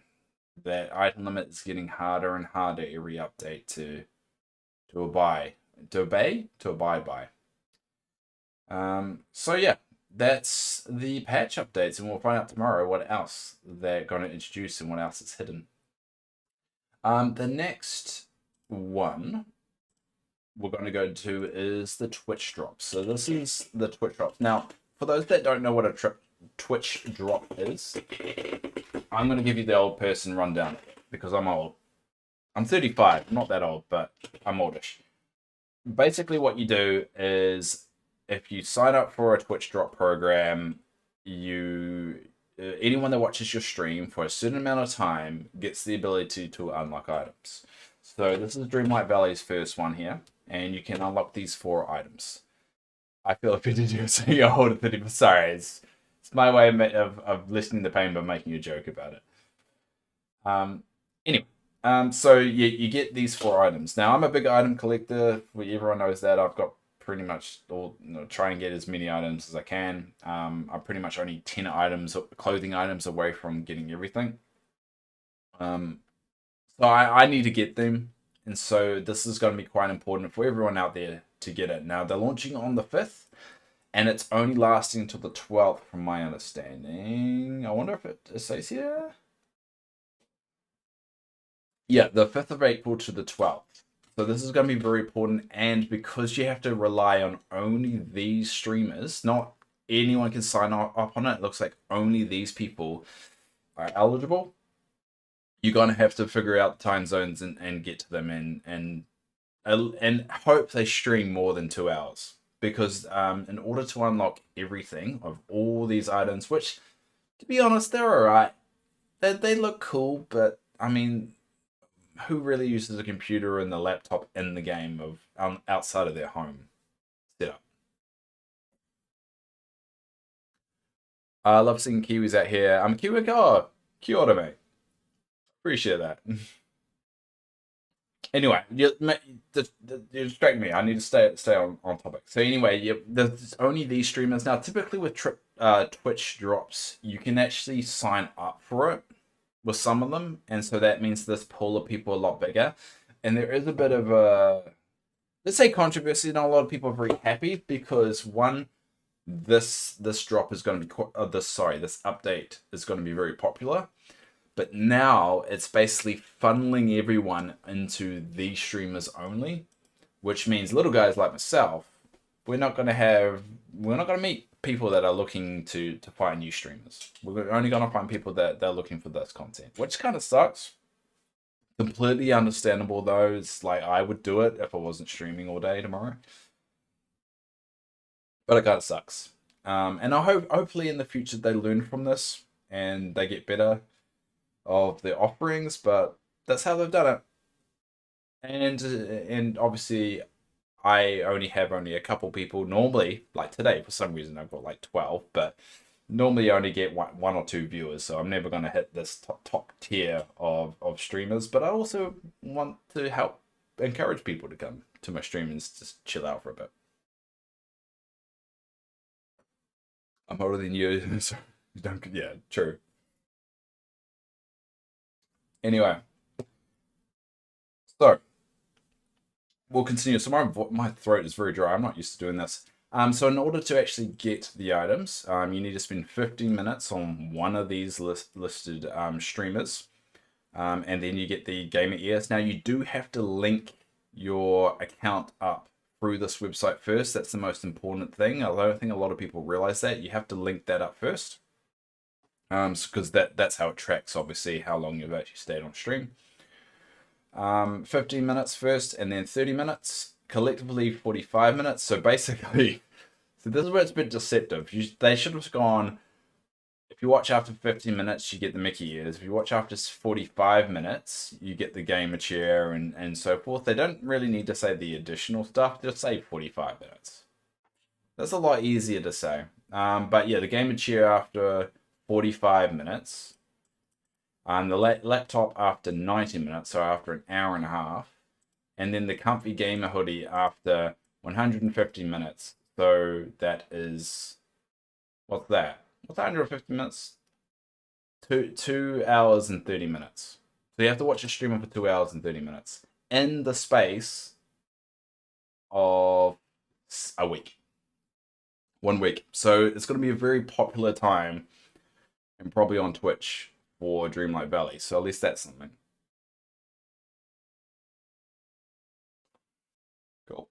That item limit is getting harder and harder every update to abide by. So yeah, that's the patch updates, and we'll find out tomorrow what else they're going to introduce and what else is hidden. The next one we're going to go to is the Twitch drops. So this is the Twitch drops. Now, for those that don't know what a Twitch drop is, I'm going to give you the old person rundown because I'm old. I'm 35. I'm not that old, but I'm oldish. Basically, what you do is if you sign up for a Twitch drop program, anyone that watches your stream for a certain amount of time gets the ability to unlock items. So this is Dreamlight Valley's first one here, and you can unlock these 4 items. I feel offended you saying you're older than 30, but sorry, it's my way of listening to pain but making a joke about it. Anyway, so you get these 4 items. Now, I'm a big item collector. Everyone knows that. I've got pretty much try and get as many items as I can. I'm pretty much only 10 items, clothing items away from getting everything. So I need to get them. And so this is going to be quite important for everyone out there to get it. Now, they're launching on the 5th. And it's only lasting until the 12th, from my understanding. I wonder if it says here. Yeah, the 5th of April to the 12th. So this is going to be very important. And because you have to rely on only these streamers, not anyone can sign up on it. It looks like only these people are eligible. You're going to have to figure out time zones and get to them and hope they stream more than 2 hours. Because in order to unlock everything of all these items, which, to be honest, they're alright. They look cool, but, I mean, who really uses a computer and the laptop in the game of outside of their home setup? I love seeing Kiwis out here. I'm a Kiwi. Oh, kia ora, mate. Appreciate that. Anyway, you distract me. I need to stay on topic. So anyway, there's only these streamers. Now, typically with Twitch drops, you can actually sign up for it with some of them. And so that means this pool of people a lot bigger. And there is a bit of a, let's say, controversy. Not a lot of people are very happy because, one, this drop is going to be, this update is going to be very popular. But now it's basically funneling everyone into these streamers only, which means little guys like myself, we're not going to meet people that are looking to find new streamers. We're only going to find people that they're looking for this content, which kind of sucks. Completely understandable though. It's like I would do it if I wasn't streaming all day tomorrow. But it kind of sucks. And I hopefully in the future they learn from this and they get better of their offerings, but that's how they've done it. And obviously I only have a couple people normally, like today for some reason I've got like 12, but normally I only get one or two viewers, so I'm never going to hit this top tier of streamers. But I also want to help encourage people to come to my stream and just chill out for a bit. I'm older than you, so yeah, true. Anyway, so we'll continue. So my throat is very dry. I'm not used to doing this. So in order to actually get the items, you need to spend 15 minutes on one of these listed streamers, and then you get the gamer ears. Now you do have to link your account up through this website first. That's the most important thing. I don't think a lot of people realize that. You have to link that up first. Because that's how it tracks, obviously, how long you've actually stayed on stream. 15 minutes first, and then 30 minutes, collectively 45 minutes. So basically, this is where it's a bit deceptive. They should have gone, if you watch after 15 minutes, you get the Mickey ears. If you watch after 45 minutes, you get the gamer chair and so forth. They don't really need to say the additional stuff. Just say 45 minutes. That's a lot easier to say. But yeah, the gamer chair after 45 minutes, and the laptop after 90 minutes, so after an hour and a half, and then the comfy gamer hoodie after 150 minutes. So that is, what's that? What's 150 minutes? 2 hours and 30 minutes. So you have to watch a streamer for 2 hours and 30 minutes in the space of a week. 1 week. So it's going to be a very popular time, and probably on Twitch for Dreamlight Valley. So at least that's something. Cool.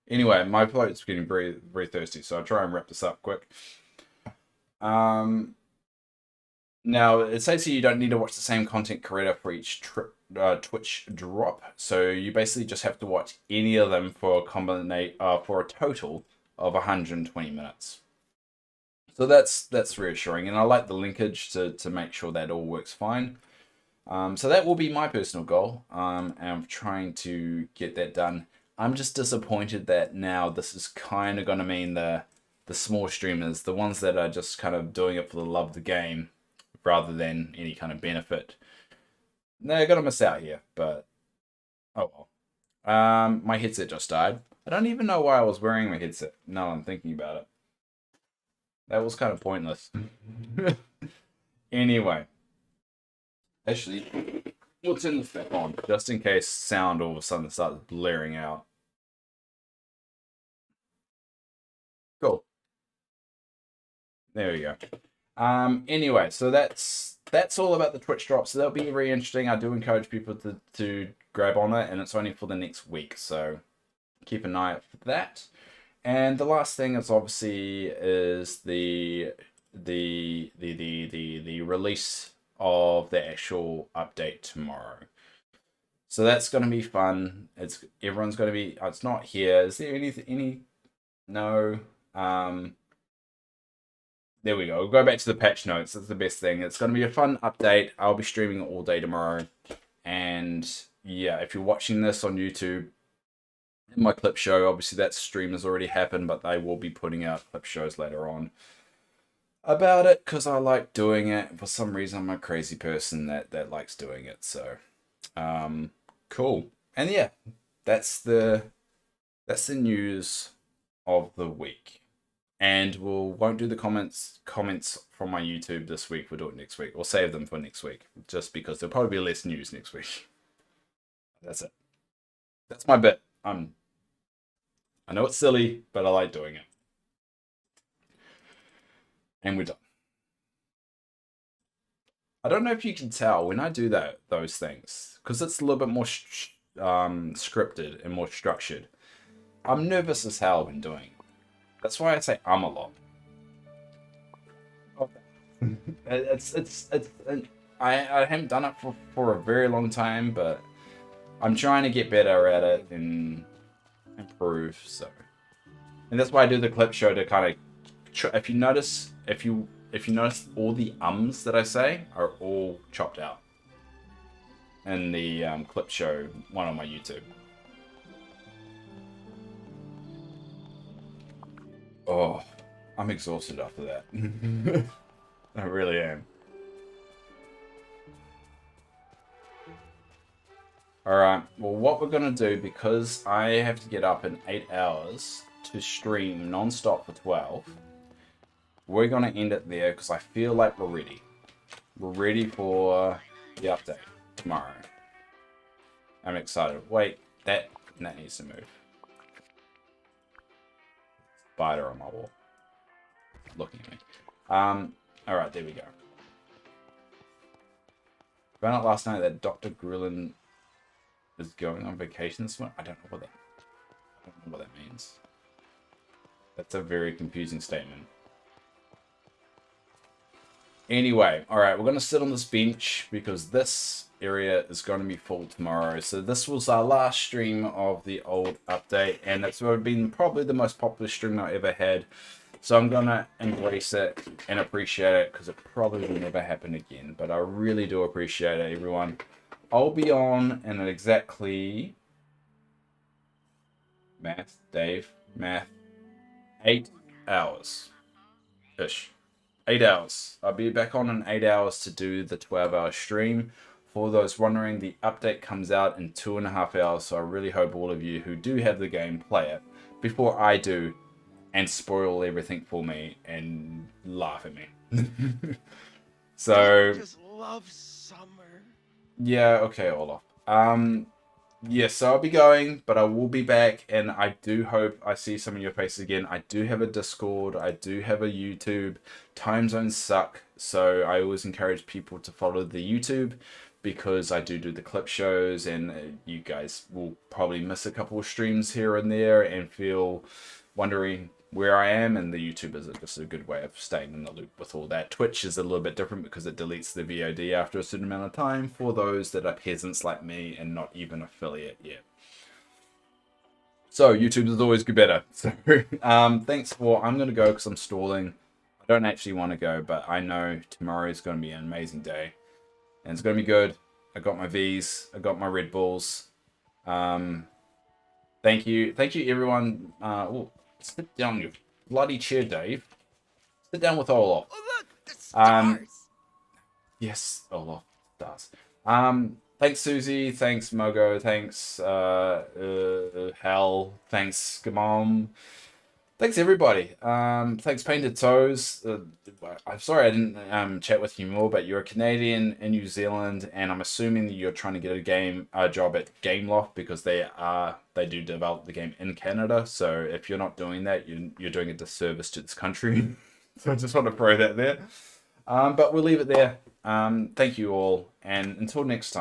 Anyway, my throat's getting very, very thirsty, so I'll try and wrap this up quick. Now, it says here you don't need to watch the same content creator for each Twitch drop. So you basically just have to watch any of them for a total of 120 minutes. So that's reassuring, and I like the linkage to make sure that all works fine. So that will be my personal goal. And I'm trying to get that done. I'm just disappointed that now this is kind of going to mean the small streamers, the ones that are just kind of doing it for the love of the game rather than any kind of benefit, they're going to miss out here. But oh My headset just died. I don't even know why I was wearing my headset. Now I'm thinking about it. That was kind of pointless. Anyway. Actually, we'll turn this back on, just in case sound all of a sudden starts blaring out. Cool. There we go. Anyway, so that's all about the Twitch drop. So that'll be very interesting. I do encourage people to grab on it, and it's only for the next week, so keep an eye out for that. And the last thing is obviously the release of the actual update tomorrow. So that's going to be fun. Everyone's going to be. It's not here. Is there any? No. There we go. We'll go back to the patch notes. That's the best thing. It's going to be a fun update. I'll be streaming all day tomorrow. And yeah, if you're watching this on YouTube, in my clip show, obviously that stream has already happened, but they will be putting out clip shows later on about it because I like doing it. For some reason, I'm a crazy person that likes doing it. So, cool. And yeah, that's the news of the week. And won't do the comments from my YouTube this week. We'll do it next week. We'll save them for next week, just because there'll probably be less news next week. That's it. That's my bit. I know it's silly, but I like doing it. And we're done. I don't know if you can tell when I do those things, because it's a little bit more scripted and more structured. I'm nervous as hell when doing it. That's why I say a lot. Okay. I haven't done it for a very long time, but I'm trying to get better at it and improve. So, and that's why I do the clip show to kind of. If you notice all the ums that I say are all chopped out in the clip show one on my YouTube. Oh, I'm exhausted after that. I really am. Alright, well what we're going to do, because I have to get up in 8 hours to stream non-stop for 12, we're going to end it there because I feel like we're ready. We're ready for the update tomorrow. I'm excited. Wait, that needs to move. Spider on my wall. Looking at me. Alright, there we go. Found out last night that Dr. Grillin is going on vacation this month. I don't know what that means. That's a very confusing statement. Anyway, alright, we're going to sit on this bench because this area is going to be full tomorrow. So this was our last stream of the old update, and it's been probably the most popular stream I ever had. So I'm going to embrace it and appreciate it because it probably will never happen again. But I really do appreciate it, everyone. I'll be on in exactly... Math, 8 hours-ish. 8 hours. I'll be back on in 8 hours to do the 12-hour stream. For those wondering, the update comes out in 2.5 hours, so I really hope all of you who do have the game play it before I do and spoil everything for me and laugh at me. So... I just love summer. Yeah, okay, Olaf. Yeah, so I'll be going, but I will be back, and I do hope I see some of your faces again. I do have a Discord, I do have a YouTube. Time zones suck, so I always encourage people to follow the YouTube, because I do the clip shows, and you guys will probably miss a couple of streams here and there, and feel wondering where I am, and the YouTube is just a good way of staying in the loop with all that. Twitch is a little bit different because it deletes the VOD after a certain amount of time for those that are peasants like me and not even affiliate yet. So YouTube is always good better. So thanks for... I'm going to go because I'm stalling. I don't actually want to go, but I know tomorrow is going to be an amazing day. And it's going to be good. I got my Vs. I got my Red Bulls. Thank you. Thank you, everyone. Sit down in your bloody chair, Dave. Sit down with Olaf. Oh look, the stars. Yes, Olaf, stars. Thanks, Susie. Thanks, Mogo. Thanks, Hal. Thanks, Gamom. Thanks, everybody. Thanks, Painted Toes. I'm sorry I didn't chat with you more, but you're a Canadian in New Zealand, and I'm assuming that you're trying to get a job at Gameloft because they do develop the game in Canada. So if you're not doing that, you're doing a disservice to this country. So I just want to throw that there. But we'll leave it there. Thank you all, and until next time.